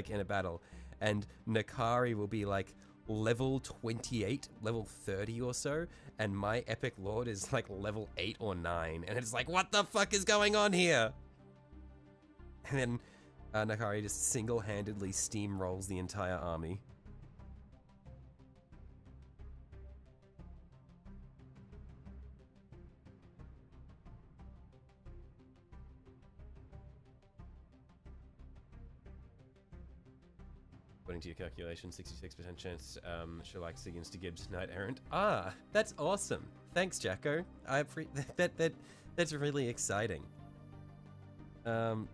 Speaker 1: in a battle, and Nakari will be like level 28, level 30 or so, and my epic lord is like level 8 or 9, and it's like, what the fuck is going on here? And then Nakari just single-handedly steamrolls the entire army. According to your calculation, 66% chance Shalaxi against a Gibbs Knight Errant. Ah, that's awesome. Thanks, Jacko. That's really exciting. Don't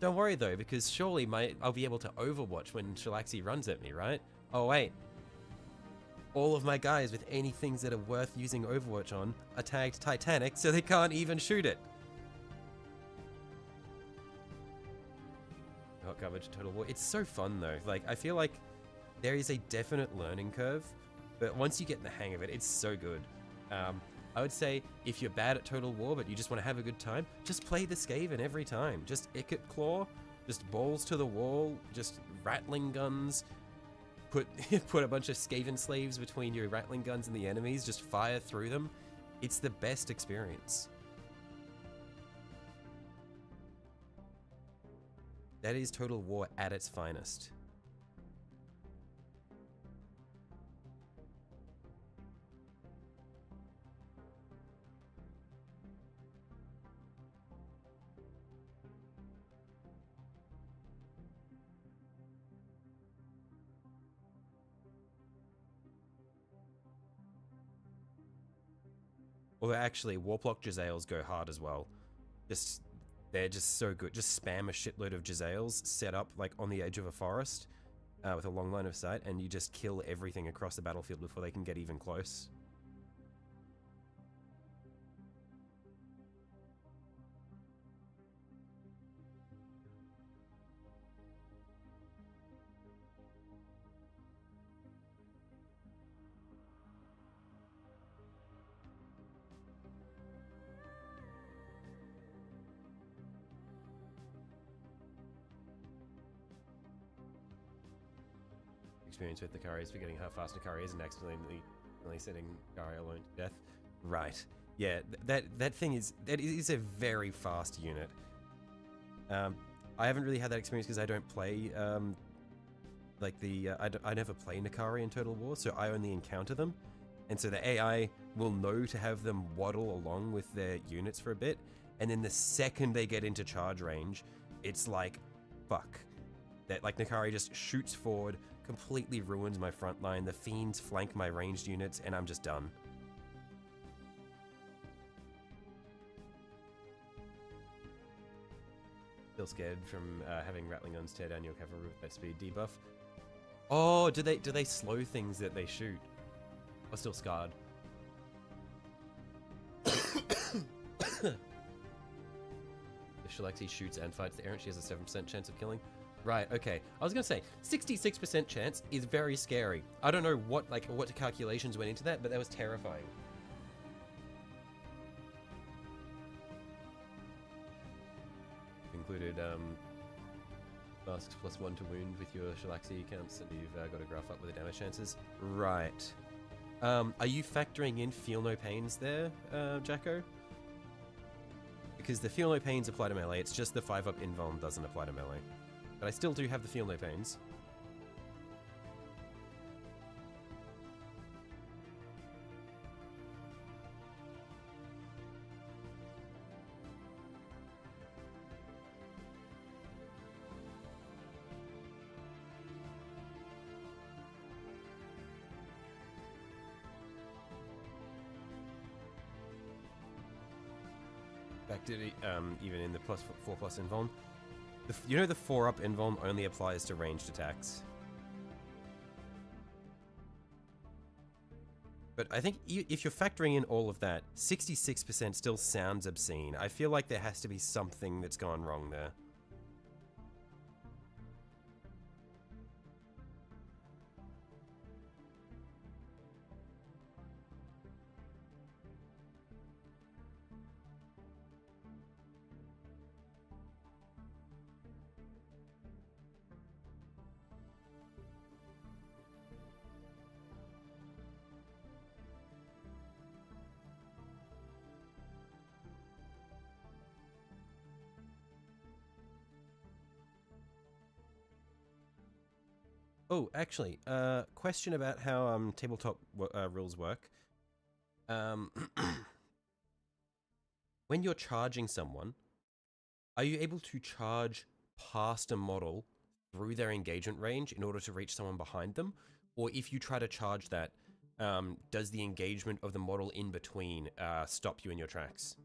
Speaker 1: worry though, because surely I'll be able to Overwatch when Shalaxi runs at me, right? Oh wait. All of my guys with any things that are worth using Overwatch on are tagged Titanic, so they can't even shoot it. Hot coverage, Total War. It's so fun though. Like, I feel like there is a definite learning curve, but once you get the hang of it, it's so good. I would say if you're bad at Total War, but you just want to have a good time, just play the Skaven every time. Just Icket Claw, just balls to the wall, just rattling guns. Put a bunch of Skaven slaves between your rattling guns and the enemies, just fire through them. It's the best experience. That is Total War at its finest. Although actually, Warplock Jezzails go hard as well. They're just so good. Just spam a shitload of Jezzails set up like on the edge of a forest with a long line of sight, and you just kill everything across the battlefield before they can get even close. Experience with Nikari's, forgetting how fast Nikari is and accidentally setting Nikari alone to death. Right. Yeah, that thing is a very fast unit. I haven't really had that experience because I don't play I never play Nikari in Total War, so I only encounter them, and so the AI will know to have them waddle along with their units for a bit, and then the second they get into charge range, it's like, fuck. That like Nikari just shoots forward, completely ruins my front line, the fiends flank my ranged units, and I'm just done. Still scared from having rattling guns tear down your cavalry with that speed debuff. Oh, do they slow things that they shoot? Or still scarred? If Shalaxi shoots and fights the errant, she has a 7% chance of killing. Right, okay. I was gonna say, 66% chance is very scary. I don't know what calculations went into that, but that was terrifying. Included, masks +1 to wound with your Shalaxi counts, and you've got to graph up with the damage chances. Right. Are you factoring in Feel No Pains there, Jacko? Because the Feel No Pains apply to melee, it's just the 5-up invuln doesn't apply to melee. But I still do have the Feel No Pains. Factored even in the +4+ invuln. You know the 4-up invuln only applies to ranged attacks. But I think if you're factoring in all of that, 66% still sounds obscene. I feel like there has to be something that's gone wrong there. Oh, actually, question about how tabletop rules work. When you're charging someone, Are you able to charge past a model through their engagement range in order to reach someone behind them? Or if you try to charge that, does the engagement of the model in between stop you in your tracks?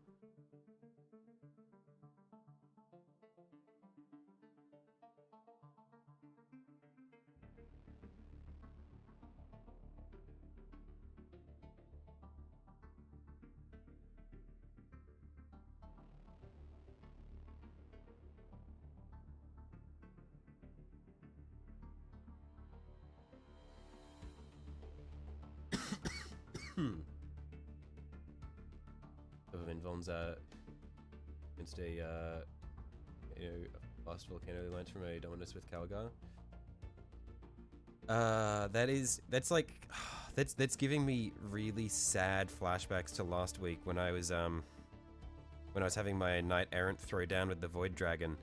Speaker 1: Of Invon's against a last volcano launched from a Dominus with Calgar. That's giving me really sad flashbacks to last week when I was having my knight errant throw down with the void dragon,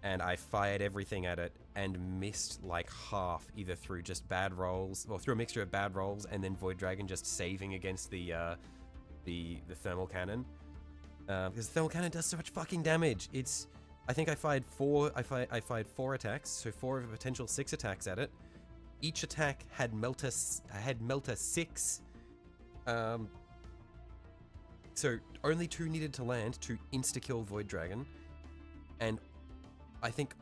Speaker 1: and I fired everything at it and missed like half, either through just bad rolls, or through a mixture of bad rolls and then void dragon just saving against the thermal cannon. Because the thermal cannon does so much fucking damage. I think I fired four attacks, so 4 of a potential 6 attacks at it. Each attack had melter 6. So only 2 needed to land to insta-kill Void Dragon. And I think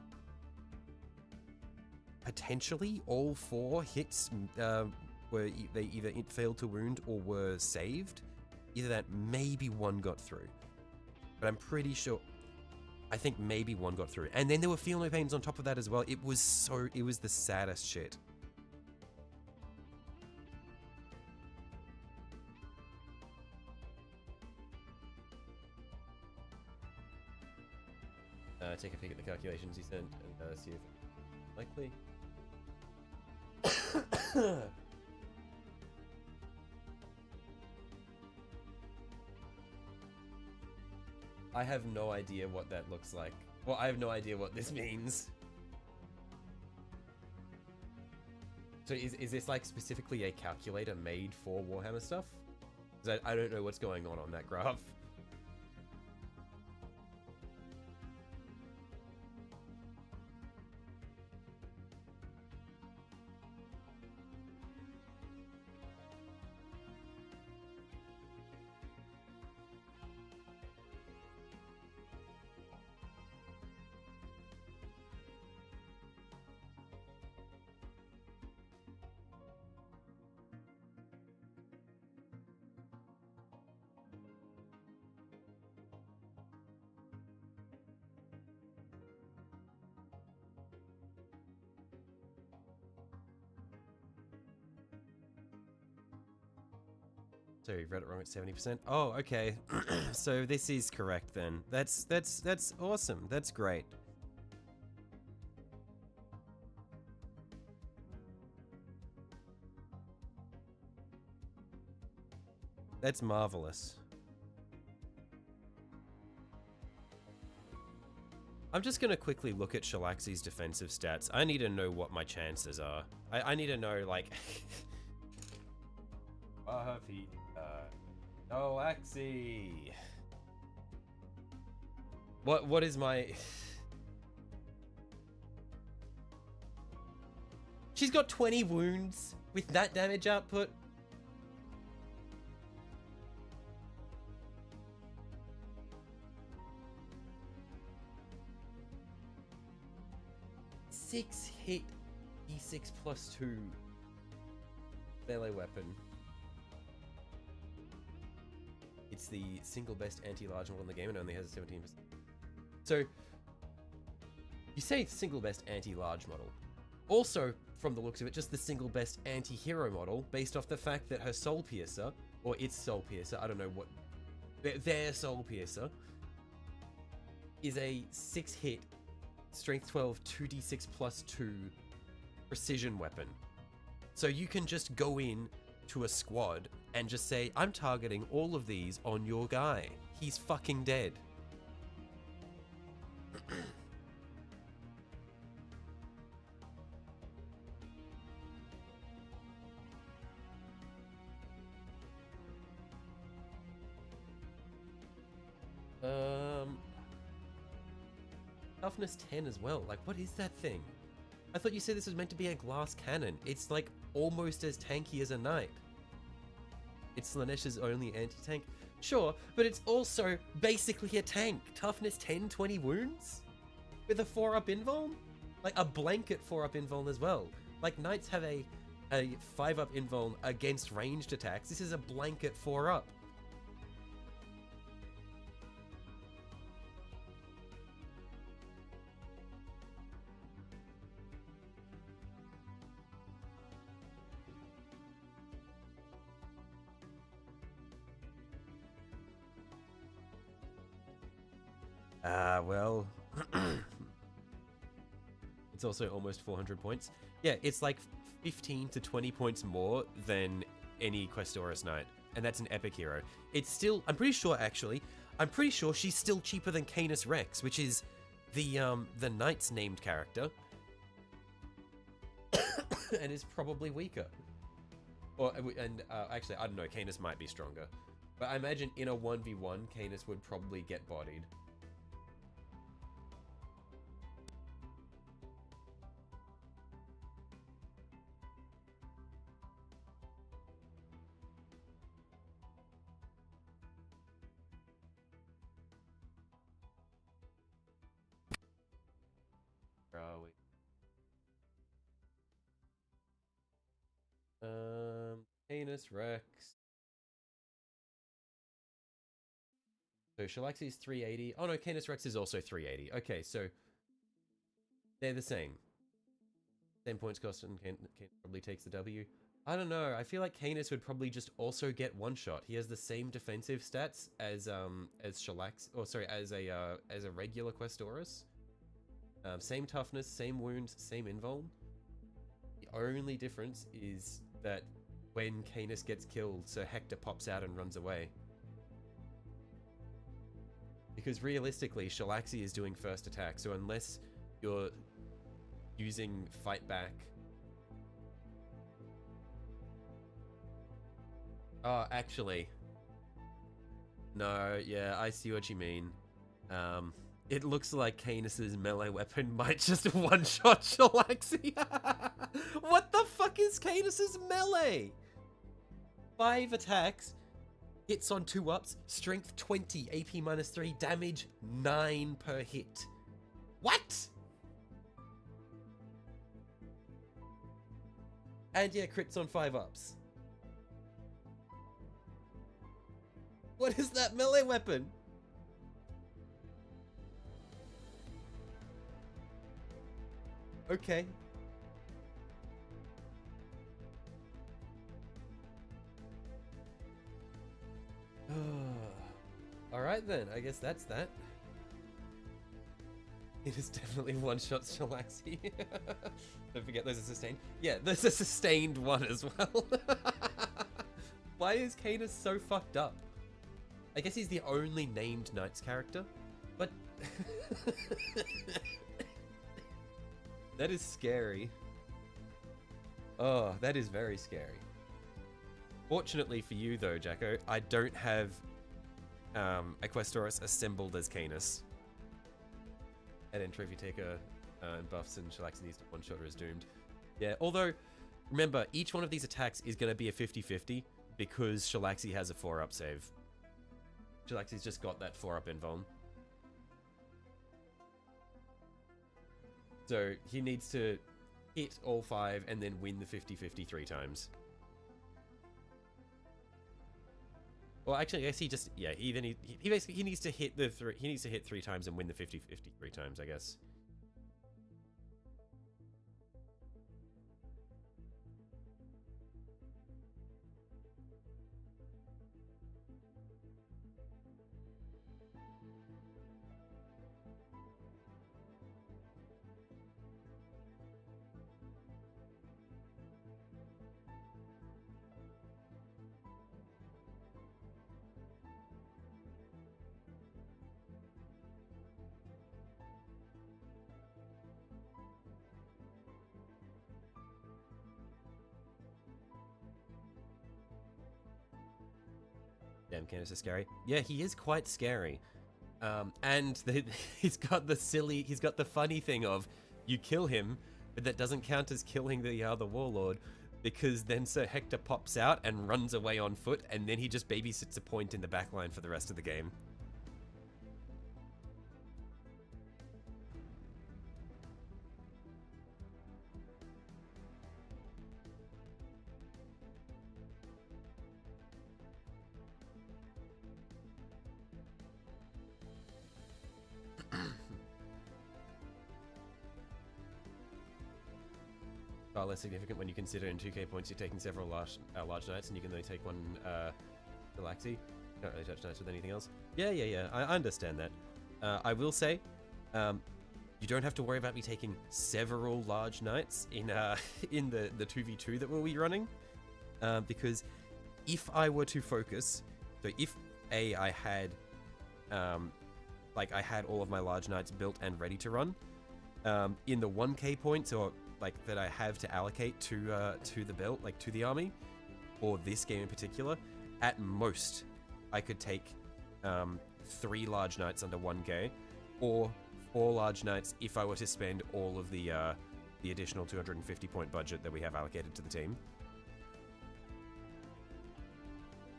Speaker 1: potentially all 4 hits were they either failed to wound or were saved. Either that, maybe 1 got through. But I'm pretty sure, I think maybe 1 got through. And then there were Feel No Pains on top of that as well. It was the saddest shit. Take a peek at the calculations you sent and see if it's likely. I have no idea what that looks like. Well, I have no idea what this means. So is this like specifically a calculator made for Warhammer stuff? Because I don't know what's going on that graph. So you read it wrong at 70%. Oh, okay. So this is correct then. That's awesome. That's great. That's marvelous. I'm just gonna quickly look at Shalaxi's defensive stats. I need to know what my chances are. I need to know, like... Shalaxi! What is my... She's got 20 wounds with that damage output. Six hit E6 plus 2 melee weapon. It's the single best anti-large model in the game and only has a 17%. So, you say single best anti-large model. Also, from the looks of it, just the single best anti-hero model, based off the fact that her Soul Piercer, or its Soul Piercer, I don't know what... Their Soul Piercer, is a 6-hit, Strength 12, 2d6 plus 2 precision weapon. So you can just go in to a squad and just say, I'm targeting all of these on your guy. He's fucking dead. toughness 10 as well. Like, what is that thing? I thought you said this was meant to be a glass cannon. It's like almost as tanky as a knight. It's Slaaneish's only anti-tank. Sure, but it's also basically a tank. Toughness 10, 20 wounds? With a 4-up invuln? Like a blanket 4-up invuln as well. Like knights have a 5-up invuln against ranged attacks. This is a blanket 4-up. Well, it's also almost 400 points. Yeah, it's like 15 to 20 points more than any Questoris Knight, and that's an epic hero. It's still, I'm pretty sure she's still cheaper than Canis Rex, which is the Knight's named character, and is probably weaker. Or, actually, I don't know, Canis might be stronger, but I imagine in a 1v1, Canis would probably get bodied. Canis Rex. So Shalaxi's 380. Oh no, Canis Rex is also 380. Okay, so they're the same. Same points cost, and Canis probably takes the W. I don't know. I feel like Canis would probably just also get one shot. He has the same defensive stats as Shalax, or sorry, as a regular Questoris. Same toughness, same wounds, same invuln. The only difference is that when Canis gets killed, Sir Hector pops out and runs away. Because realistically, Shalaxi is doing first attack, so unless you're using fight back... Oh, actually... No, yeah, I see what you mean. It looks like Canis's melee weapon might just one-shot Shalaxi. What the fuck is Canis's melee? 5 attacks, hits on 2-ups, strength 20, AP minus 3, damage 9 per hit. What? And yeah, crits on 5-ups. What is that melee weapon? Okay. Alright then, I guess that's that. It is definitely one-shot Shalaxi. Don't forget there's a sustained. Yeah, there's a sustained one as well. Why is Canis so fucked up? I guess he's the only named Knights character, but... That is scary. Oh, that is very scary. Fortunately for you though, Jacko, I don't have a Questoris assembled as Canis. At entry, if you take a buffs and Shalaxi needs to one-shot or is doomed. Yeah, although, remember, each one of these attacks is going to be a 50-50 because Shalaxi has a 4-up save. Shalaxi's just got that 4-up invuln. So he needs to hit all 5 and then win the 50-50 3 times. Well, actually, I guess he just, yeah, he basically, he needs to hit 3 times and win the 50-50 3 times, I guess. Damn, Canis is scary. Yeah, he is quite scary. And he's got the funny thing of, you kill him, but that doesn't count as killing the warlord, because then Sir Hector pops out and runs away on foot, and then he just babysits a point in the backline for the rest of the game. Far less significant when you consider in 2k points you're taking several large knights, and you can only take one Galaxy. Don't really touch knights with anything else. Yeah. I understand that. I will say, you don't have to worry about me taking several large knights in in the 2v2 that we'll be running, because if I were to focus, so if I had I had all of my large knights built and ready to run, in the 1k points, or that I have to allocate to the belt, to the army, or this game in particular, at most I could take 3 large knights under 1k, or 4 large knights if I were to spend all of the additional 250 point budget that we have allocated to the team.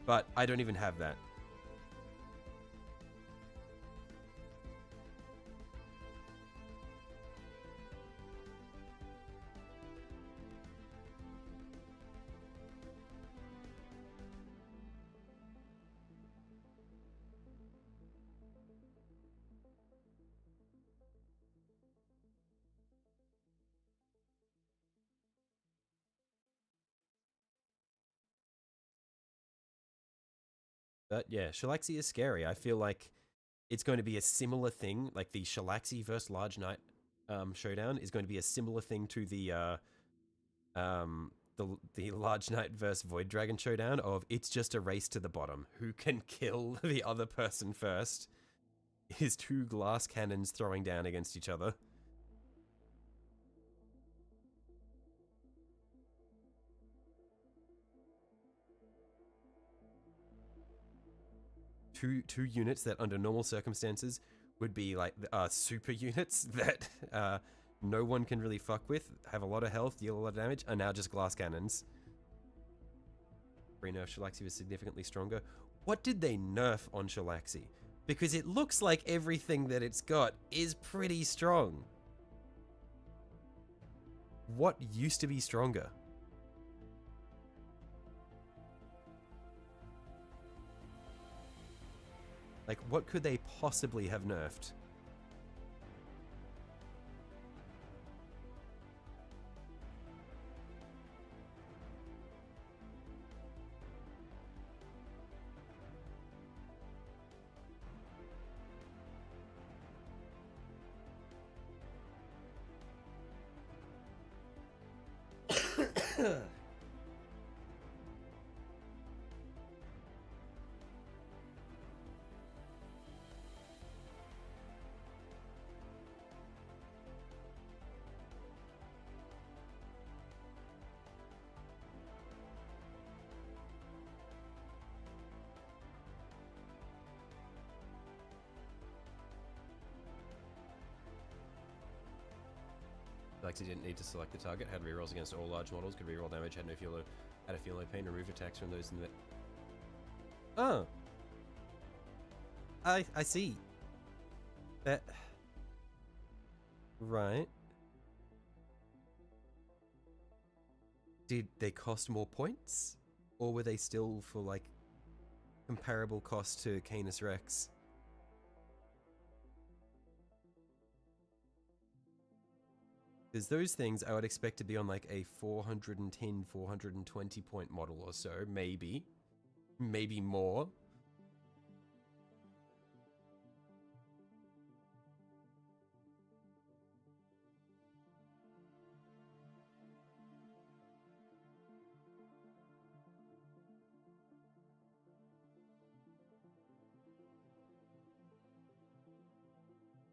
Speaker 1: But I don't even have that. But yeah, Shalaxi is scary. I feel like it's going to be a similar thing, like the Shalaxi versus Large Knight showdown is going to be a similar thing to the Large Knight versus Void Dragon showdown of, it's just a race to the bottom. Who can kill the other person first? Is 2 glass cannons throwing down against each other. Two units that under normal circumstances would be like super units that no one can really fuck with, have a lot of health, deal a lot of damage, are now just glass cannons. Re-nerf Shalaxi was significantly stronger. What did they nerf on Shalaxi? Because it looks like everything that it's got is pretty strong. What used to be stronger? Like, what could they possibly have nerfed? Lexi didn't need to select the target, had rerolls against all large models, could reroll damage, had a feel no pain, removed attacks from those in the... Oh. I see. That... Right. Did they cost more points? Or were they still for, like, comparable cost to Canis Rex? Because those things I would expect to be on like a 410, 420 point model or so, maybe. Maybe more.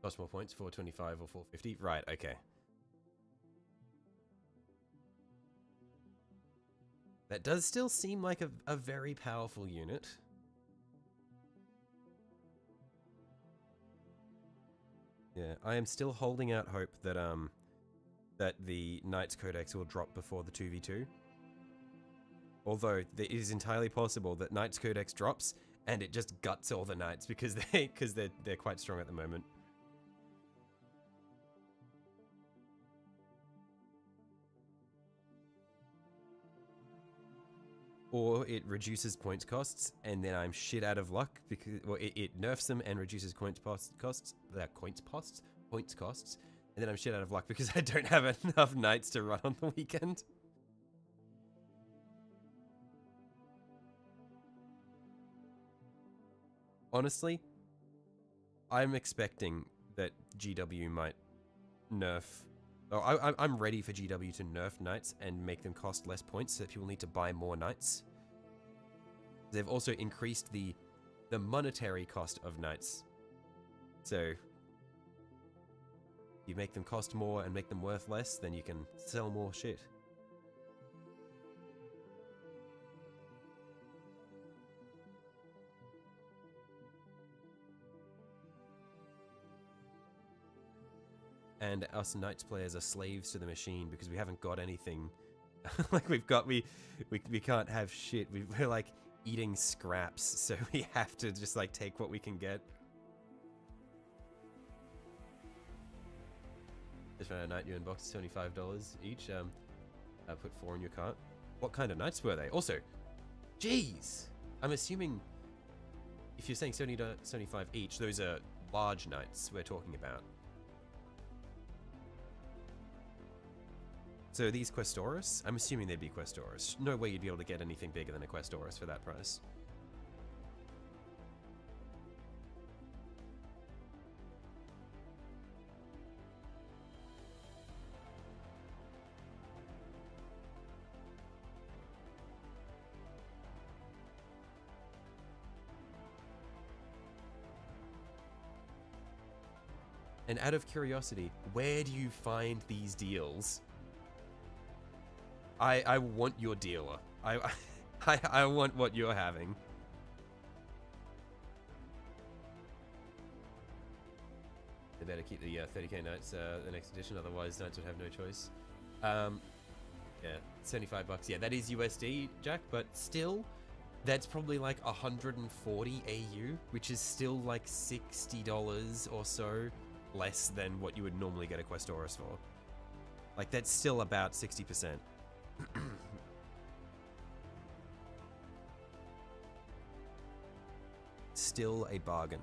Speaker 1: Cost more points, 425 or 450. Right, okay. That does still seem like a very powerful unit. Yeah, I am still holding out hope that that the Knights Codex will drop before the 2v2. Although it is entirely possible that Knights Codex drops and it just guts all the Knights because they're quite strong at the moment. Or it reduces points costs, and then I'm shit out of luck because it nerfs them and reduces points costs, and then I'm shit out of luck because I don't have enough knights to run on the weekend. Honestly, I'm expecting that GW might nerf. Oh, I'm ready for GW to nerf knights and make them cost less points so that people need to buy more knights. They've also increased the monetary cost of knights. So you make them cost more and make them worth less, then you can sell more shit. And us Knights players are slaves to the machine because we haven't got anything. Like we can't have shit. We're like eating scraps, so we have to just like take what we can get. Just found a knight new inbox, $75 each. Put 4 in your cart. What kind of knights were they? Also, jeez, I'm assuming if you're saying 70 to 75 each, those are large knights we're talking about. So these Questoris, I'm assuming they'd be Questoris. No way you'd be able to get anything bigger than a Questoris for that price. And out of curiosity, where do you find these deals? I want your dealer. I want what you're having. They better keep the 30k Knights the next edition, otherwise Knights would have no choice. Yeah, 75 bucks. Yeah, that is USD, Jack, but still, that's probably like 140 AU, which is still like $60 or so less than what you would normally get a Questoris for. Like, that's still about 60%. Still a bargain.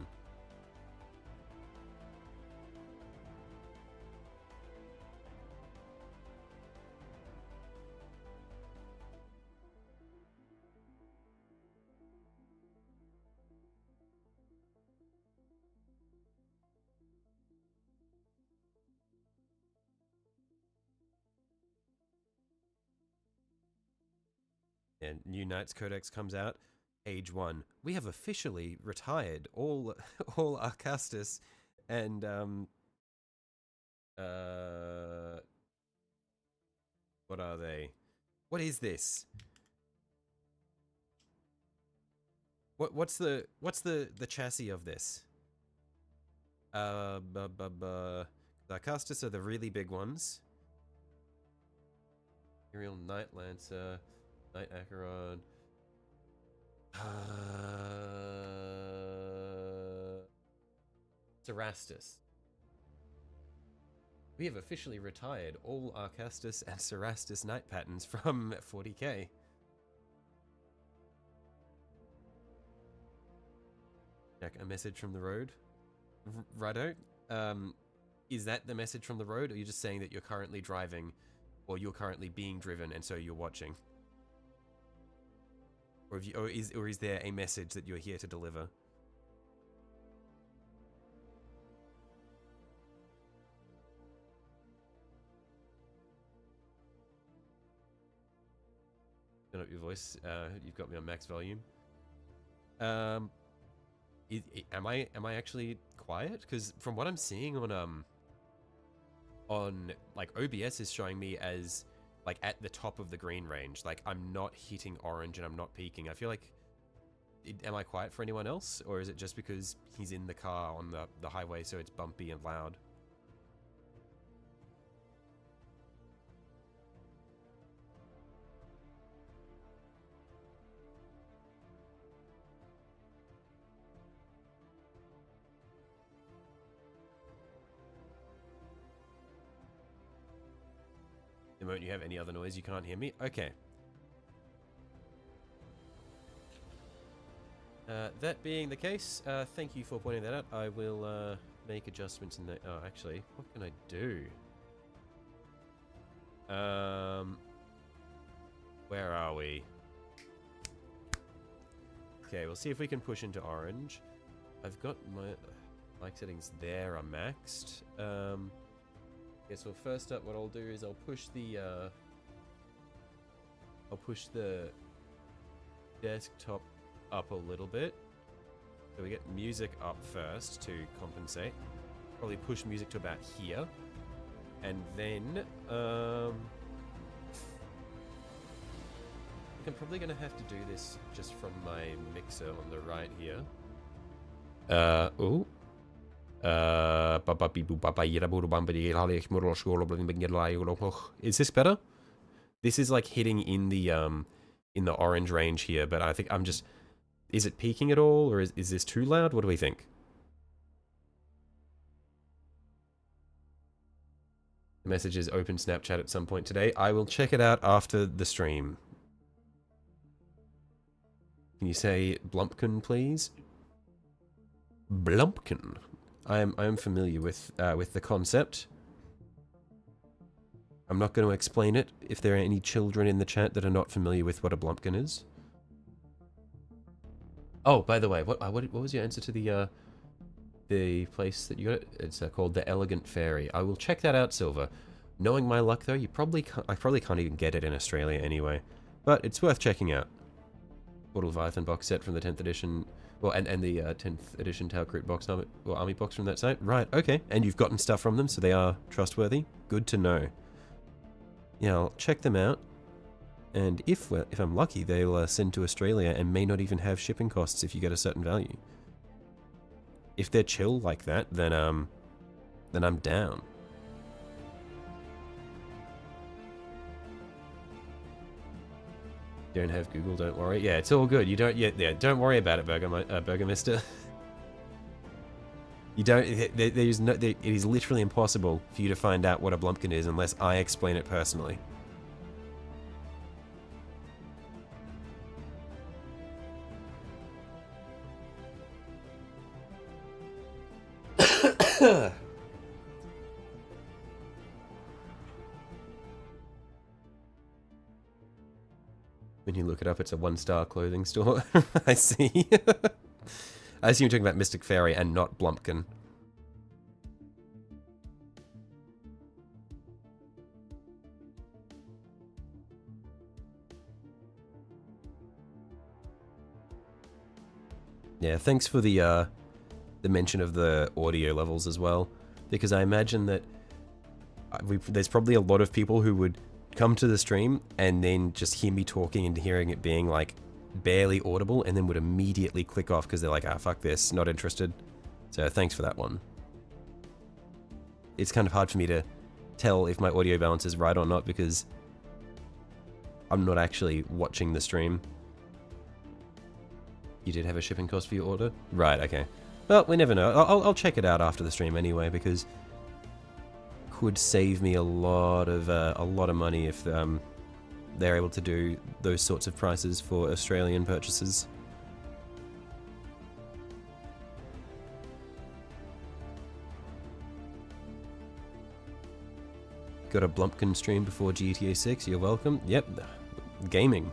Speaker 1: And new Knights Codex comes out. Age 1. We have officially retired all Arcastus and what are they? What is this? What's the chassis of this? Arcastus are the really big ones. Imperial Knight Lancer, Knight Acheron. Cerastus. We have officially retired all Arcastus and Cerastus Knight patterns from 40k. Jack, a message from the road? Righto. Is that the message from the road, or are you just saying that you're currently driving, or you're currently being driven and so you're watching? Or is there a message that you're here to deliver? Turn up your voice. You've got me on max volume. Am I actually quiet? Because from what I'm seeing on like OBS is showing me as like at the top of the green range. Like I'm not hitting orange and I'm not peaking. I feel like am I quiet for anyone else, or is it just because he's in the car on the highway, so it's bumpy and loud? The moment you have any other noise, you can't hear me? Okay. That being the case, thank you for pointing that out. I will make adjustments in the... Oh, actually, what can I do? Where are we? Okay, we'll see if we can push into orange. I've got my mic settings there are maxed. Okay, so first up, what I'll do is I'll push the desktop up a little bit. So we get music up first to compensate. Probably push music to about here. And then, I think I'm probably going to have to do this just from my mixer on the right here. Is this better? This is like hitting in the orange range here, but I think I'm just... Is it peaking at all, or is this too loud? What do we think? The message is open Snapchat at some point today. I will check it out after the stream. Can you say Blumpkin, please? Blumpkin. I am familiar with the concept. I'm not going to explain it if there are any children in the chat that are not familiar with what a Blumpkin is. Oh, by the way, what was your answer to the place that you got it? It's called the Elegant Fairy. I will check that out, Silver. Knowing my luck, though, I probably can't even get it in Australia anyway. But it's worth checking out. Portal Leviathan box set from the 10th edition. Well, and the 10th edition Tau Crit box army box from that site. Right, okay. And you've gotten stuff from them, so they are trustworthy. Good to know. Yeah, I'll check them out. And if I'm lucky, they'll send to Australia and may not even have shipping costs if you get a certain value. If they're chill like that, then I'm down. Don't have Google, don't worry. Yeah, it's all good. You don't... Yeah, don't worry about it, Burgermister. You don't... There's no... It is literally impossible for you to find out what a Blumpkin is unless I explain it personally. When you look it up, it's a 1-star clothing store. I see. I assume you're talking about Mystic Fairy and not Blumpkin. Yeah, thanks for the mention of the audio levels as well, because I imagine that there's probably a lot of people who would come to the stream and then just hear me talking and hearing it being like barely audible and then would immediately click off because they're like, ah, fuck this, not interested. So thanks for that one. It's kind of hard for me to tell if my audio balance is right or not because I'm not actually watching the stream. You did have a shipping cost for your order? Right, okay. Well, we never know. I'll check it out after the stream anyway because could save me a lot of money if they're able to do those sorts of prices for Australian purchases. Got a Blumpkin stream before GTA 6, you're welcome. Yep, gaming.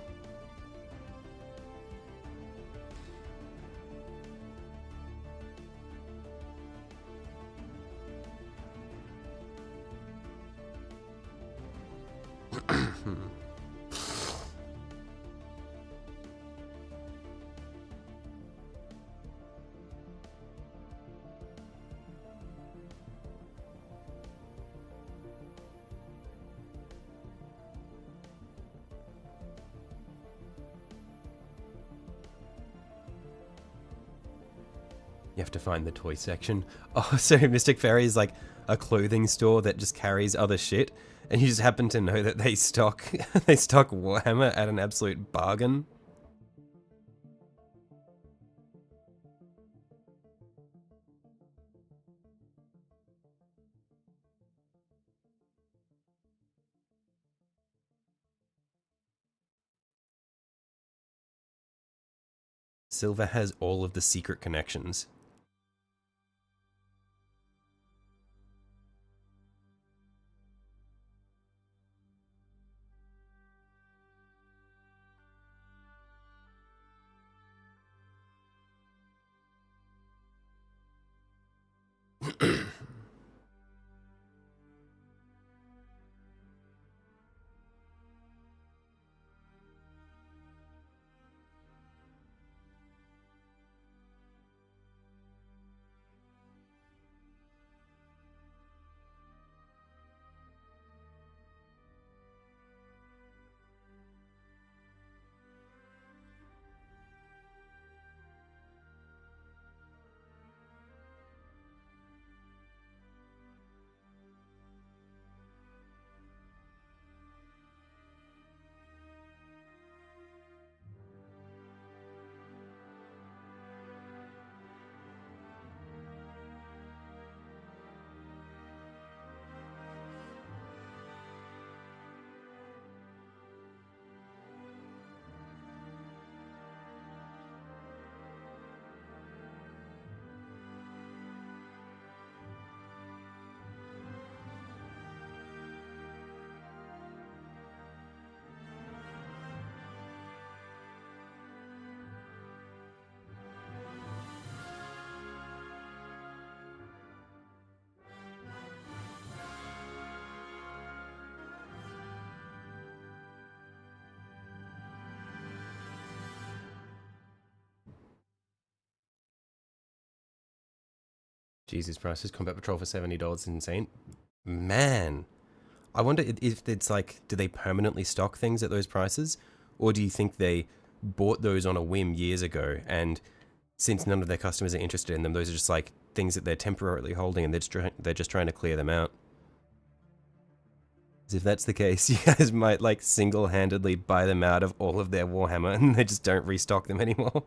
Speaker 1: You have to find the toy section. Oh, so Mystic Fairy is like a clothing store that just carries other shit, and you just happen to know that they stock they stock Warhammer at an absolute bargain. Silver has all of the secret connections. Jesus, prices Combat Patrol for $70 is insane. Man, I wonder if it's like, do they permanently stock things at those prices? Or do you think they bought those on a whim years ago, and since none of their customers are interested in them, those are just like things that they're temporarily holding and they're just trying to clear them out? As if that's the case, you guys might like single-handedly buy them out of all of their Warhammer and they just don't restock them anymore.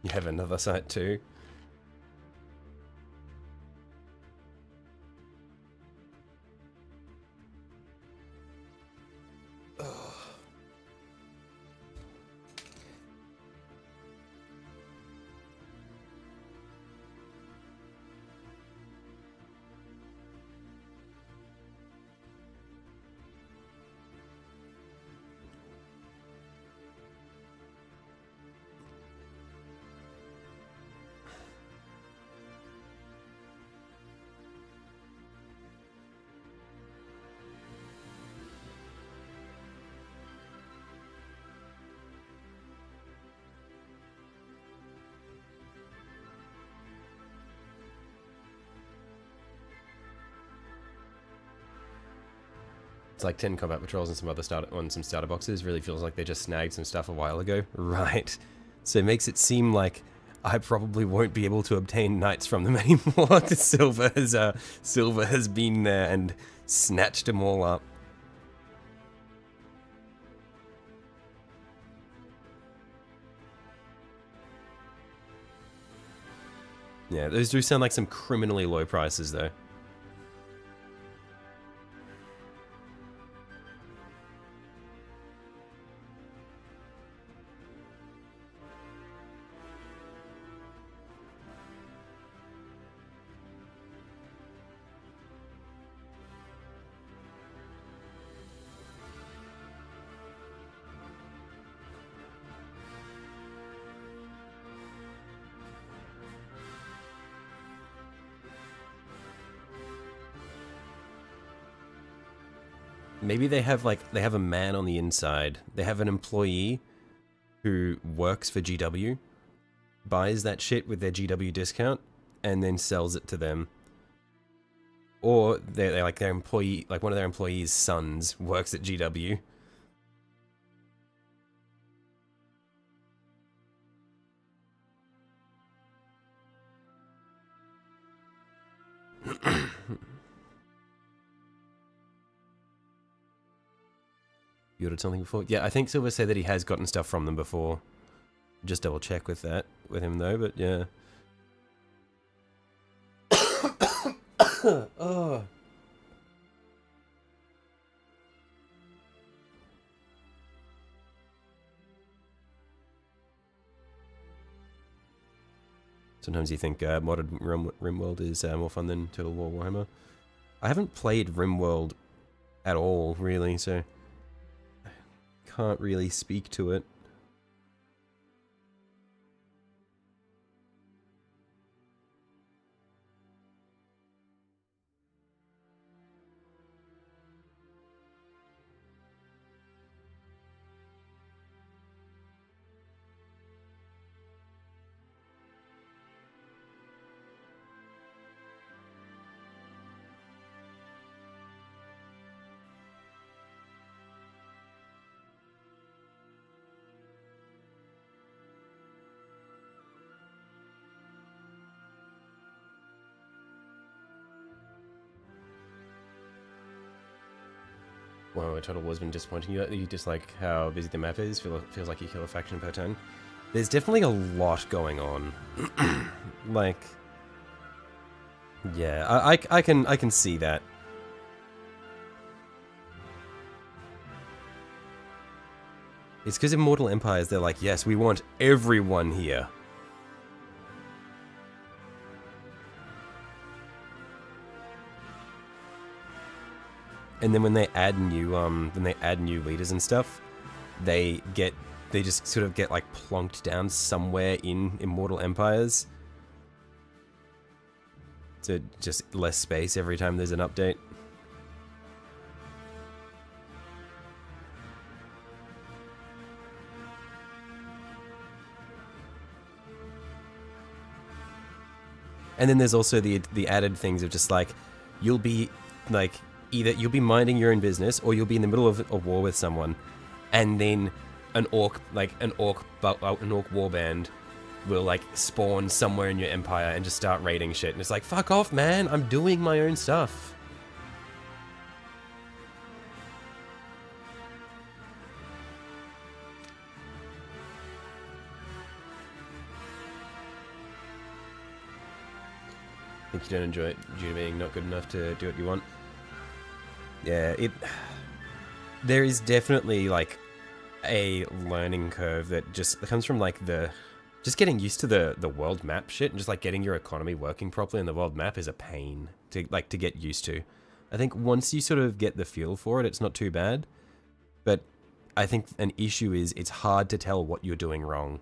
Speaker 1: You have another site too. It's like 10 combat patrols and some other starter boxes. Really feels like they just snagged some stuff a while ago. Right. So it makes it seem like I probably won't be able to obtain knights from them anymore. Silver has been there and snatched them all up. Yeah, those do sound like some criminally low prices though. Maybe they have a man on the inside. They have an employee who works for GW, buys that shit with their GW discount, and then sells it to them. Or they're like their employee, like one of their employees' sons works at GW. You ordered something before? Yeah, I think Silver said that he has gotten stuff from them before. Just double check with him though, but yeah. Oh. Sometimes you think modded RimWorld is more fun than Total War Warhammer. I haven't played RimWorld at all, really, so I can't really speak to it. Wow, Total War's been disappointing you. You just like how busy the map is. Feels like you kill a faction per turn. There's definitely a lot going on. Like, yeah, I can see that. It's because Immortal Empires, they're like, yes, we want everyone here. And then when they add new leaders and stuff, they just sort of get like plonked down somewhere in Immortal Empires. So just less space every time there's an update. And then there's also the added things of just like, you'll be like, either you'll be minding your own business or you'll be in the middle of a war with someone, and then an orc warband will like spawn somewhere in your empire and just start raiding shit, and it's like, fuck off, man, I'm doing my own stuff. I think you don't enjoy it due to being not good enough to do what you want. Yeah, there is definitely like a learning curve that just comes from like just getting used to the world map shit, and just like getting your economy working properly in the world map is a pain to get used to. I think once you sort of get the feel for it, it's not too bad. But I think an issue is it's hard to tell what you're doing wrong.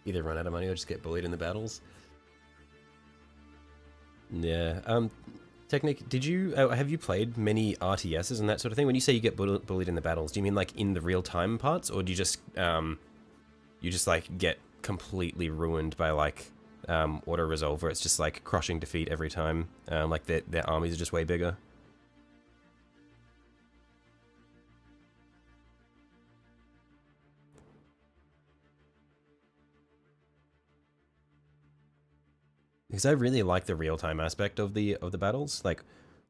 Speaker 1: Either run out of money or just get bullied in the battles. Yeah. Technic, did you have you played many RTSs and that sort of thing? When you say you get bullied in the battles, do you mean like in the real time parts, or do you just like get completely ruined by like auto resolve, where it's just like crushing defeat every time? Like their armies are just way bigger. Because I really like the real-time aspect of the battles. Like,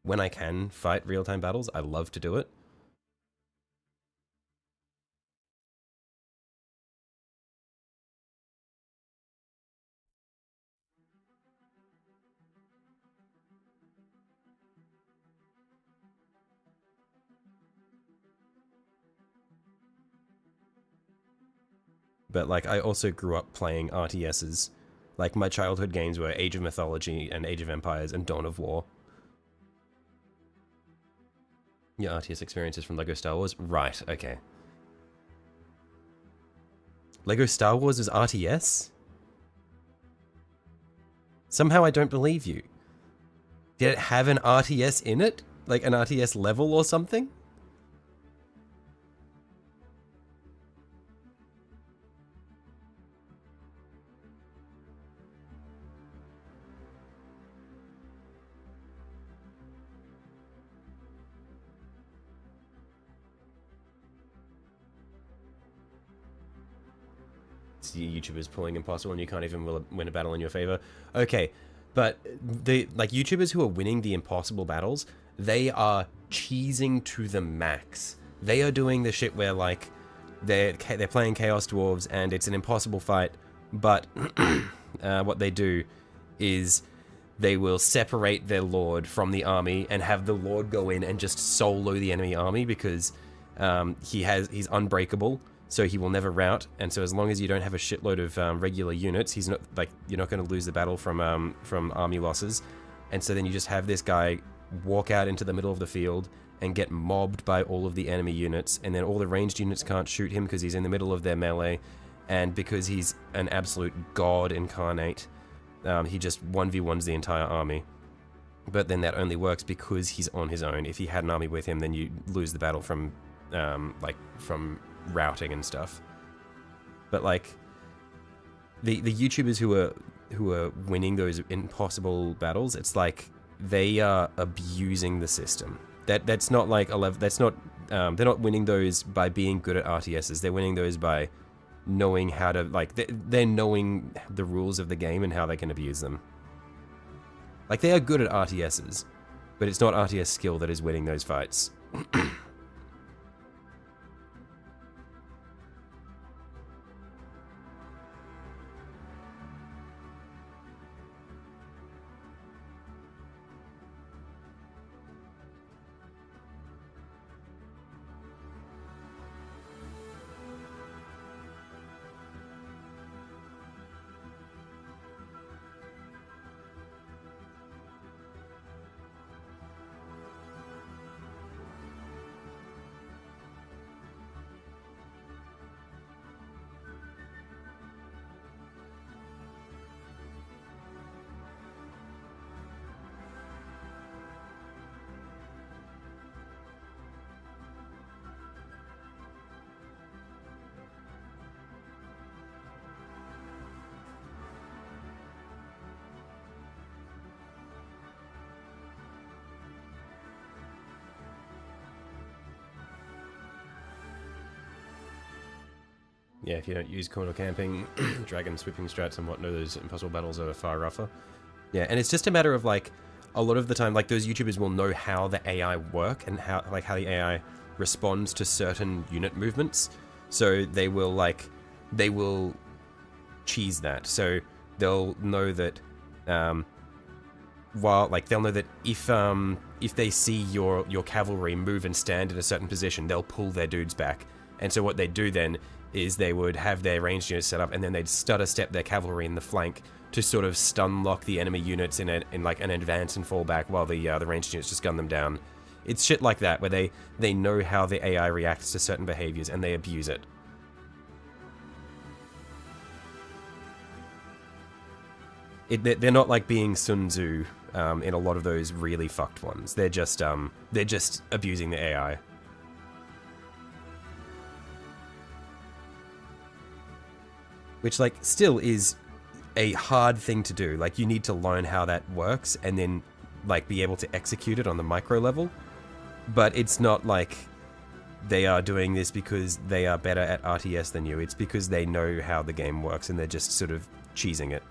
Speaker 1: when I can fight real-time battles, I love to do it. but like I also grew up playing RTSs. Like my childhood games were Age of Mythology and Age of Empires and Dawn of War. Your RTS experiences from Lego Star Wars? Right, okay. Lego Star Wars is RTS? Somehow I don't believe you. Did it have an RTS in it? Like an RTS level or something? YouTubers pulling impossible and you can't even win a battle in your favor. Okay, but the like YouTubers who are winning the impossible battles, they are cheesing to the max. They are doing the shit where like they're playing Chaos Dwarves and it's an impossible fight, but what they do is they will separate their lord from the army and have the lord go in and just solo the enemy army because he's unbreakable. So he will never rout, and so as long as you don't have a shitload of regular units, he's not like you're not going to lose the battle from army losses, and so then you just have this guy walk out into the middle of the field and get mobbed by all of the enemy units, and then all the ranged units can't shoot him because he's in the middle of their melee, and because he's an absolute god incarnate, he just 1v1s the entire army. But then that only works because he's on his own. If he had an army with him, then you lose the battle from routing and stuff. But like the YouTubers who are winning those impossible battles, it's like they are abusing the system. That's not like that's not they're not winning those by being good at RTSs. They're winning those by knowing how to like they're knowing the rules of the game and how they can abuse them. Like they are good at RTSs, but it's not RTS skill that is winning those fights. Yeah, if you don't use corner camping, dragon sweeping strats and whatnot, those impossible battles are far rougher. Yeah, and it's just a matter of like, a lot of the time, like those YouTubers will know how the AI work and how the AI responds to certain unit movements. So they will cheese that. So they'll know that, they'll know that if they see your cavalry move and stand in a certain position, they'll pull their dudes back. And so what they do then is they would have their ranged units set up, and then they'd stutter step their cavalry in the flank to sort of stun lock the enemy units in like an advance and fall back while the ranged units just gun them down. It's shit like that where they know how the AI reacts to certain behaviors and they abuse it. They're not like being Sun Tzu in a lot of those really fucked ones. They're just abusing the AI. Which, like, still is a hard thing to do. Like, you need to learn how that works and then, like, be able to execute it on the micro level. But it's not like they are doing this because they are better at RTS than you. It's because they know how the game works and they're just sort of cheesing it.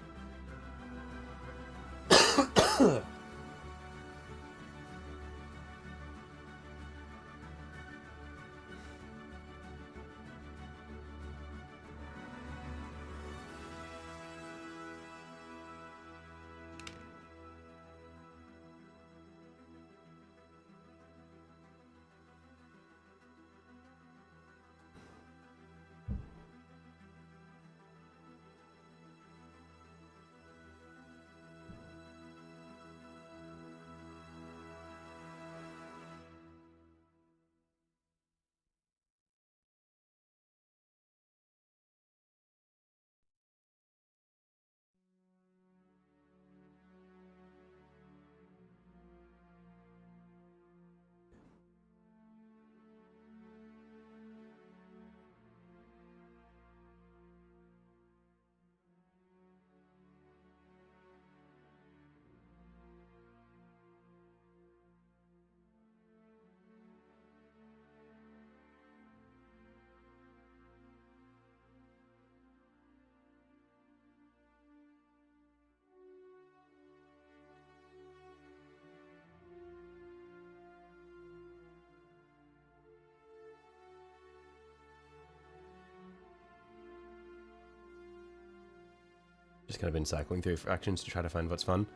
Speaker 1: Just kind of been cycling through factions to try to find what's fun.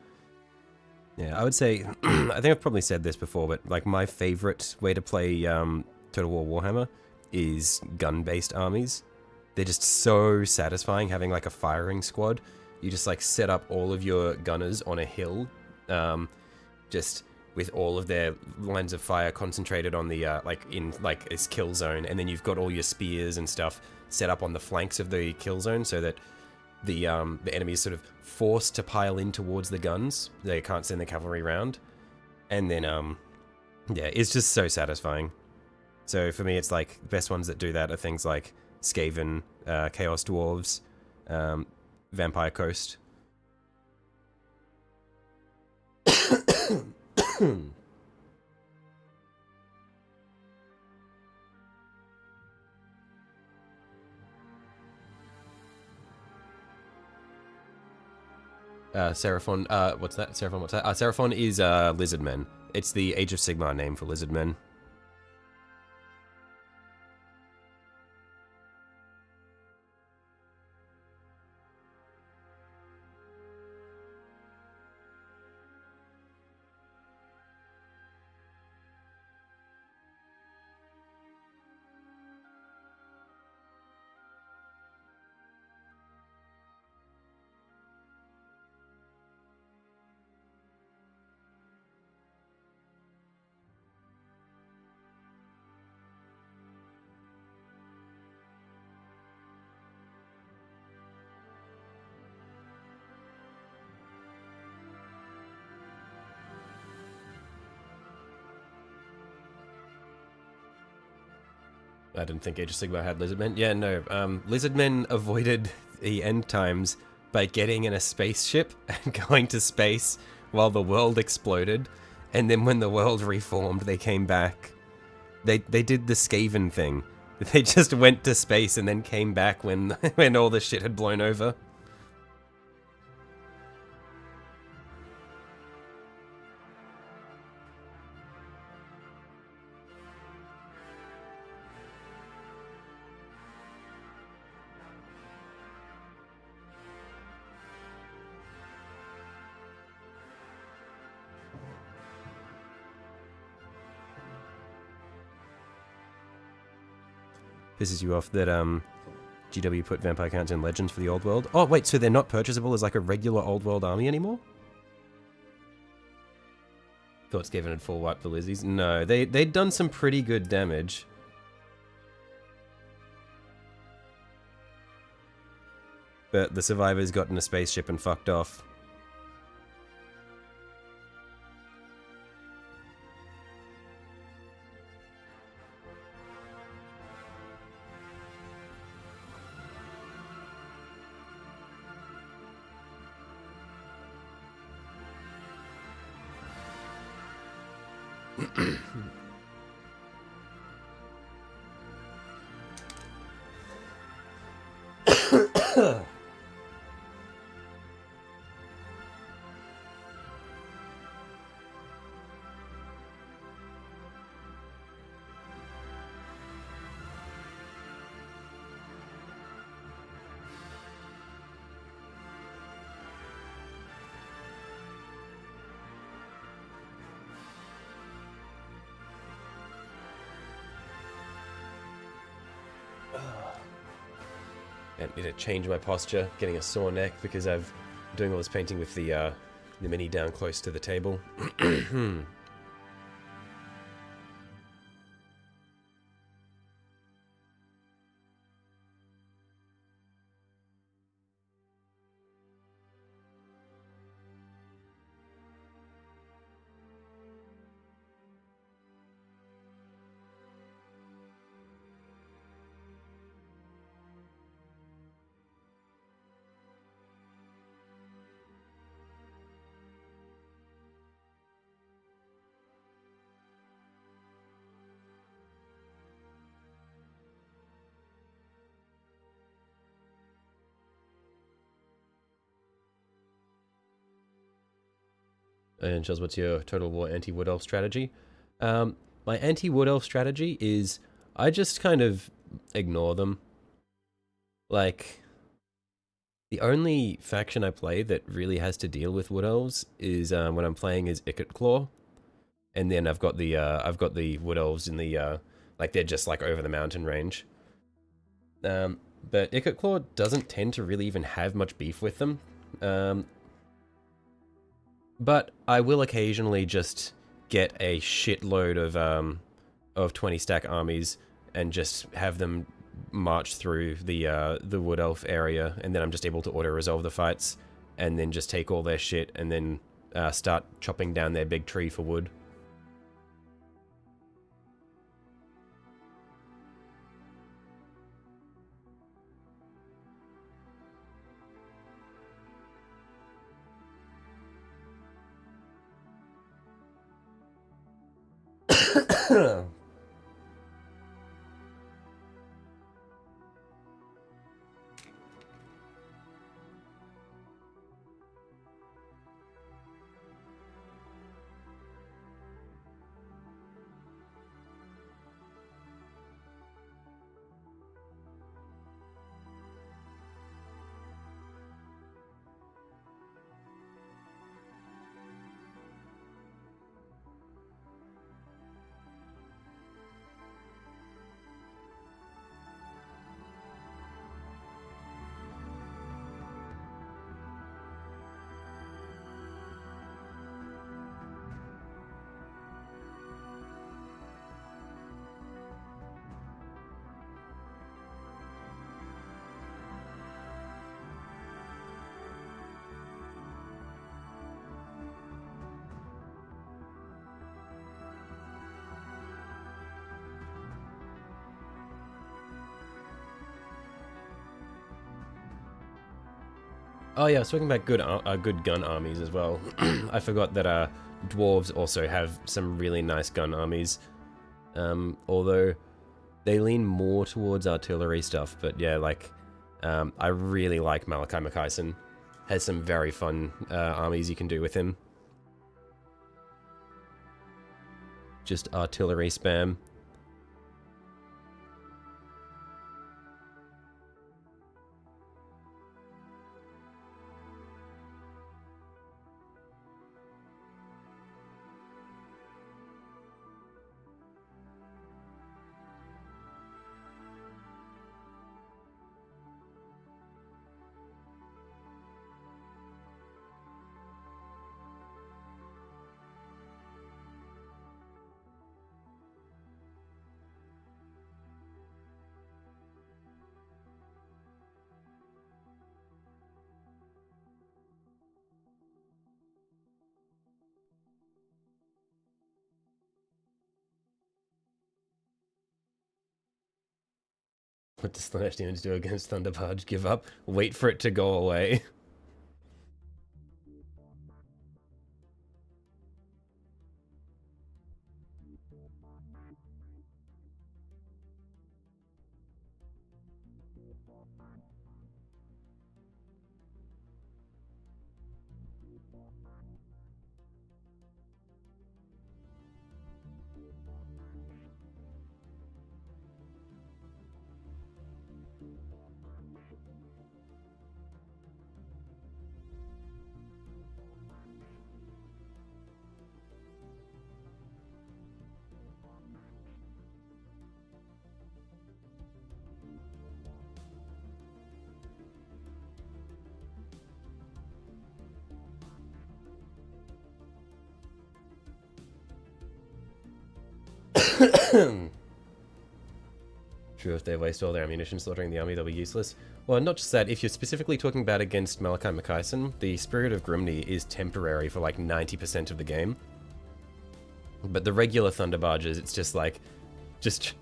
Speaker 1: Yeah, I would say, I think I've probably said this before, but like my favorite way to play Total War Warhammer is gun-based armies. They're just so satisfying having like a firing squad. You just like set up all of your gunners on a hill, just with all of their lines of fire concentrated on the like in like its kill zone, and then you've got all your spears and stuff set up on the flanks of the kill zone so that the enemy is sort of forced to pile in towards the guns. They can't send the cavalry round, and then yeah, it's just so satisfying. So for me, it's like the best ones that do that are things like Skaven, Chaos Dwarves, Vampire Coast. Seraphon, what's that? Seraphon, what's that? Seraphon is Lizardmen. It's the Age of Sigmar name for Lizardmen. I didn't think Age of Sigmar had Lizardmen. Yeah, no. Lizardmen avoided the end times by getting in a spaceship and going to space while the world exploded. And then when the world reformed, they came back. They did the Skaven thing. They just went to space and then came back when when all the shit had blown over. Pisses you off that GW put vampire counts in Legends for the Old World. Oh wait, so they're not purchasable as like a regular Old World army anymore? Thought Skaven had full wipe the Lizzies. No, they'd done some pretty good damage. But the survivors got in a spaceship and fucked off. I need to change my posture, getting a sore neck because I'm doing all this painting with the mini down close to the table. And Charles, what's your Total War anti-Wood Elf strategy? My anti-Wood Elf strategy is I just kind of ignore them. Like, The only faction I play that really has to deal with Wood Elves is when I'm playing is Claw, and then I've got the Wood Elves in the like they're just like over the mountain range. But Claw doesn't tend to really even have much beef with them. But I will occasionally just get a shitload of 20 stack armies and just have them march through the Wood Elf area, and then I'm just able to auto resolve the fights, and then just take all their shit, and then start chopping down their big tree for wood. Oh yeah, I was talking about good gun armies as well. I forgot that dwarves also have some really nice gun armies. Although they lean more towards artillery stuff, but yeah, like I really like Malachi McKyson. Has some very fun armies you can do with him. Just artillery spam. What does Slanesh Demons do against Thunderbarge? Give up? Wait for it to go away. True, if they waste all their ammunition slaughtering the army, they'll be useless. Well, not just that, if you're specifically talking about against Malachi McKyson, the Spirit of Grimny is temporary for like 90% of the game. But the regular Thunderbarges, it's just like, just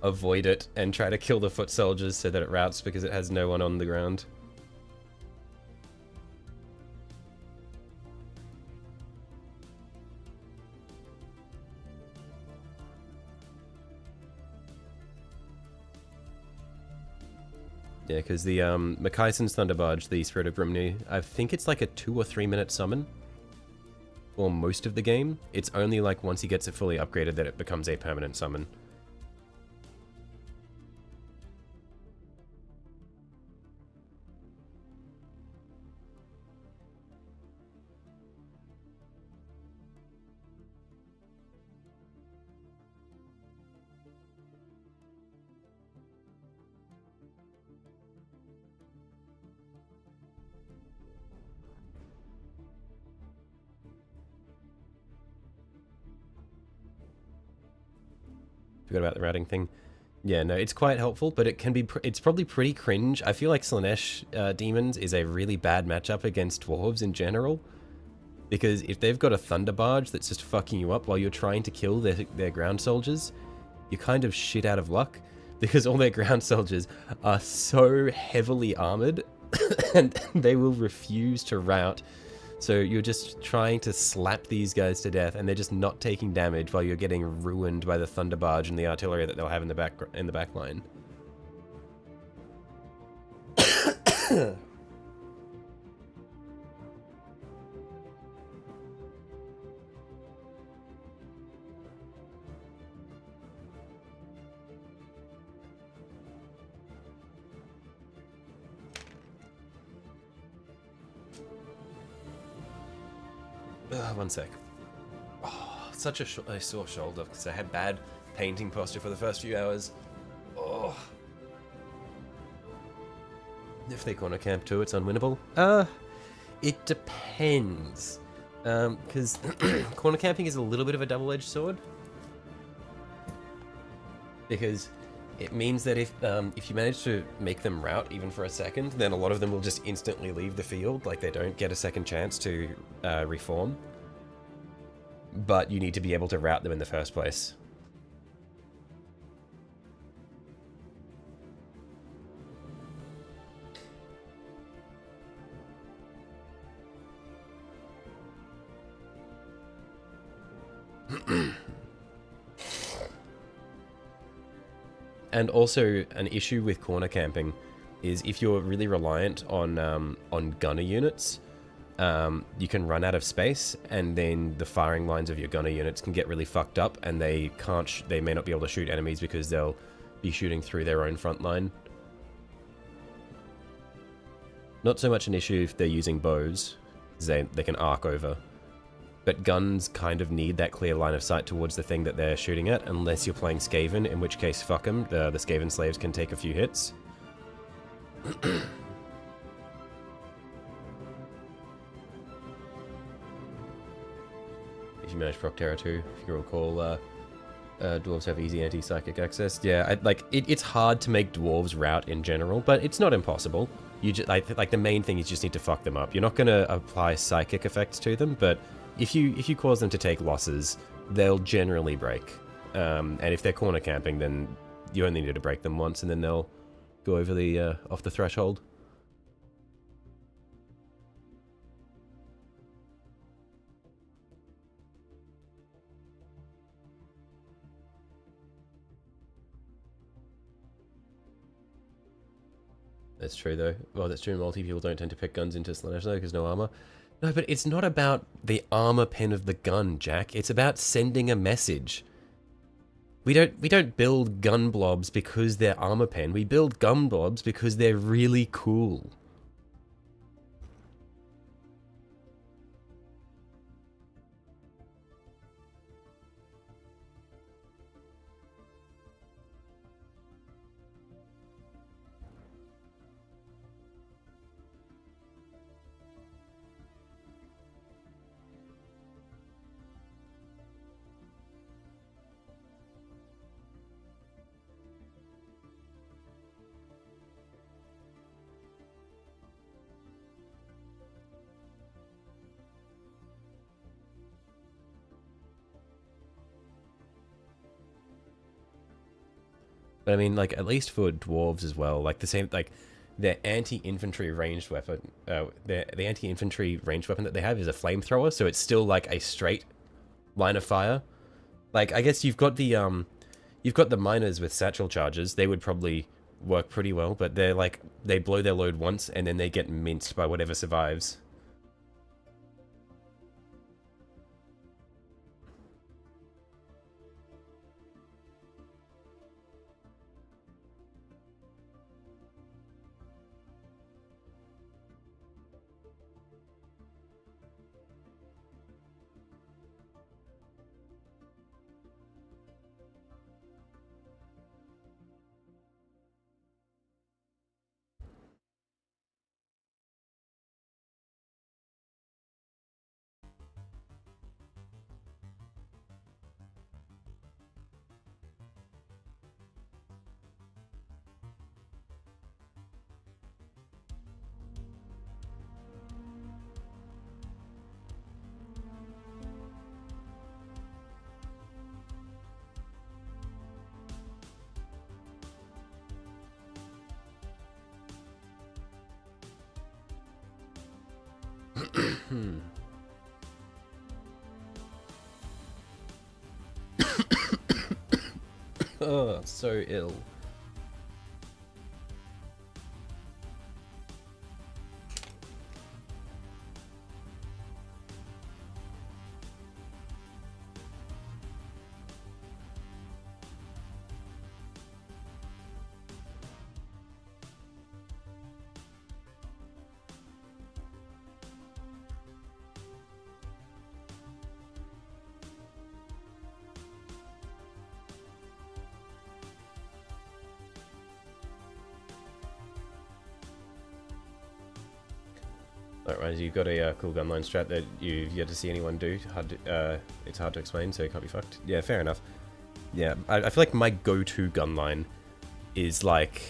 Speaker 1: avoid it and try to kill the foot soldiers so that it routes because it has no one on the ground. Yeah, because the McKyson's Thunderbarge, the Spirit of Grimny, I think it's like a 2 or 3 minute summon. For most of the game. It's only like once he gets it fully upgraded that it becomes a permanent summon. forgot about the routing thing. Yeah, no, it's quite helpful, but it can be, it's probably pretty cringe. I feel like Slanesh demons is a really bad matchup against dwarves in general. Because if they've got a thunder barge that's just fucking you up while you're trying to kill their ground soldiers, you're kind of shit out of luck. Because all their ground soldiers are so heavily armored and they will refuse to rout. So you're just trying to slap these guys to death, and they're just not taking damage while you're getting ruined by the thunder barge and the artillery that they'll have in the back line. One sec. Oh, such a sore shoulder because I had bad painting posture for the first few hours. Oh. If they corner camp too, it's unwinnable. It depends. Because corner camping is a little bit of a double-edged sword. Because it means that if you manage to make them rout even for a second, then a lot of them will just instantly leave the field, like they don't get a second chance to reform. But you need to be able to rout them in the first place. And also, an issue with corner camping is if you're really reliant on gunner units, you can run out of space, and then the firing lines of your gunner units can get really fucked up, and they may not be able to shoot enemies because they'll be shooting through their own front line. Not so much an issue if they're using bows, because they can arc over. But guns kind of need that clear line of sight towards the thing that they're shooting at, unless you're playing Skaven, in which case, fuck them. The Skaven slaves can take a few hits. If you manage Proc Terror too, if you recall, dwarves have easy anti-psychic access. Yeah, it's hard to make dwarves rout in general, but it's not impossible. You just like the main thing is you just need to fuck them up. You're not going to apply psychic effects to them, but if you cause them to take losses, they'll generally break. And if they're corner camping, then you only need to break them once, and then they'll go over the off the threshold. That's true, though. Well, that's true. Multi people don't tend to pick guns into Slanesh, though, because no armor. No, but it's not about the armor pen of the gun, Jack. It's about sending a message. We don't build gun blobs because they're armor pen. We build gun blobs because they're really cool. But I mean, like, at least for dwarves as well, like the same, like, their anti-infantry ranged weapon, the anti-infantry ranged weapon that they have is a flamethrower, so it's still like a straight line of fire. Like, I guess you've got the miners with satchel charges. They would probably work pretty well, but they're like, they blow their load once and then they get minced by whatever survives. Oh, so ill. Alright, you've got a cool gunline strat that you've yet to see anyone do. It's hard to explain, so it can't be fucked. Yeah, fair enough. Yeah, I feel like my go-to gunline is like...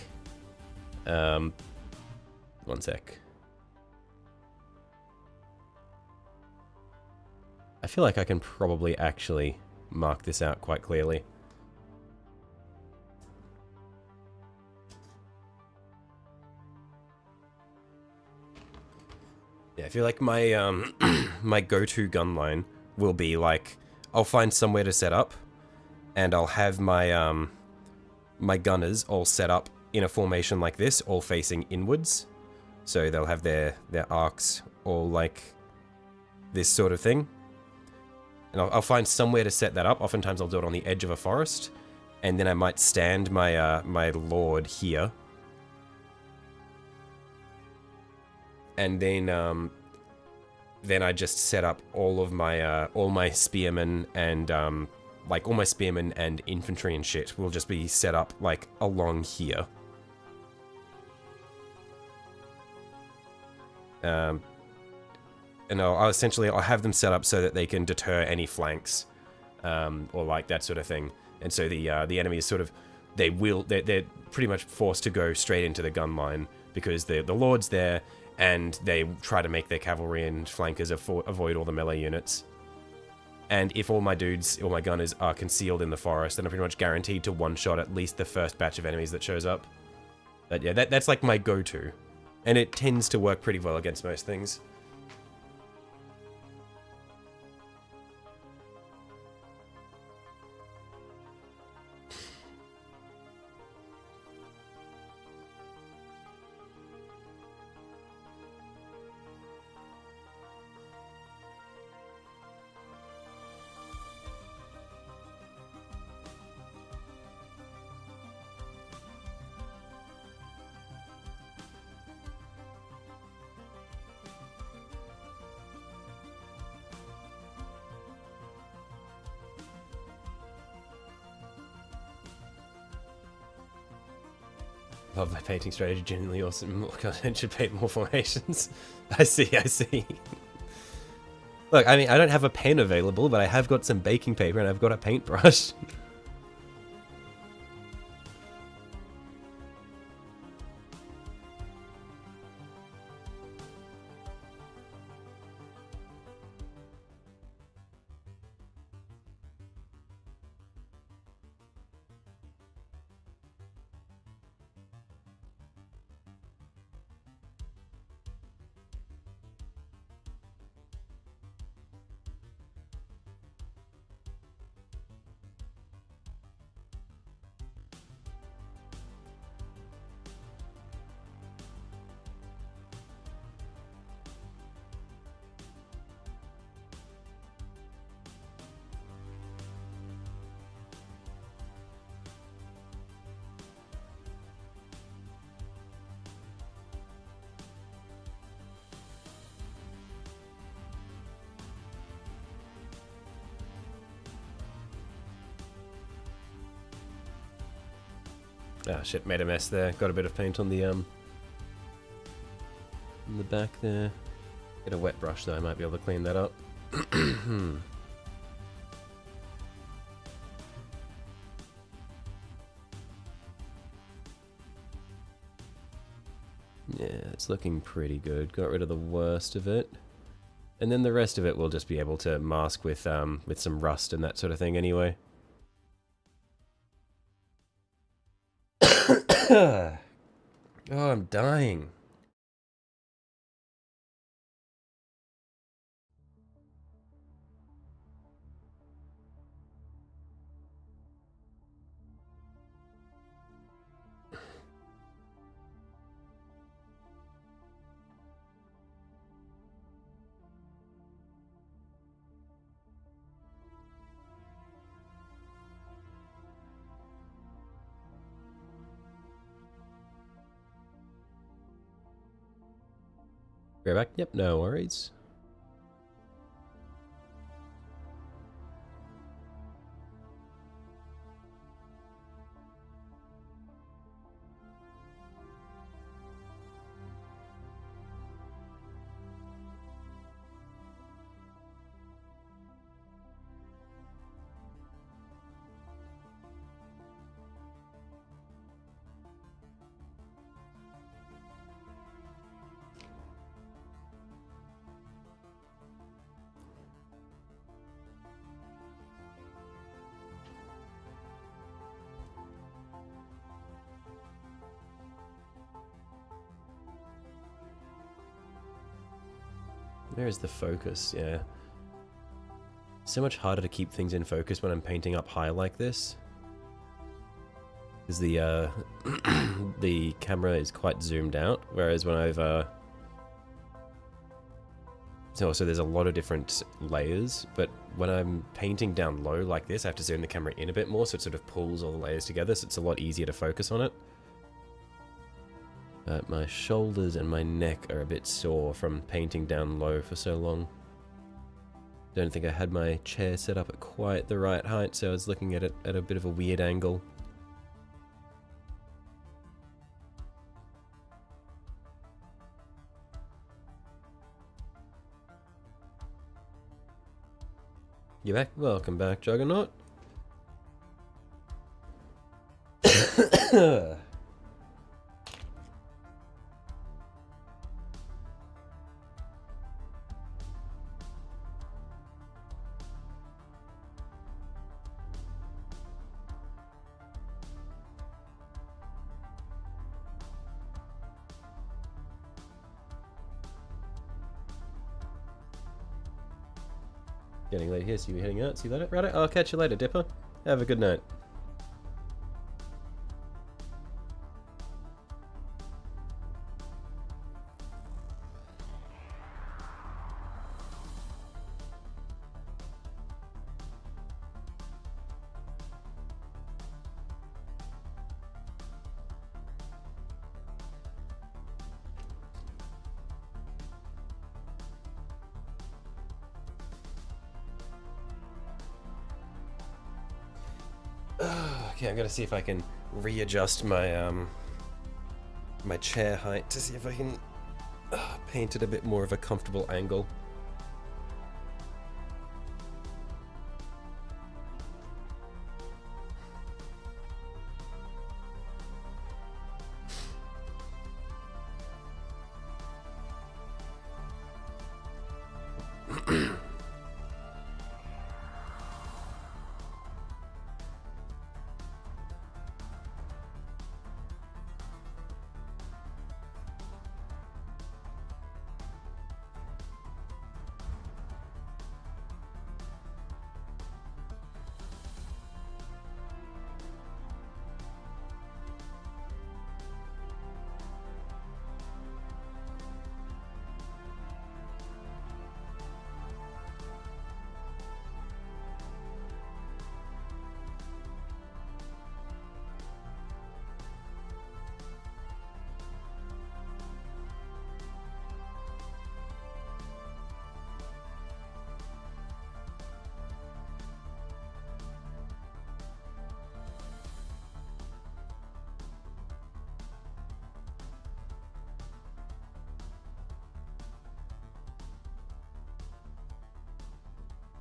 Speaker 1: one sec. I feel like I can probably actually mark this out quite clearly. Yeah, I feel like my my go-to gunline will be like, I'll find somewhere to set up, and I'll have my my gunners all set up in a formation like this, all facing inwards. So they'll have their arcs all like this sort of thing. And I'll find somewhere to set that up. Oftentimes I'll do it on the edge of a forest, and then I might stand my my lord here. And then I just set up all of my all my spearmen and like all my spearmen and infantry and shit will just be set up like along here. And I'll essentially have them set up so that they can deter any flanks, or like that sort of thing. And so the enemy is sort of they're pretty much forced to go straight into the gun line because the lord's there. And they try to make their cavalry and flankers avoid all the melee units. And if all my dudes, all my gunners are concealed in the forest, then I'm pretty much guaranteed to one-shot at least the first batch of enemies that shows up. But yeah, that's like my go-to. And it tends to work pretty well against most things. Love my painting strategy, genuinely awesome. I should paint more formations. I see, I see. Look, I mean, I don't have a pen available, but I have got some baking paper and I've got a paintbrush. Ah, shit, made a mess there. Got a bit of paint on the back there. Get a wet brush though, I might be able to clean that up. Yeah, it's looking pretty good. Got rid of the worst of it. And then the rest of it we'll just be able to mask with some rust and that sort of thing anyway. Oh, I'm dying. Go back. Yep, no worries. Where is the focus? Yeah. So much harder to keep things in focus when I'm painting up high like this. Because the the camera is quite zoomed out, whereas when I've so there's a lot of different layers, but when I'm painting down low like this, I have to zoom the camera in a bit more, so it sort of pulls all the layers together, so it's a lot easier to focus on it. But my shoulders and my neck are a bit sore from painting down low for so long. Don't think I had my chair set up at quite the right height, so I was looking at it at a bit of a weird angle. You back? Welcome back, Juggernaut. Getting late here, so you heading out. See you later. Right, I'll catch you later, Dipper. Have a good night. Okay, I'm gonna see if I can readjust my my chair height to see if I can paint it a bit more of a comfortable angle.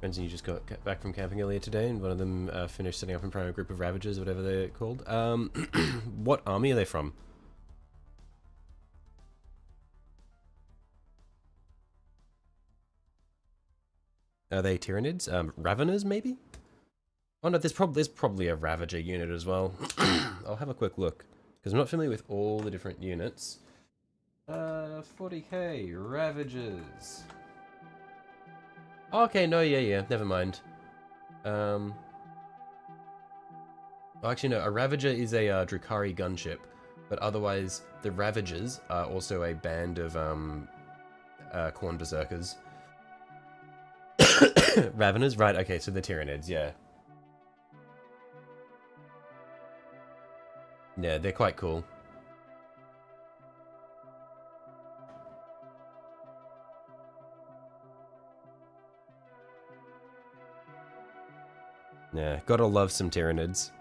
Speaker 1: Friends, and you just got back from camping earlier today, and one of them finished setting up in primary group of Ravagers, whatever they're called. What army are they from? Are they Tyranids? Raveners, maybe? Oh no, there's probably a Ravager unit as well. I'll have a quick look, because I'm not familiar with all the different units. 40k, Ravagers. Okay, no, yeah, never mind. Well, actually, no, a Ravager is a Drukhari gunship, but otherwise, the Ravagers are also a band of Khorne Berserkers. Raveners, right? Okay, so the Tyranids, yeah. Yeah, they're quite cool. Yeah, gotta love some Tyranids.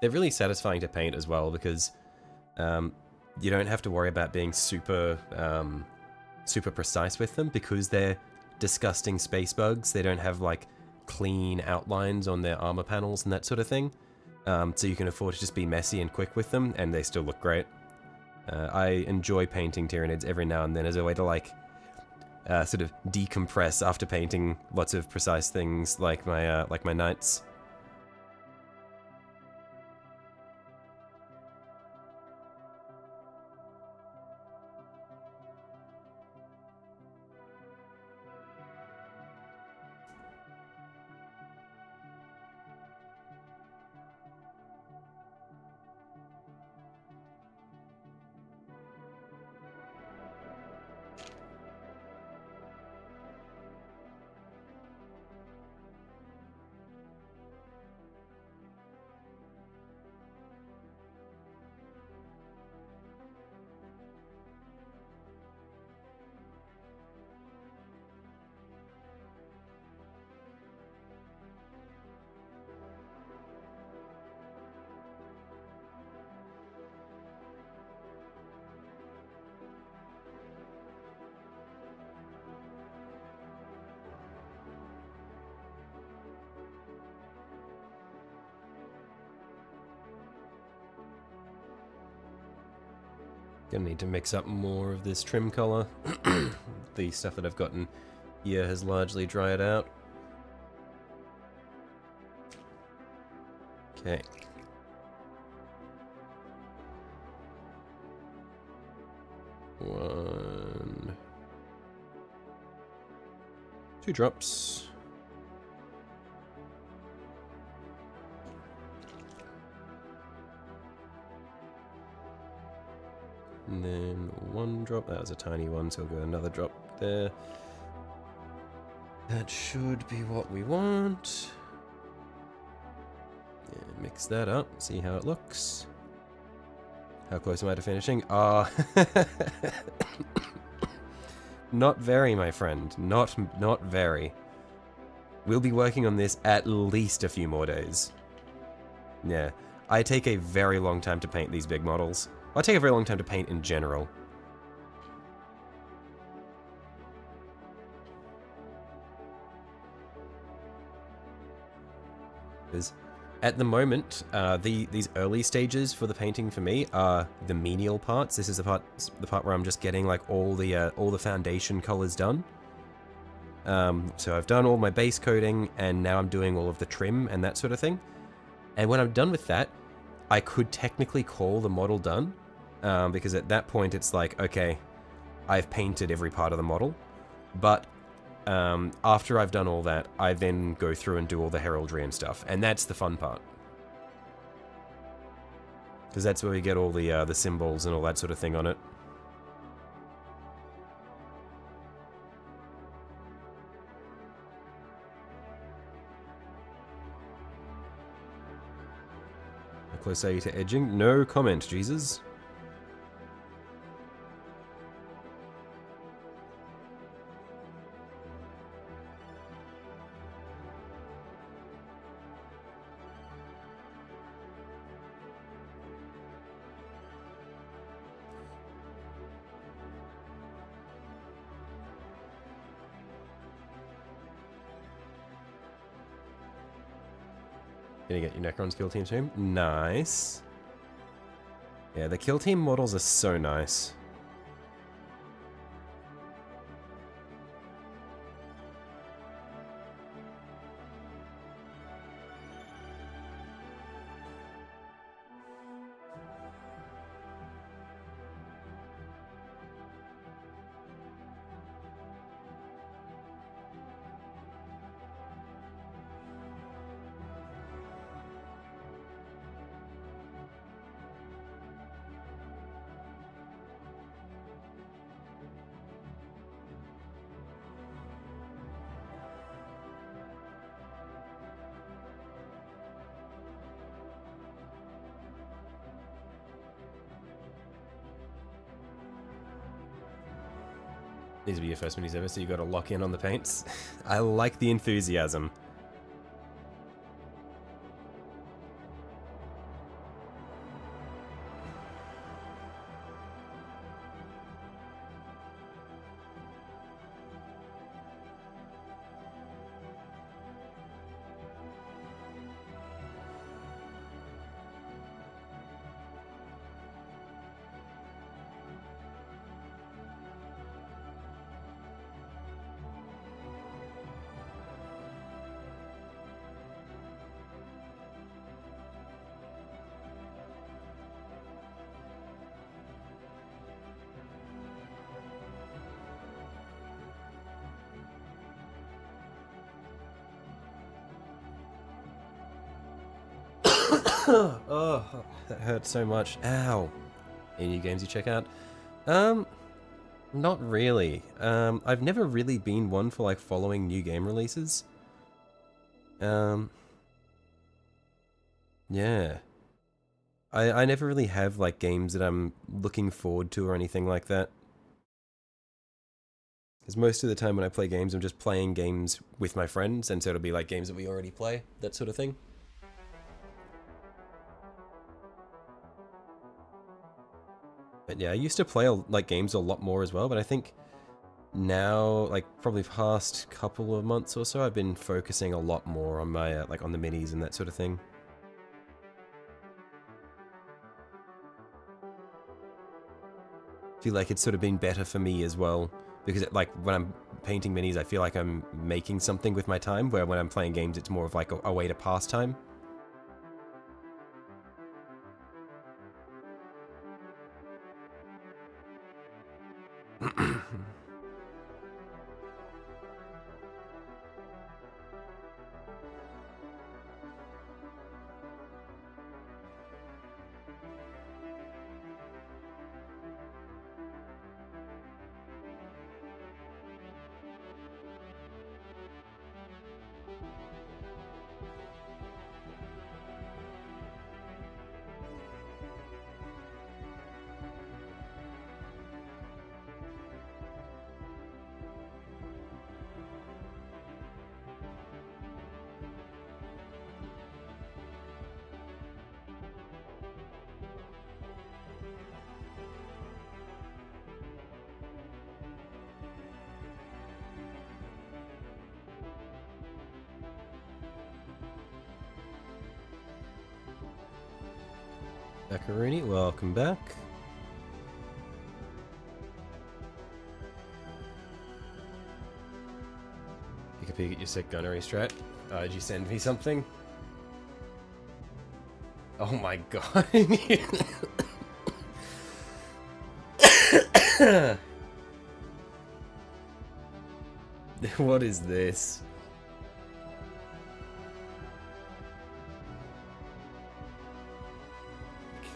Speaker 1: They're really satisfying to paint as well because you don't have to worry about being super super precise with them because they're disgusting space bugs. They don't have like clean outlines on their armor panels and that sort of thing. So you can afford to just be messy and quick with them, and they still look great. I enjoy painting Tyranids every now and then as a way to like sort of decompress after painting lots of precise things like my knights. Gonna need to mix up more of this trim color. The stuff that I've gotten here has largely dried out. Okay. One. 2 drops. And then 1 drop. That was a tiny one, so we'll go another drop there. That should be what we want. Yeah, mix that up, see how it looks. How close am I to finishing? Not very, my friend. Not very. We'll be working on this at least a few more days. Yeah, I take a very long time to paint these big models. I take a very long time to paint in general. At the moment, these early stages for the painting for me are the menial parts. This is the part where I'm just getting like all the foundation colors done. So I've done all my base coating, and now I'm doing all of the trim and that sort of thing. And when I'm done with that, I could technically call the model done, because at that point it's like, okay, I've painted every part of the model. But after I've done all that, I then go through and do all the heraldry and stuff, and that's the fun part. Because that's where we get all the symbols and all that sort of thing on it. How close are you to edging? No comment, Jesus. Gonna get your Necron's kill team soon. Nice. Yeah, the kill team models are so nice. These will be your first minis ever, so you got to lock in on the paints. I like the enthusiasm. Oh, that hurt so much. Ow. Any new games you check out? Not really. I've never really been one for like following new game releases. Yeah. I never really have like games that I'm looking forward to or anything like that. Because most of the time when I play games, I'm just playing games with my friends, and so it'll be like games that we already play, that sort of thing. But yeah, I used to play like games a lot more as well, but I think now, like probably past couple of months or so, I've been focusing a lot more on my like on the minis and that sort of thing. I feel like it's sort of been better for me as well, because like when I'm painting minis, I feel like I'm making something with my time, where when I'm playing games, it's more of like a way to pass time. Macaroni, welcome back. Take a peek at your sick gunnery strat. Did you send me something? Oh my god. What is this?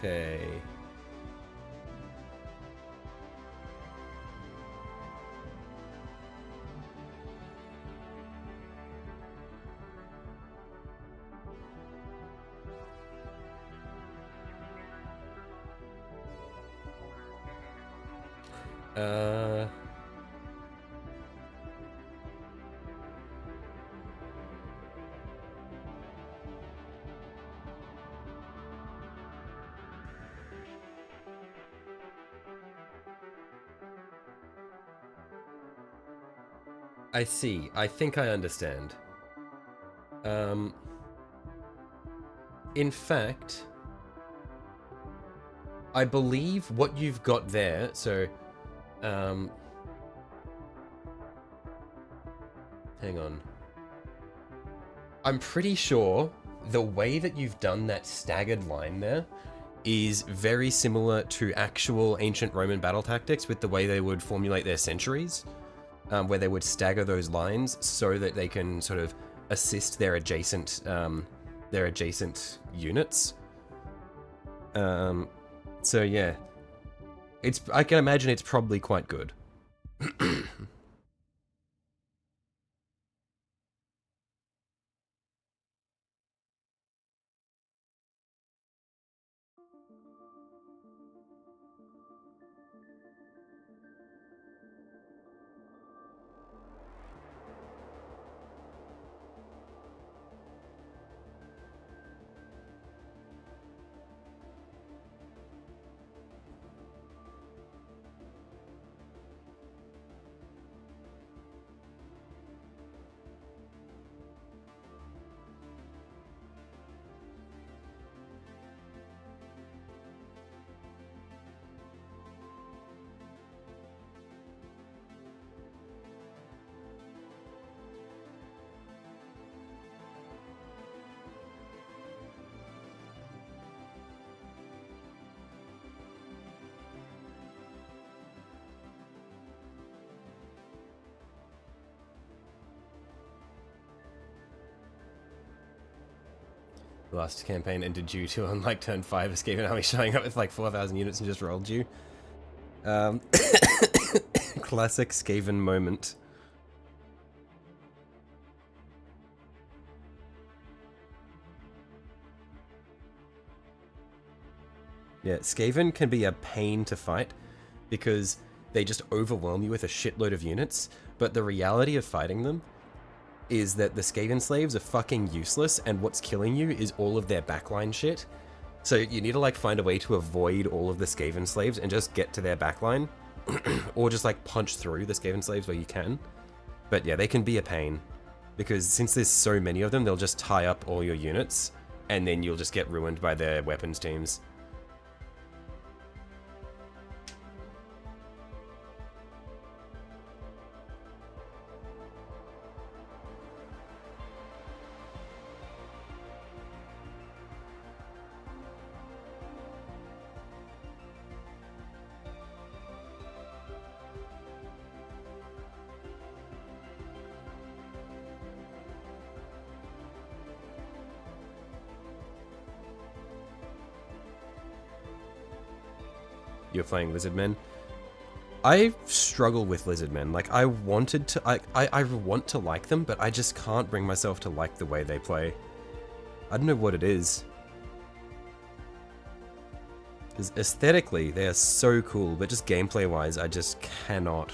Speaker 1: Okay. I see. I think I understand. In fact, I believe what you've got there, so, hang on. I'm pretty sure the way that you've done that staggered line there is very similar to actual ancient Roman battle tactics with the way they would formulate their centuries, where they would stagger those lines so that they can sort of assist their adjacent units. So yeah, I can imagine it's probably quite good. Last campaign ended due to, on like turn 5, escaping army showing up with like 4,000 units and just rolled you. Classic Skaven moment. Yeah, Skaven can be a pain to fight because they just overwhelm you with a shitload of units, but the reality of fighting them is that the Skaven slaves are fucking useless, and what's killing you is all of their backline shit. So you need to like find a way to avoid all of the Skaven slaves and just get to their backline, or just like punch through the Skaven slaves where you can. But yeah, they can be a pain, because since there's so many of them, they'll just tie up all your units, and then you'll just get ruined by their weapons teams. You're playing Lizardmen. I struggle with Lizardmen. Like, I want to like them, but I just can't bring myself to like the way they play. I don't know what it is. Because aesthetically, they are so cool, but just gameplay-wise, I just cannot.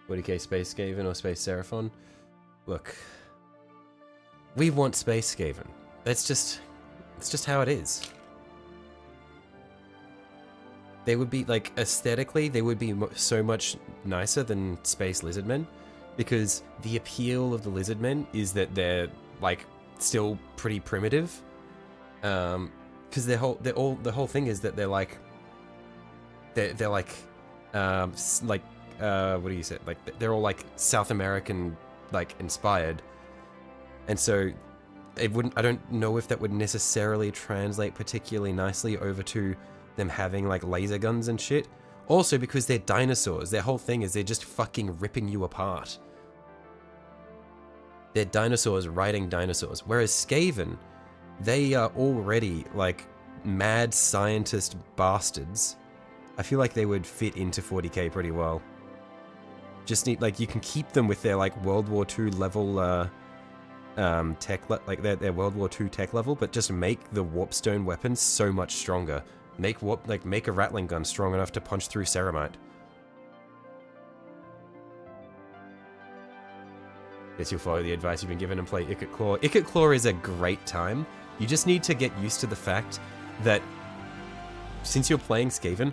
Speaker 1: $40k Space Skaven or Space Seraphon? Look, we want Space Skaven. It's just how it is. They would be, like, aesthetically, they would be so much nicer than Space Lizardmen, because the appeal of the Lizardmen is that they're, like, still pretty primitive. Because the whole thing is that they're like, what do you say? Like, they're all like South American, like, inspired, and so it wouldn't. I don't know if that would necessarily translate particularly nicely over to them having like laser guns and shit. Also, because they're dinosaurs, their whole thing is they're just fucking ripping you apart. They're dinosaurs riding dinosaurs, whereas Skaven, they are already like mad scientist bastards. I feel like they would fit into 40k pretty well. Just need, like, you can keep them with their like World War II level tech, like their World War II tech level, but just make the warpstone weapons so much stronger. Make a rattling gun strong enough to punch through ceramite. Guess you'll follow the advice you've been given and play Ikit Claw. Ikit Claw is a great time. You just need to get used to the fact that since you're playing Skaven,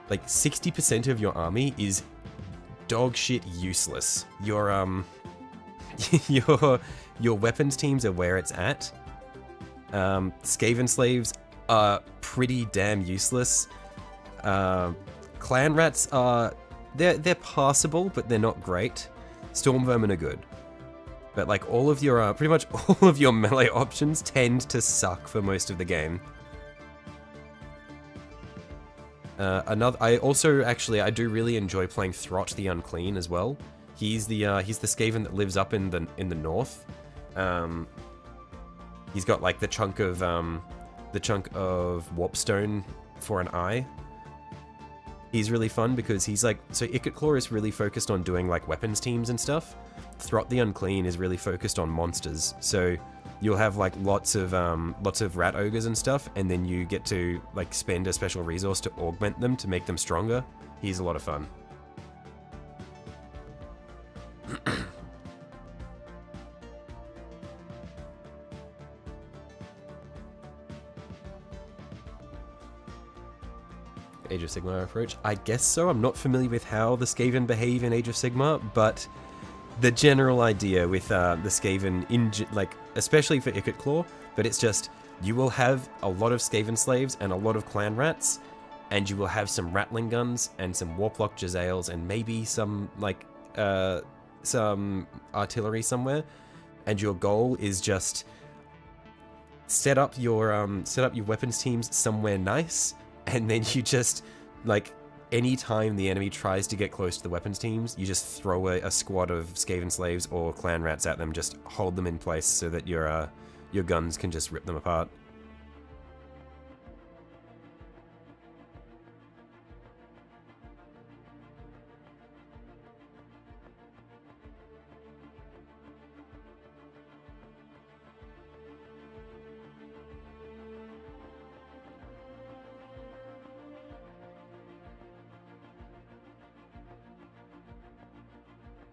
Speaker 1: like 60% of your army is dog shit useless. Your your weapons teams are where it's at. Skaven slaves are pretty damn useless. Clan rats are they're passable, but they're not great. Storm vermin are good, but like all of your pretty much all of your melee options tend to suck for most of the game. I do really enjoy playing Throt the Unclean as well. He's the Skaven that lives up in the north. He's got like the chunk of warpstone for an eye. He's really fun because he's like, so Ikit Claw is really focused on doing like weapons teams and stuff. Throt the Unclean is really focused on monsters. So you'll have like lots of rat ogres and stuff, and then you get to like spend a special resource to augment them to make them stronger. He's a lot of fun. Sigmar approach? I guess so. I'm not familiar with how the Skaven behave in Age of Sigmar, but the general idea with the Skaven, like especially for Icket Claw, but it's just you will have a lot of Skaven slaves and a lot of clan rats, and you will have some Rattling guns and some Warplock Jezzails and maybe some like some artillery somewhere, and your goal is just set up your weapons teams somewhere nice, and then you just like anytime the enemy tries to get close to the weapons teams, you just throw a squad of Skaven slaves or clan rats at them, just hold them in place so that your guns can just rip them apart.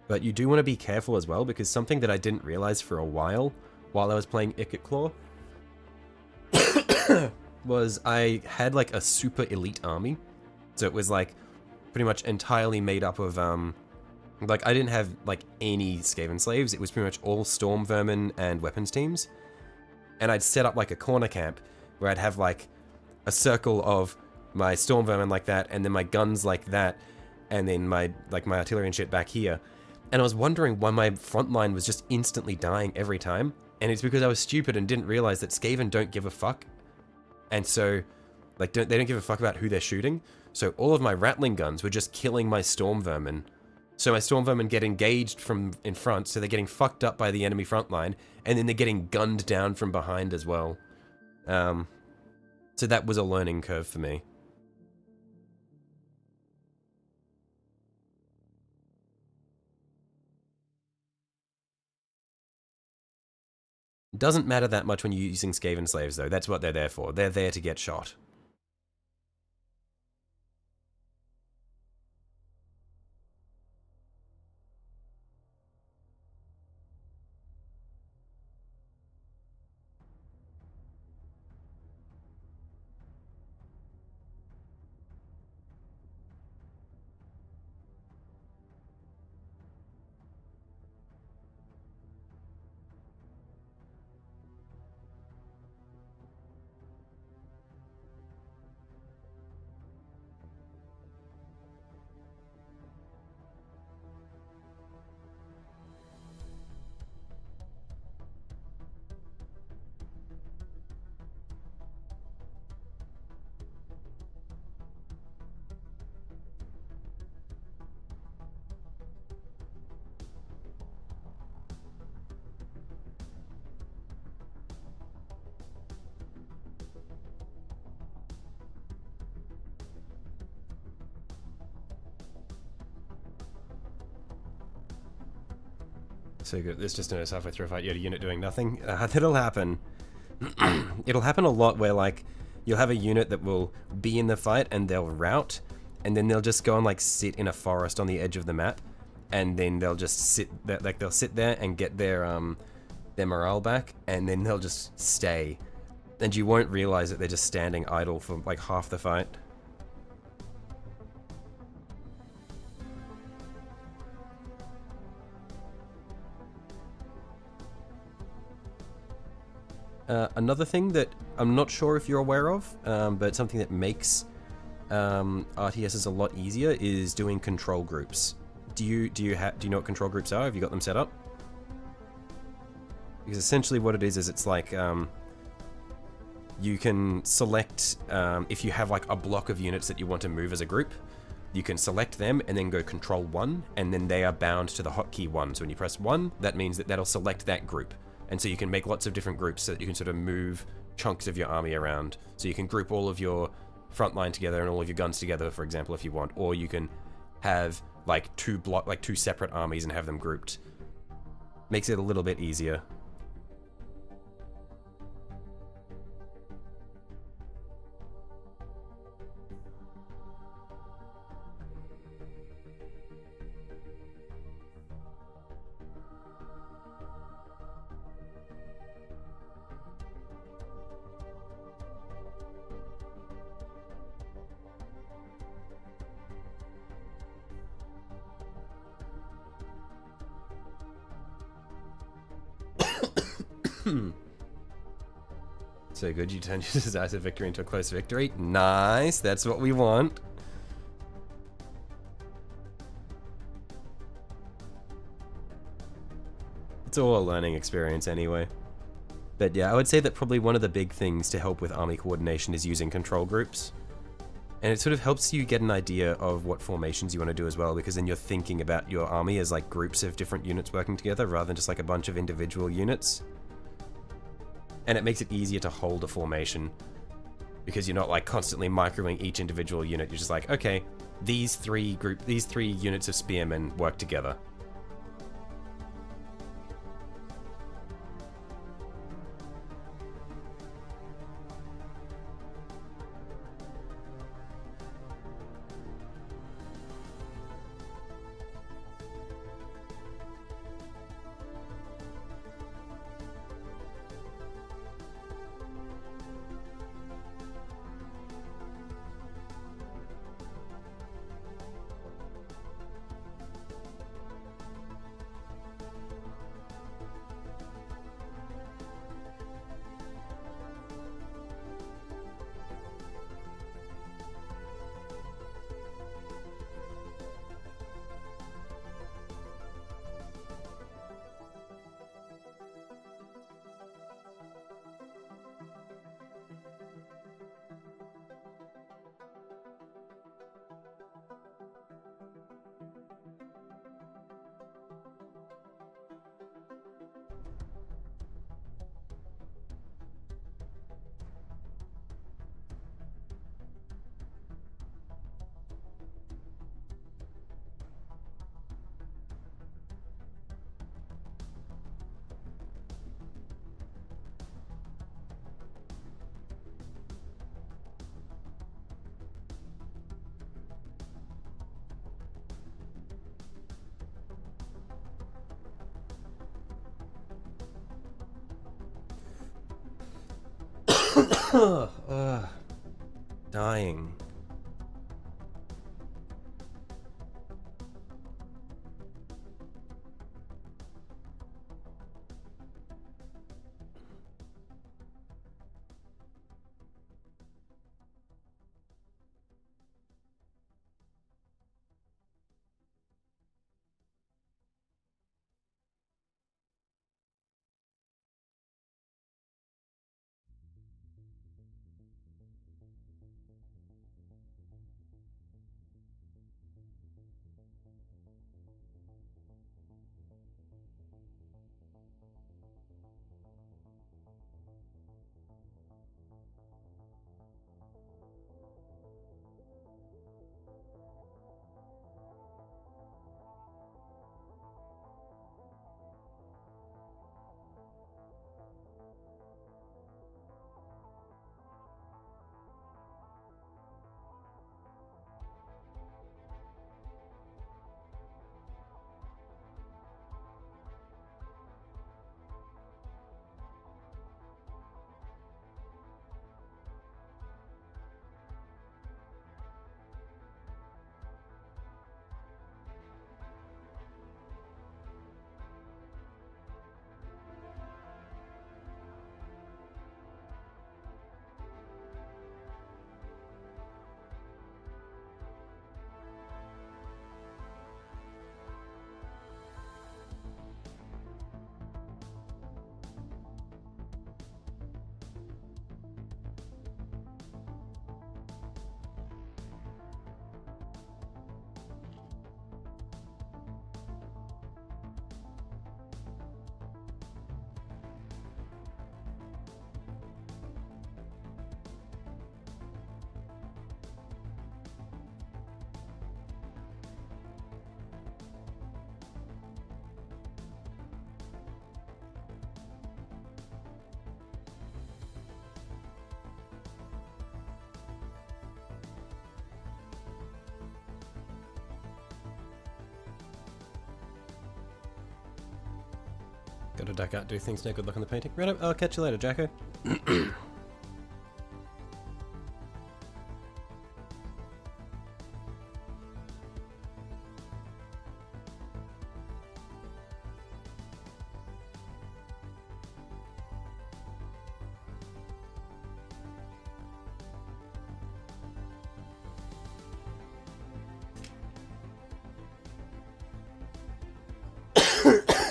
Speaker 1: But you do want to be careful as well, because something that I didn't realize for a while I was playing Icket Claw was I had like a super elite army. So it was like pretty much entirely made up of like I didn't have like any Skaven slaves. It was pretty much all Storm Vermin and weapons teams. And I'd set up like a corner camp where I'd have like a circle of my Storm Vermin like that, and then my guns like that, and then my artillery and shit back here. And I was wondering why my front line was just instantly dying every time. And it's because I was stupid and didn't realize that Skaven don't give a fuck. And so, like, they don't give a fuck about who they're shooting. So all of my Rattling guns were just killing my Storm Vermin. So my Storm Vermin get engaged from in front, so they're getting fucked up by the enemy front line, and then they're getting gunned down from behind as well. So that was a learning curve for me. Doesn't matter that much when you're using Skaven slaves, though. That's what they're there for. They're there to get shot. So good. It's just noticed halfway through a fight, you had a unit doing nothing. That'll happen. It'll happen a lot where, like, you'll have a unit that will be in the fight and they'll rout, and then they'll just go and, like, sit in a forest on the edge of the map, and then they'll just sit there, like, they'll sit there and get their morale back, and then they'll just stay. And you won't realize that they're just standing idle for, like, half the fight. Another thing that I'm not sure if you're aware of, but something that makes RTSs a lot easier is doing control groups. Do you know what control groups are? Have you got them set up? Because essentially what it is it's like you can select if you have like a block of units that you want to move as a group, you can select them and then go control 1, and then they are bound to the hotkey 1. So when you press 1, that means that that'll select that group. And so you can make lots of different groups so that you can sort of move chunks of your army around. So you can group all of your front line together and all of your guns together, for example, if you want. Or you can have like two separate armies and have them grouped. Makes it a little bit easier. So good, you turn your decisive victory into a close victory. Nice, that's what we want. It's all a learning experience anyway. But yeah, I would say that probably one of the big things to help with army coordination is using control groups. And it sort of helps you get an idea of what formations you want to do as well, because then you're thinking about your army as like groups of different units working together rather than just like a bunch of individual units. And it makes it easier to hold a formation because you're not like constantly microing each individual unit. You're just like, okay, these three units of spearmen work together. Dying. Gotta duck out, do things, no good luck on the painting. Right up, I'll catch you later, Jacko.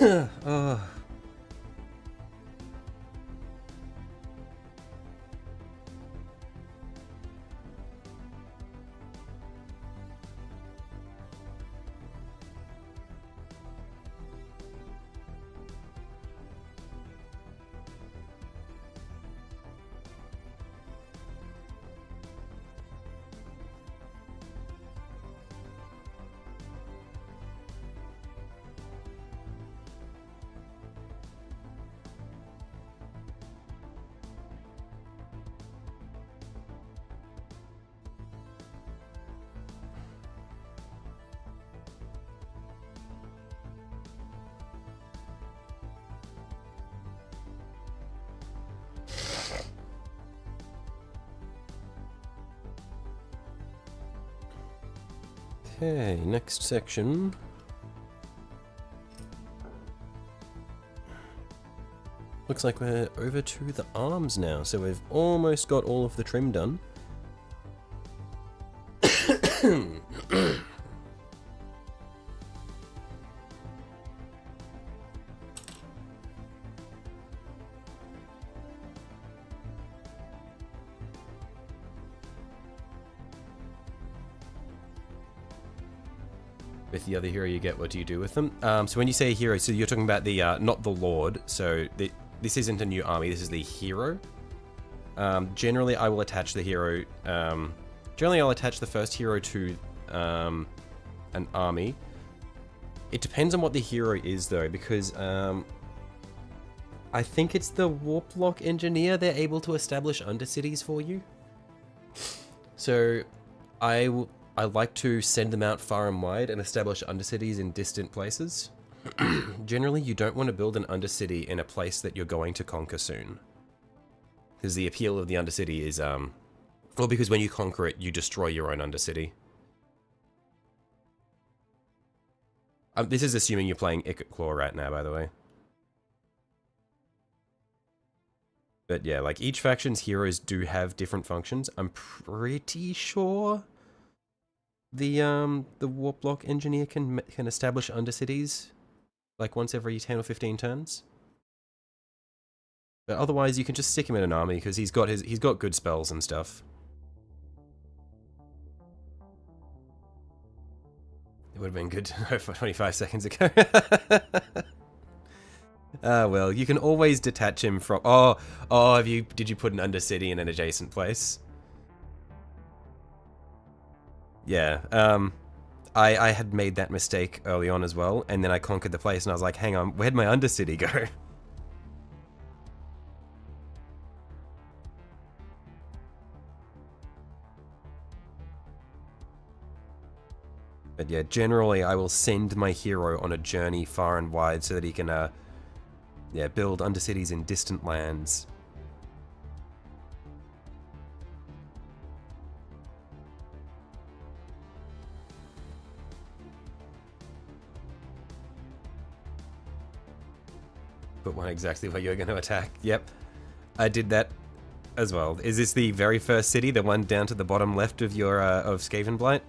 Speaker 1: Oh. Okay, next section. Looks like we're over to the arms now, so we've almost got all of the trim done. With the other hero you get, what do you do with them? So when you say hero, so you're talking about the, not the Lord, so this isn't a new army, this is the hero. Generally, I will attach the hero, generally I'll attach the first hero to an army. It depends on what the hero is though, because I think it's the Warp Lock Engineer, they're able to establish undercities for you. So I like to send them out far and wide and establish undercities in distant places. Generally, you don't want to build an undercity in a place that you're going to conquer soon. Because the appeal of the undercity is, well, because when you conquer it, you destroy your own undercity. This is assuming you're playing Icket Claw right now, by the way. But yeah, like each faction's heroes do have different functions. I'm pretty sure the Warp Lock Engineer can establish undercities like once every 10 or 15 turns. But otherwise, you can just stick him in an army because he's got good spells and stuff. It would have been good to know for 25 seconds ago. Well, you can always detach him from. Did you put an undercity in an adjacent place? Yeah, I had made that mistake early on as well, and then I conquered the place, and I was like, hang on, where'd my undercity go? But yeah, generally I will send my hero on a journey far and wide so that he can, yeah, build undercities in distant lands. Put one exactly where you're going to attack. Yep, I did that as well. Is this the very first city, the one down to the bottom left of your of Skavenblight?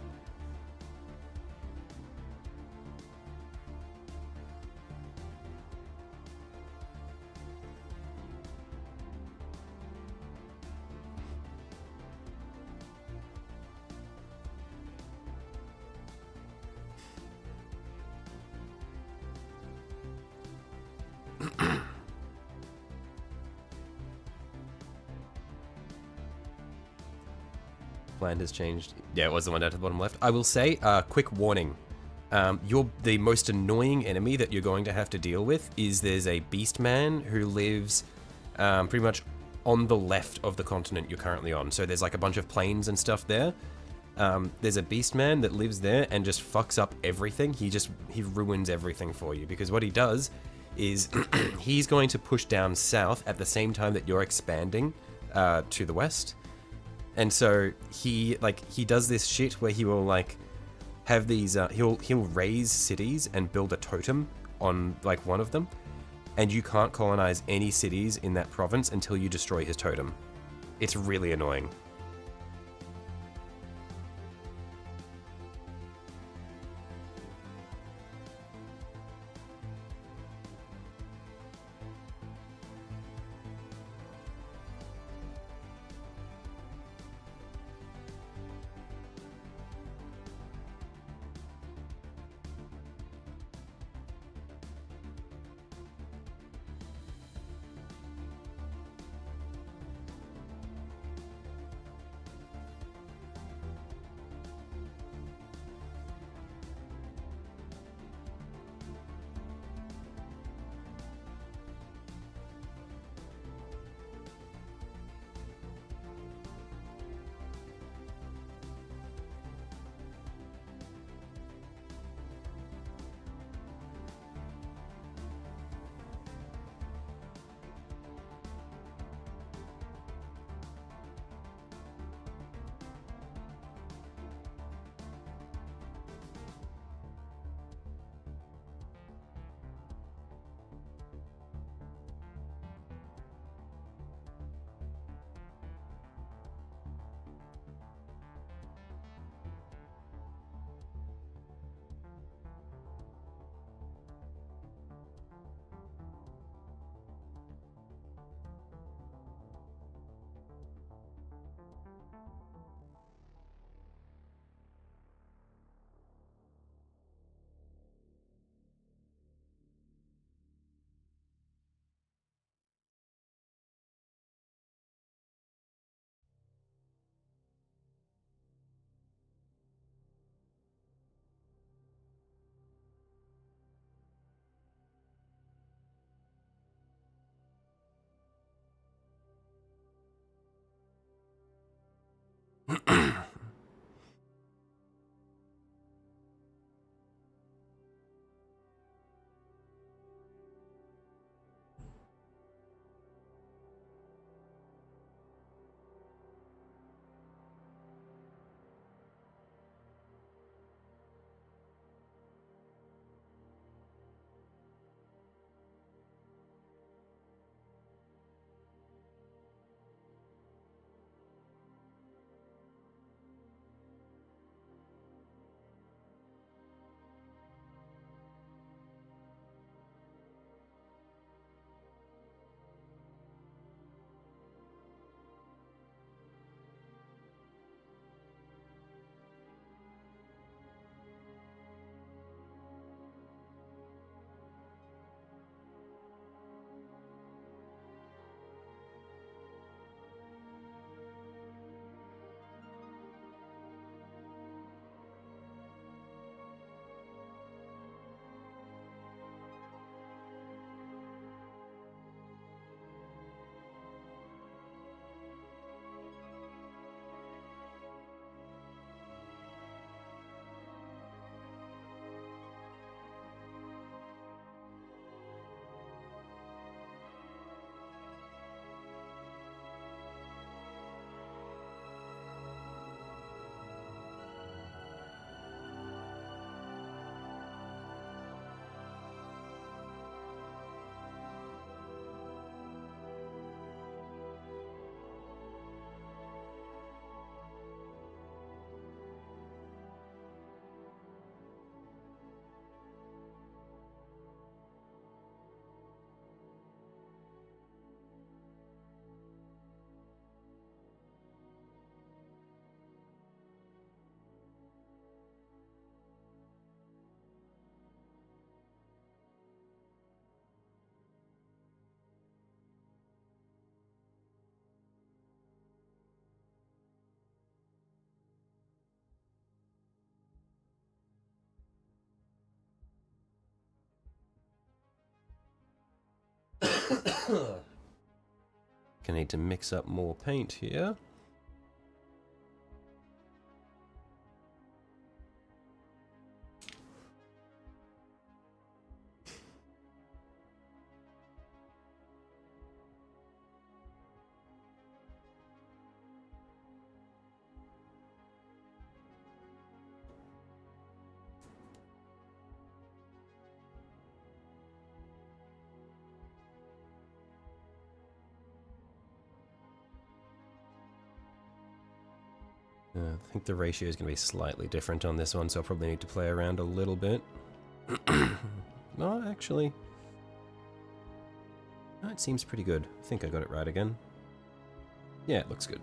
Speaker 1: Land has changed. Yeah, it was the one down to the bottom left. I will say, quick warning. The most annoying enemy that you're going to have to deal with is there's a beast man who lives pretty much on the left of the continent you're currently on. So there's like a bunch of plains and stuff there. There's a beast man that lives there and just fucks up everything. He ruins everything for you, because what he does is he's going to push down south at the same time that you're expanding to the west. And so he does this shit where he will like have these he'll raise cities and build a totem on like one of them, and you can't colonize any cities in that province until you destroy his totem. It's really annoying. Gonna need to mix up more paint here. I think the ratio is going to be slightly different on this one, so I'll probably need to play around a little bit. No, actually. No, it seems pretty good. I think I got it right again. Yeah, it looks good.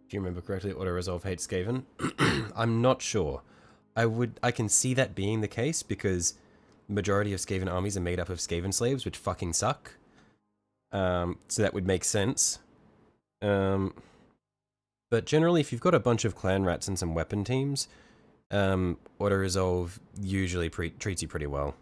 Speaker 1: If you remember correctly, auto-resolve hates Skaven. I'm not sure. I can see that being the case because the majority of Skaven armies are made up of Skaven slaves, which fucking suck. So that would make sense. But generally, if you've got a bunch of clan rats and some weapon teams, auto-resolve usually treats you pretty well.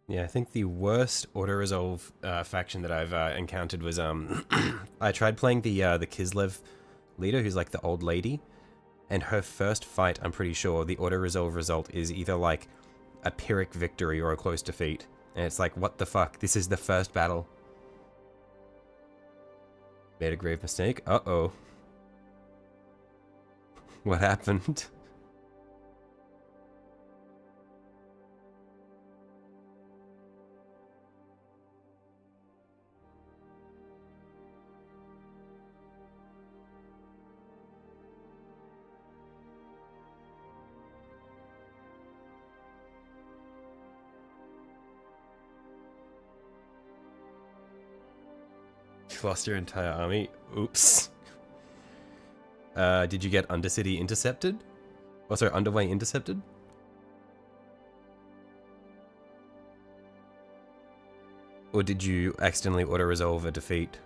Speaker 1: Yeah, I think the worst auto-resolve faction that I've encountered was I tried playing the Kislev leader, who's like the old lady, and her first fight, I'm pretty sure, the auto-resolve result is either like a Pyrrhic victory or a close defeat. And it's like, what the fuck? This is the first battle. Made a grave mistake? Uh-oh. What happened? You lost your entire army? Oops. Did you get Undercity intercepted? Oh, sorry, Underway intercepted? Or did you accidentally auto-resolve a defeat?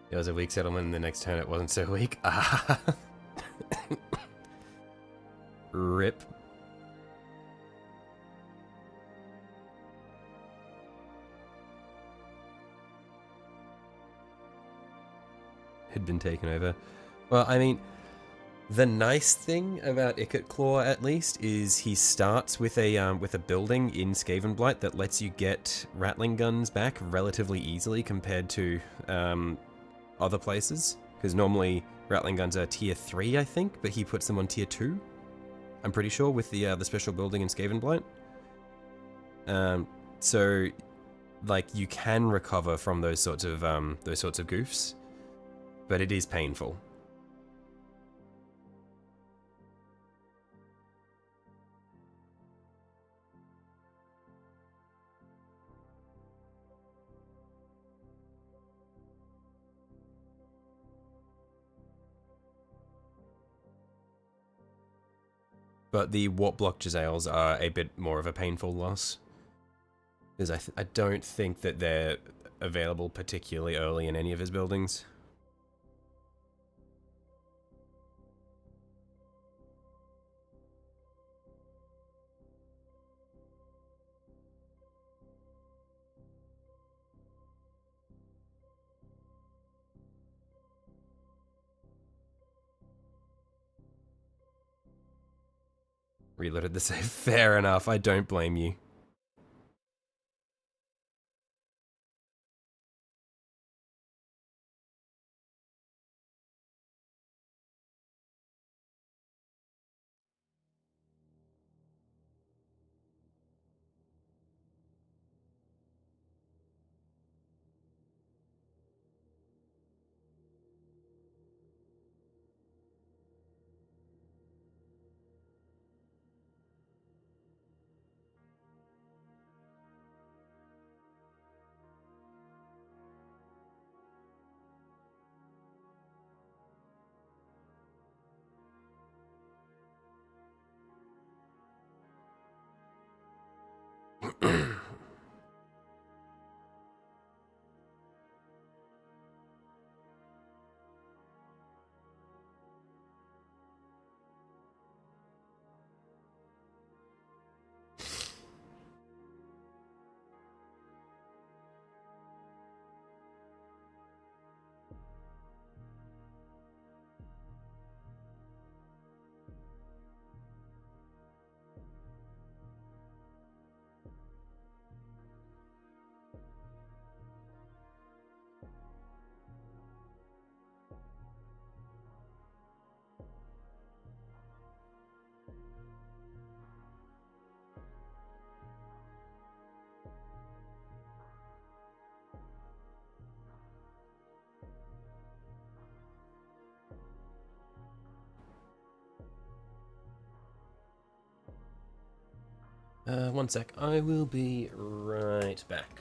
Speaker 1: It was a weak settlement, and the next turn it wasn't so weak. Ah. Rip. Had been taken over. Well, I mean, The nice thing about Icket Claw, at least, is he starts with a building in Skavenblight that lets you get Rattling guns back relatively easily compared to other places. Because normally Rattling guns are tier 3, I think, but he puts them on tier 2. I'm pretty sure with the special building in Skavenblight. So, like, you can recover from those sorts of goofs, but it is painful. But the Warp Block Jezzails are a bit more of a painful loss. Because I don't think that they're available particularly early in any of his buildings. Reloaded the save. Fair enough, I don't blame you. One sec. I will be right back.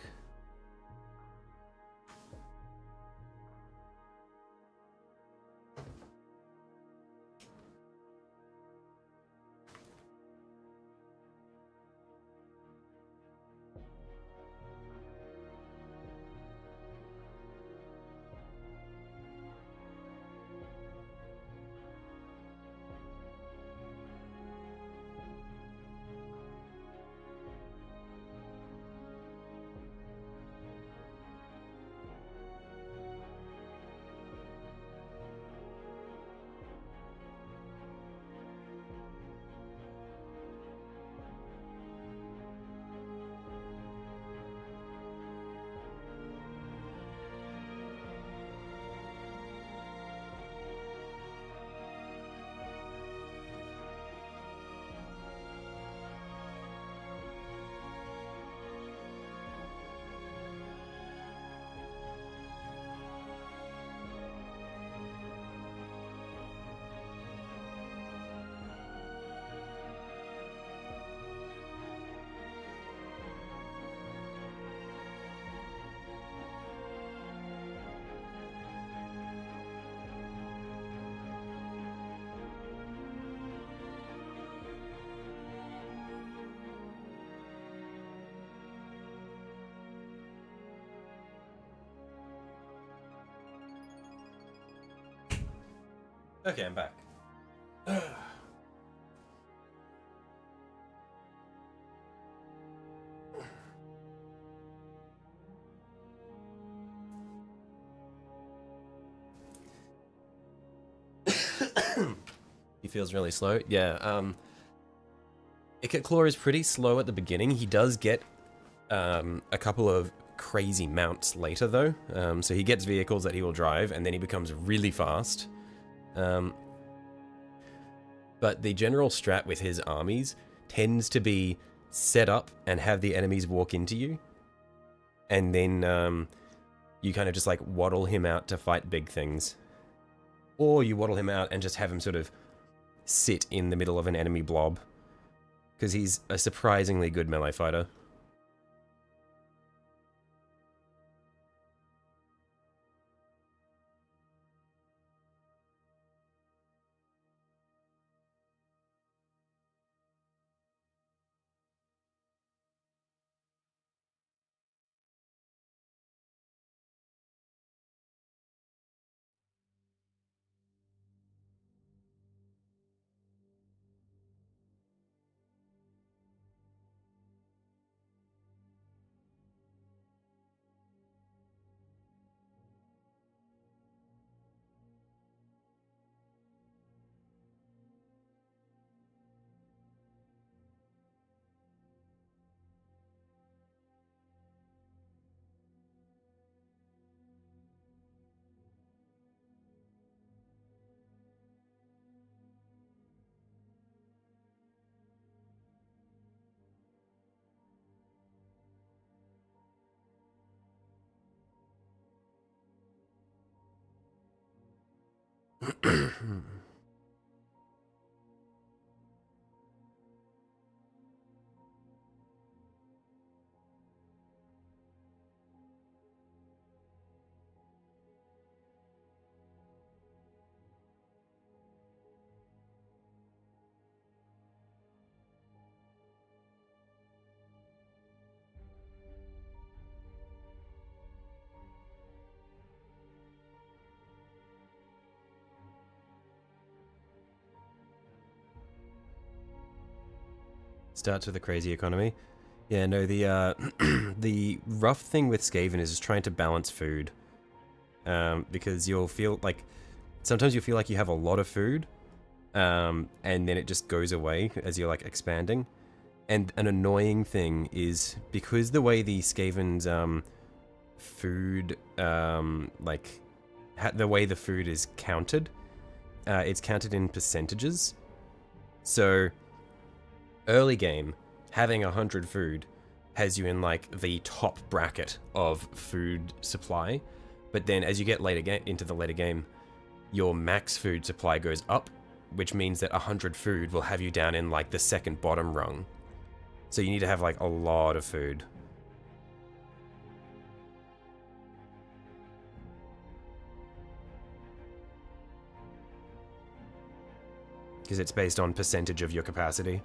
Speaker 1: Okay, I'm back. feels really slow. Yeah, Claw is pretty slow at the beginning. He does get a couple of crazy mounts later, though. So he gets vehicles that he will drive, and then he becomes really fast. But the general strat with his armies tends to be set up and have the enemies walk into you. And then you kind of just like waddle him out to fight big things. Or you waddle him out and just have him sort of sit in the middle of an enemy blob. Because he's a surprisingly good melee fighter. Starts with a crazy economy. Yeah, no, the the rough thing with Skaven is just trying to balance food. Because you'll feel like, sometimes you feel like you have a lot of food, and then it just goes away as you're like expanding. And an annoying thing is, because the way the Skaven's food, like, the way the food is counted, it's counted in percentages. So early game, having 100 food has you in like the top bracket of food supply, but then as you get into the later game, your max food supply goes up, which means that 100 food will have you down in like the second bottom rung. So you need to have like a lot of food. Because it's based on percentage of your capacity.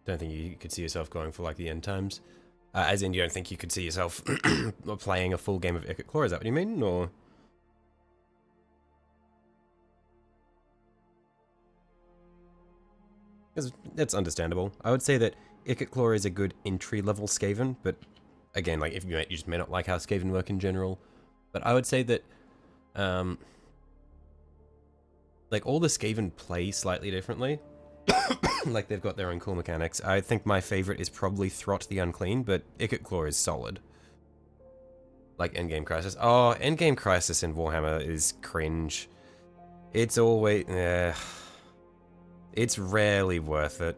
Speaker 1: Don't think you could see yourself going for like the end times. As in, you don't think you could see yourself playing a full game of Icket Claw? Is that what you mean, or? Because that's understandable. I would say that Icket Claw is a good entry-level Skaven, but again, like if you just may not like how Skaven work in general. But I would say that, like all the Skaven play slightly differently. Like they've got their own cool mechanics. I think my favorite is probably Throt the Unclean, but Icket Claw is solid. Like Endgame Crisis. Oh, Endgame Crisis in Warhammer is cringe. It's always... it's rarely worth it.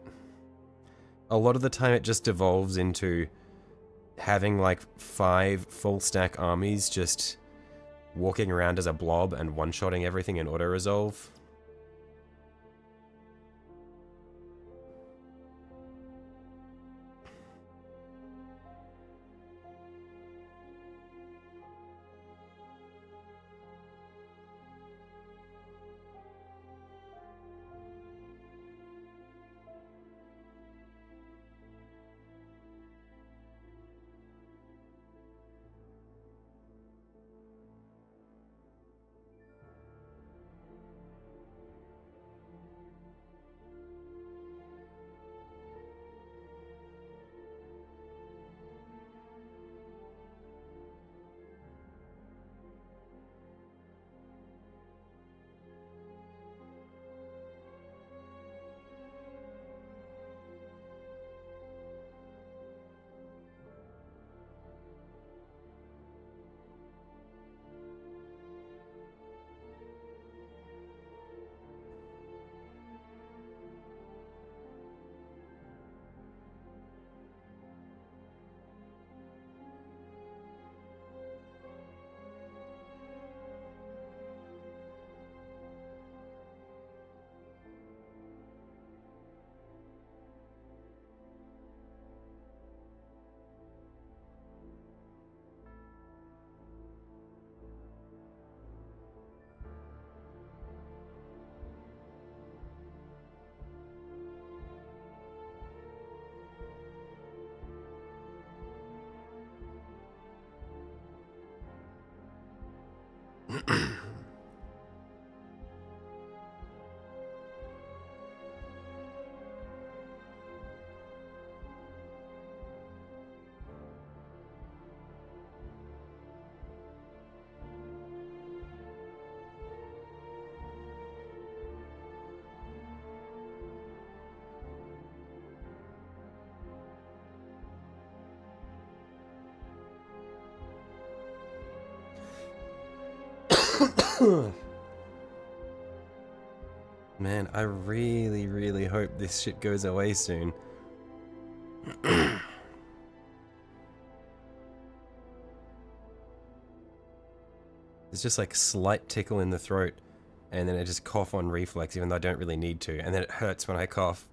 Speaker 1: A lot of the time it just devolves into having like 5 full stack armies just walking around as a blob and one-shotting everything in auto-resolve. Man, I really, really hope this shit goes away soon. It's just like slight tickle in the throat, and then I just cough on reflex even though I don't really need to, and then it hurts when I cough.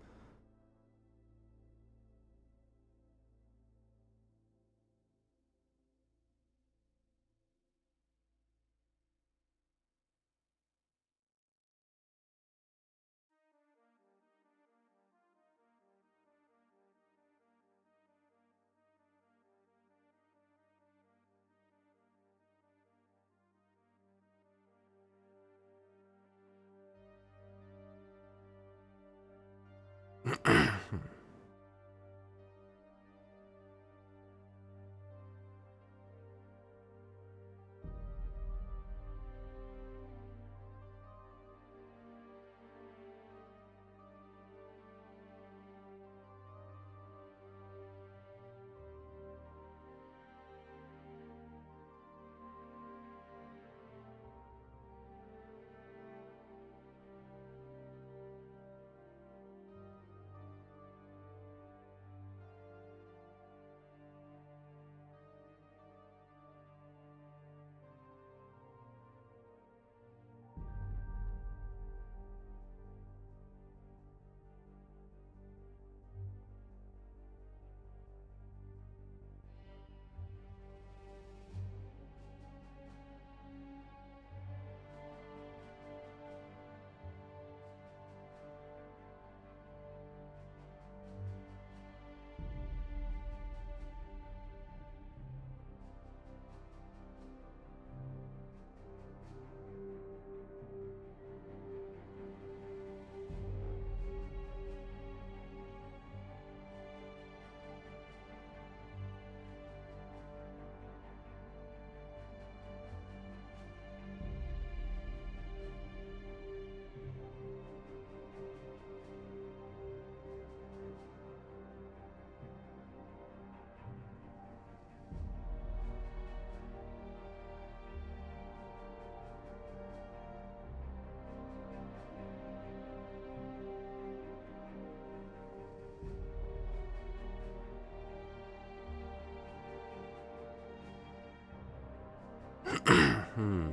Speaker 1: Hmm.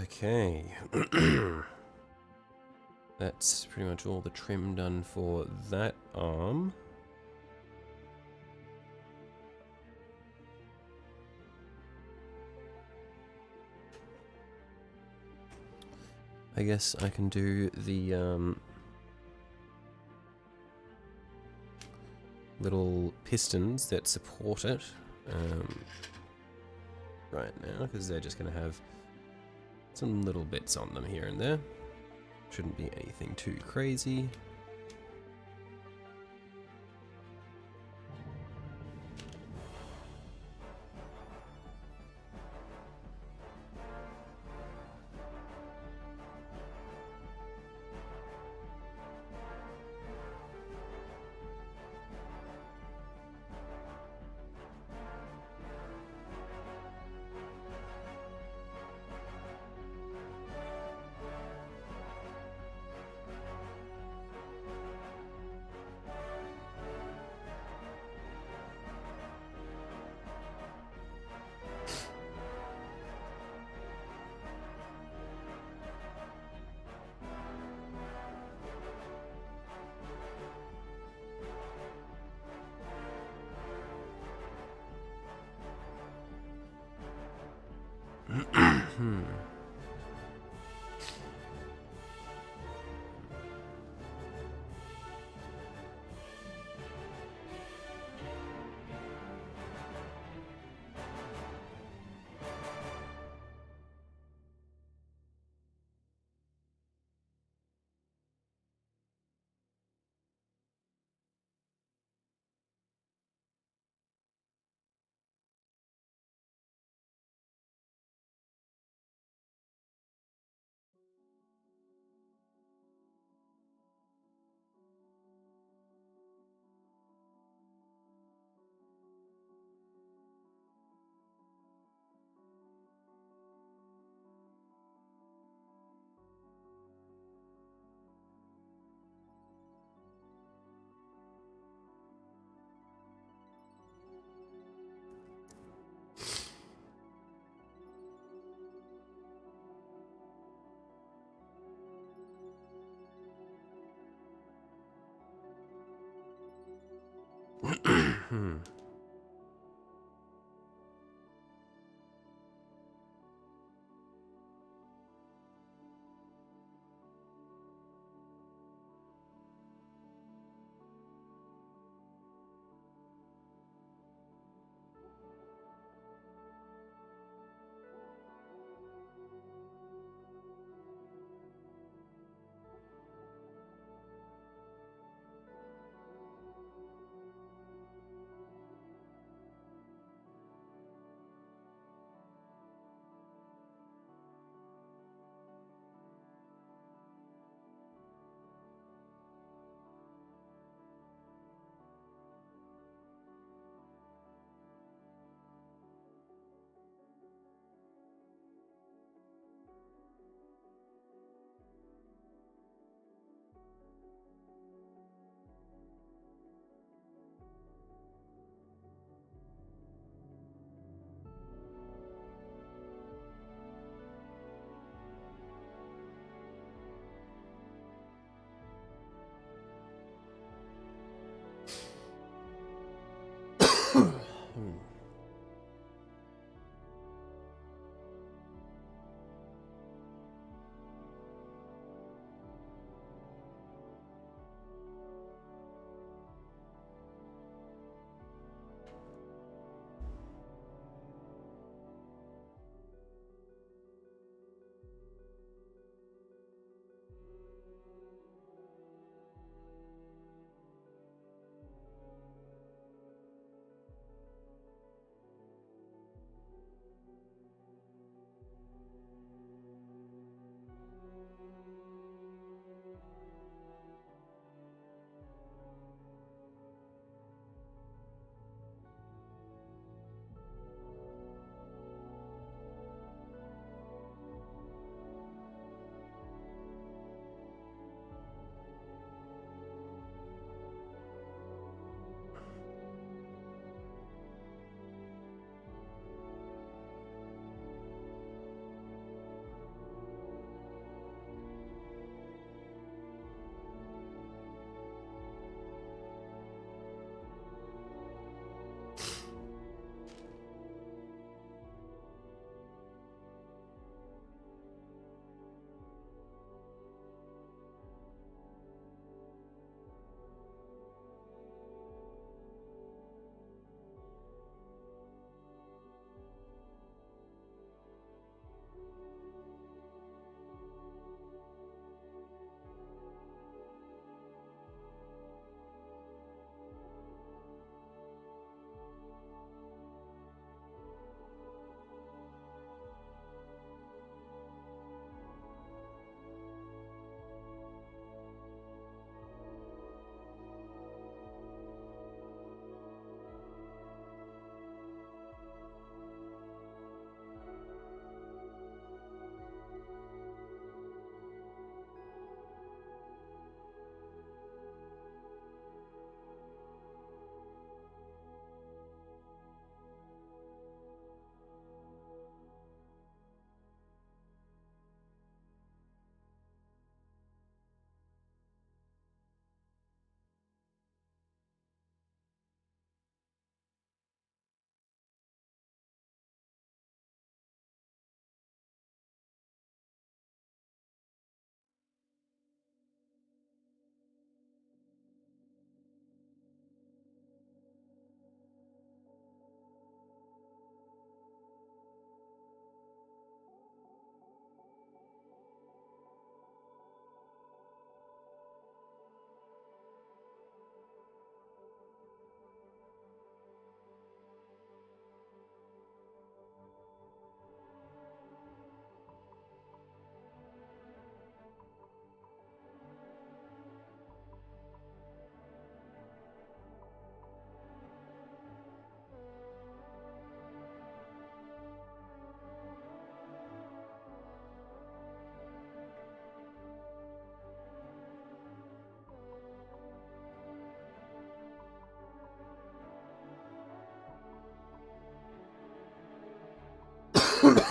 Speaker 1: Okay. That's pretty much all the trim done for that arm. I guess I can do the little pistons that support it right now, because they're just going to have some little bits on them here and there. Shouldn't be anything too crazy. Hmm.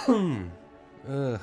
Speaker 1: Hmm. Ugh.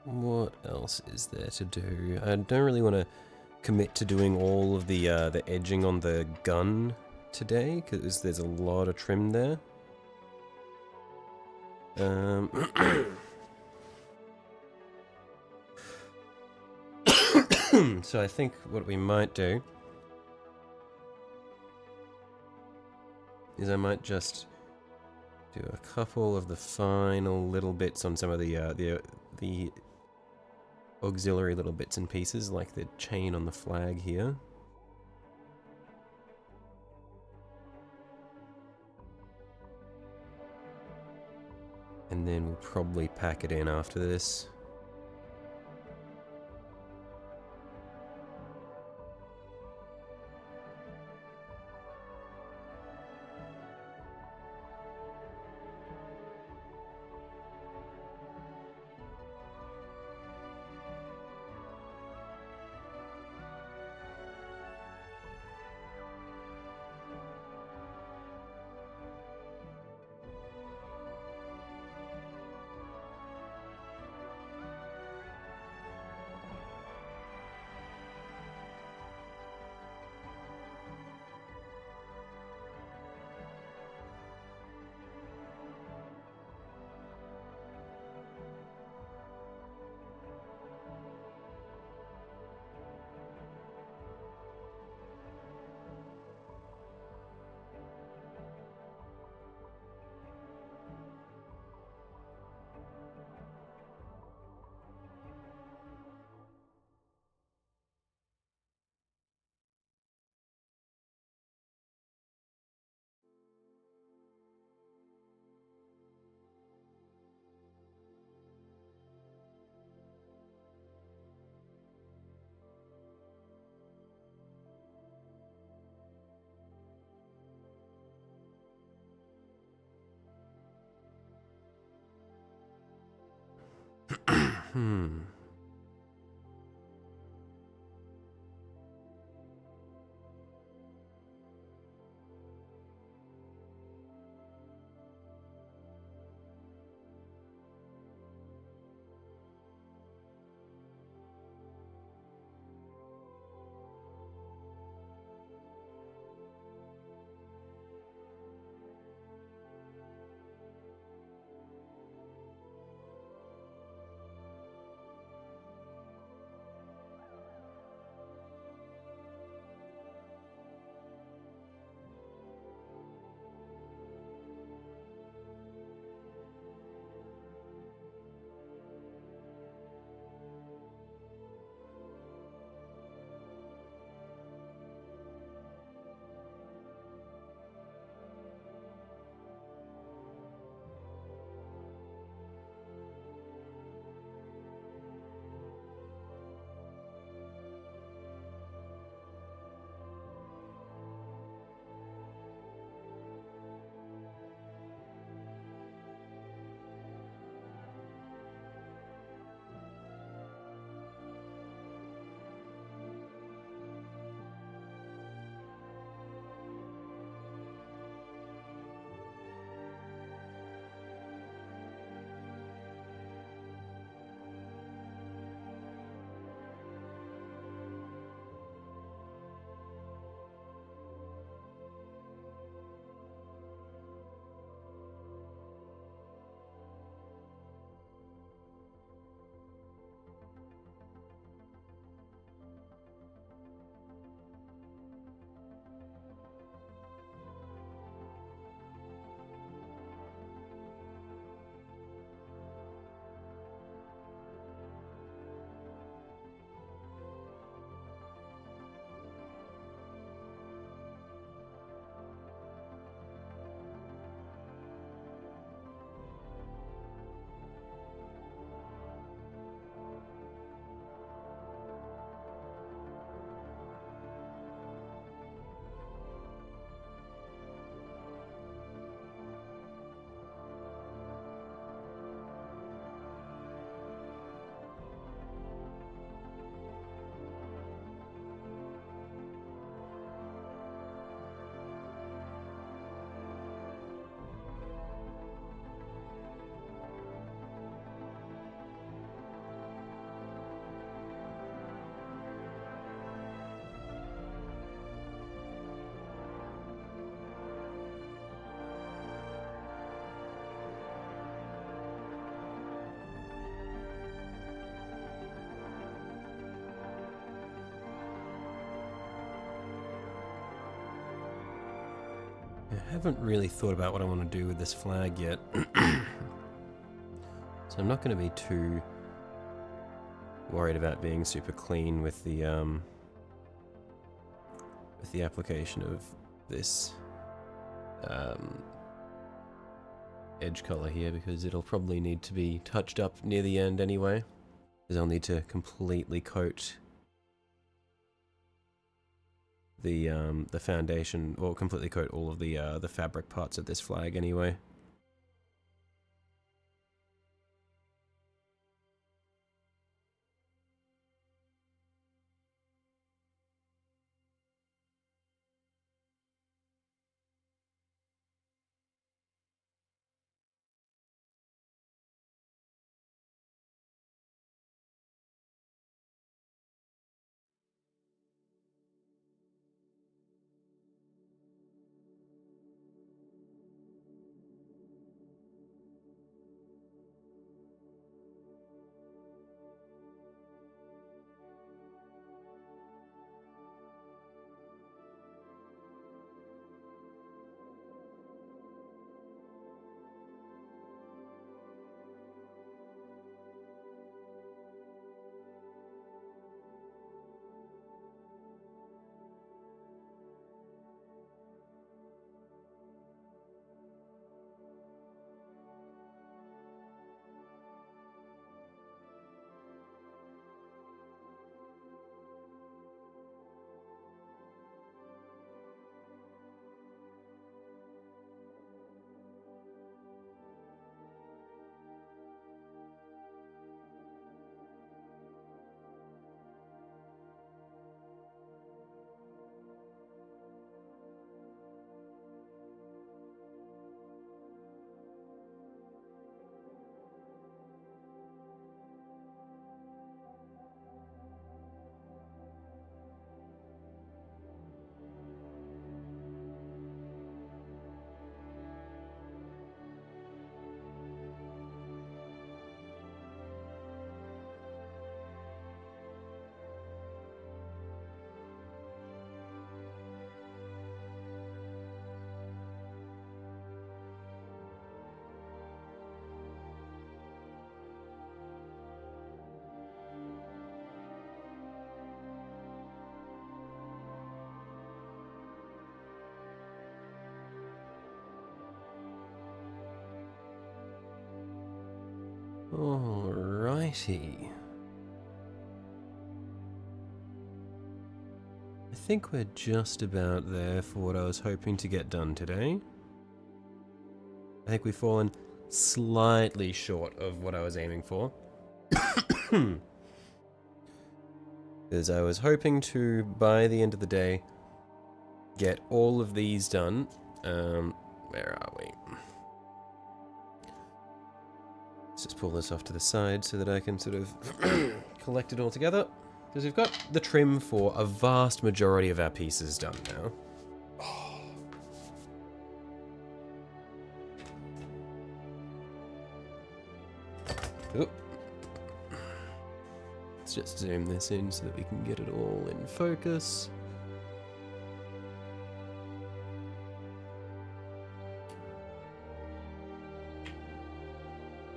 Speaker 1: What else is there to do? I don't really want to commit to doing all of the edging on the gun today, because there's a lot of trim there. So I think what we might do is I might just do a couple of the final little bits on some of the auxiliary little bits and pieces, like the chain on the flag here. And then we'll probably pack it in after this. I haven't really thought about what I want to do with this flag yet. So I'm not going to be too worried about being super clean with the application of this edge color here, because it'll probably need to be touched up near the end anyway, because I'll need to completely coat the foundation, or completely coat all of the fabric parts of this flag anyway. Alrighty. I think we're just about there for what I was hoping to get done today. I think we've fallen slightly short of what I was aiming for. Because I was hoping to, by the end of the day, get all of these done. Where are we? Let's just pull this off to the side so that I can sort of collect it all together. Because we've got the trim for a vast majority of our pieces done now. Oop. Let's just zoom this in so that we can get it all in focus.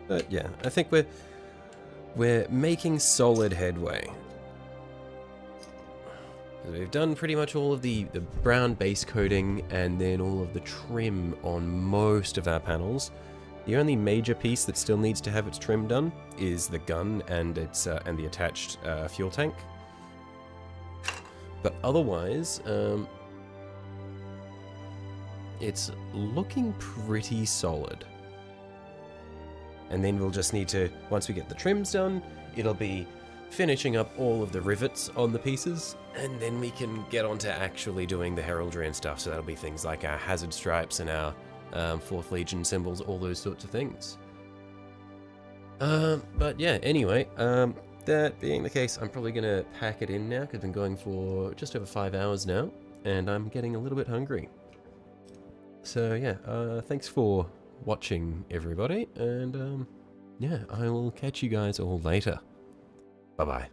Speaker 1: But yeah, I think we're making solid headway. We've done pretty much all of the brown base coating and then all of the trim on most of our panels. The only major piece that still needs to have its trim done is the gun and its and the attached fuel tank. But otherwise, it's looking pretty solid. And then we'll just need to, once we get the trims done, it'll be finishing up all of the rivets on the pieces, and then we can get on to actually doing the heraldry and stuff. So that'll be things like our hazard stripes and our 4th Legion symbols, all those sorts of things. But yeah, anyway, that being the case, I'm probably going to pack it in now, because I've been going for just over 5 hours now, and I'm getting a little bit hungry. So yeah, thanks for watching, everybody, and yeah, I will catch you guys all later. Bye-bye.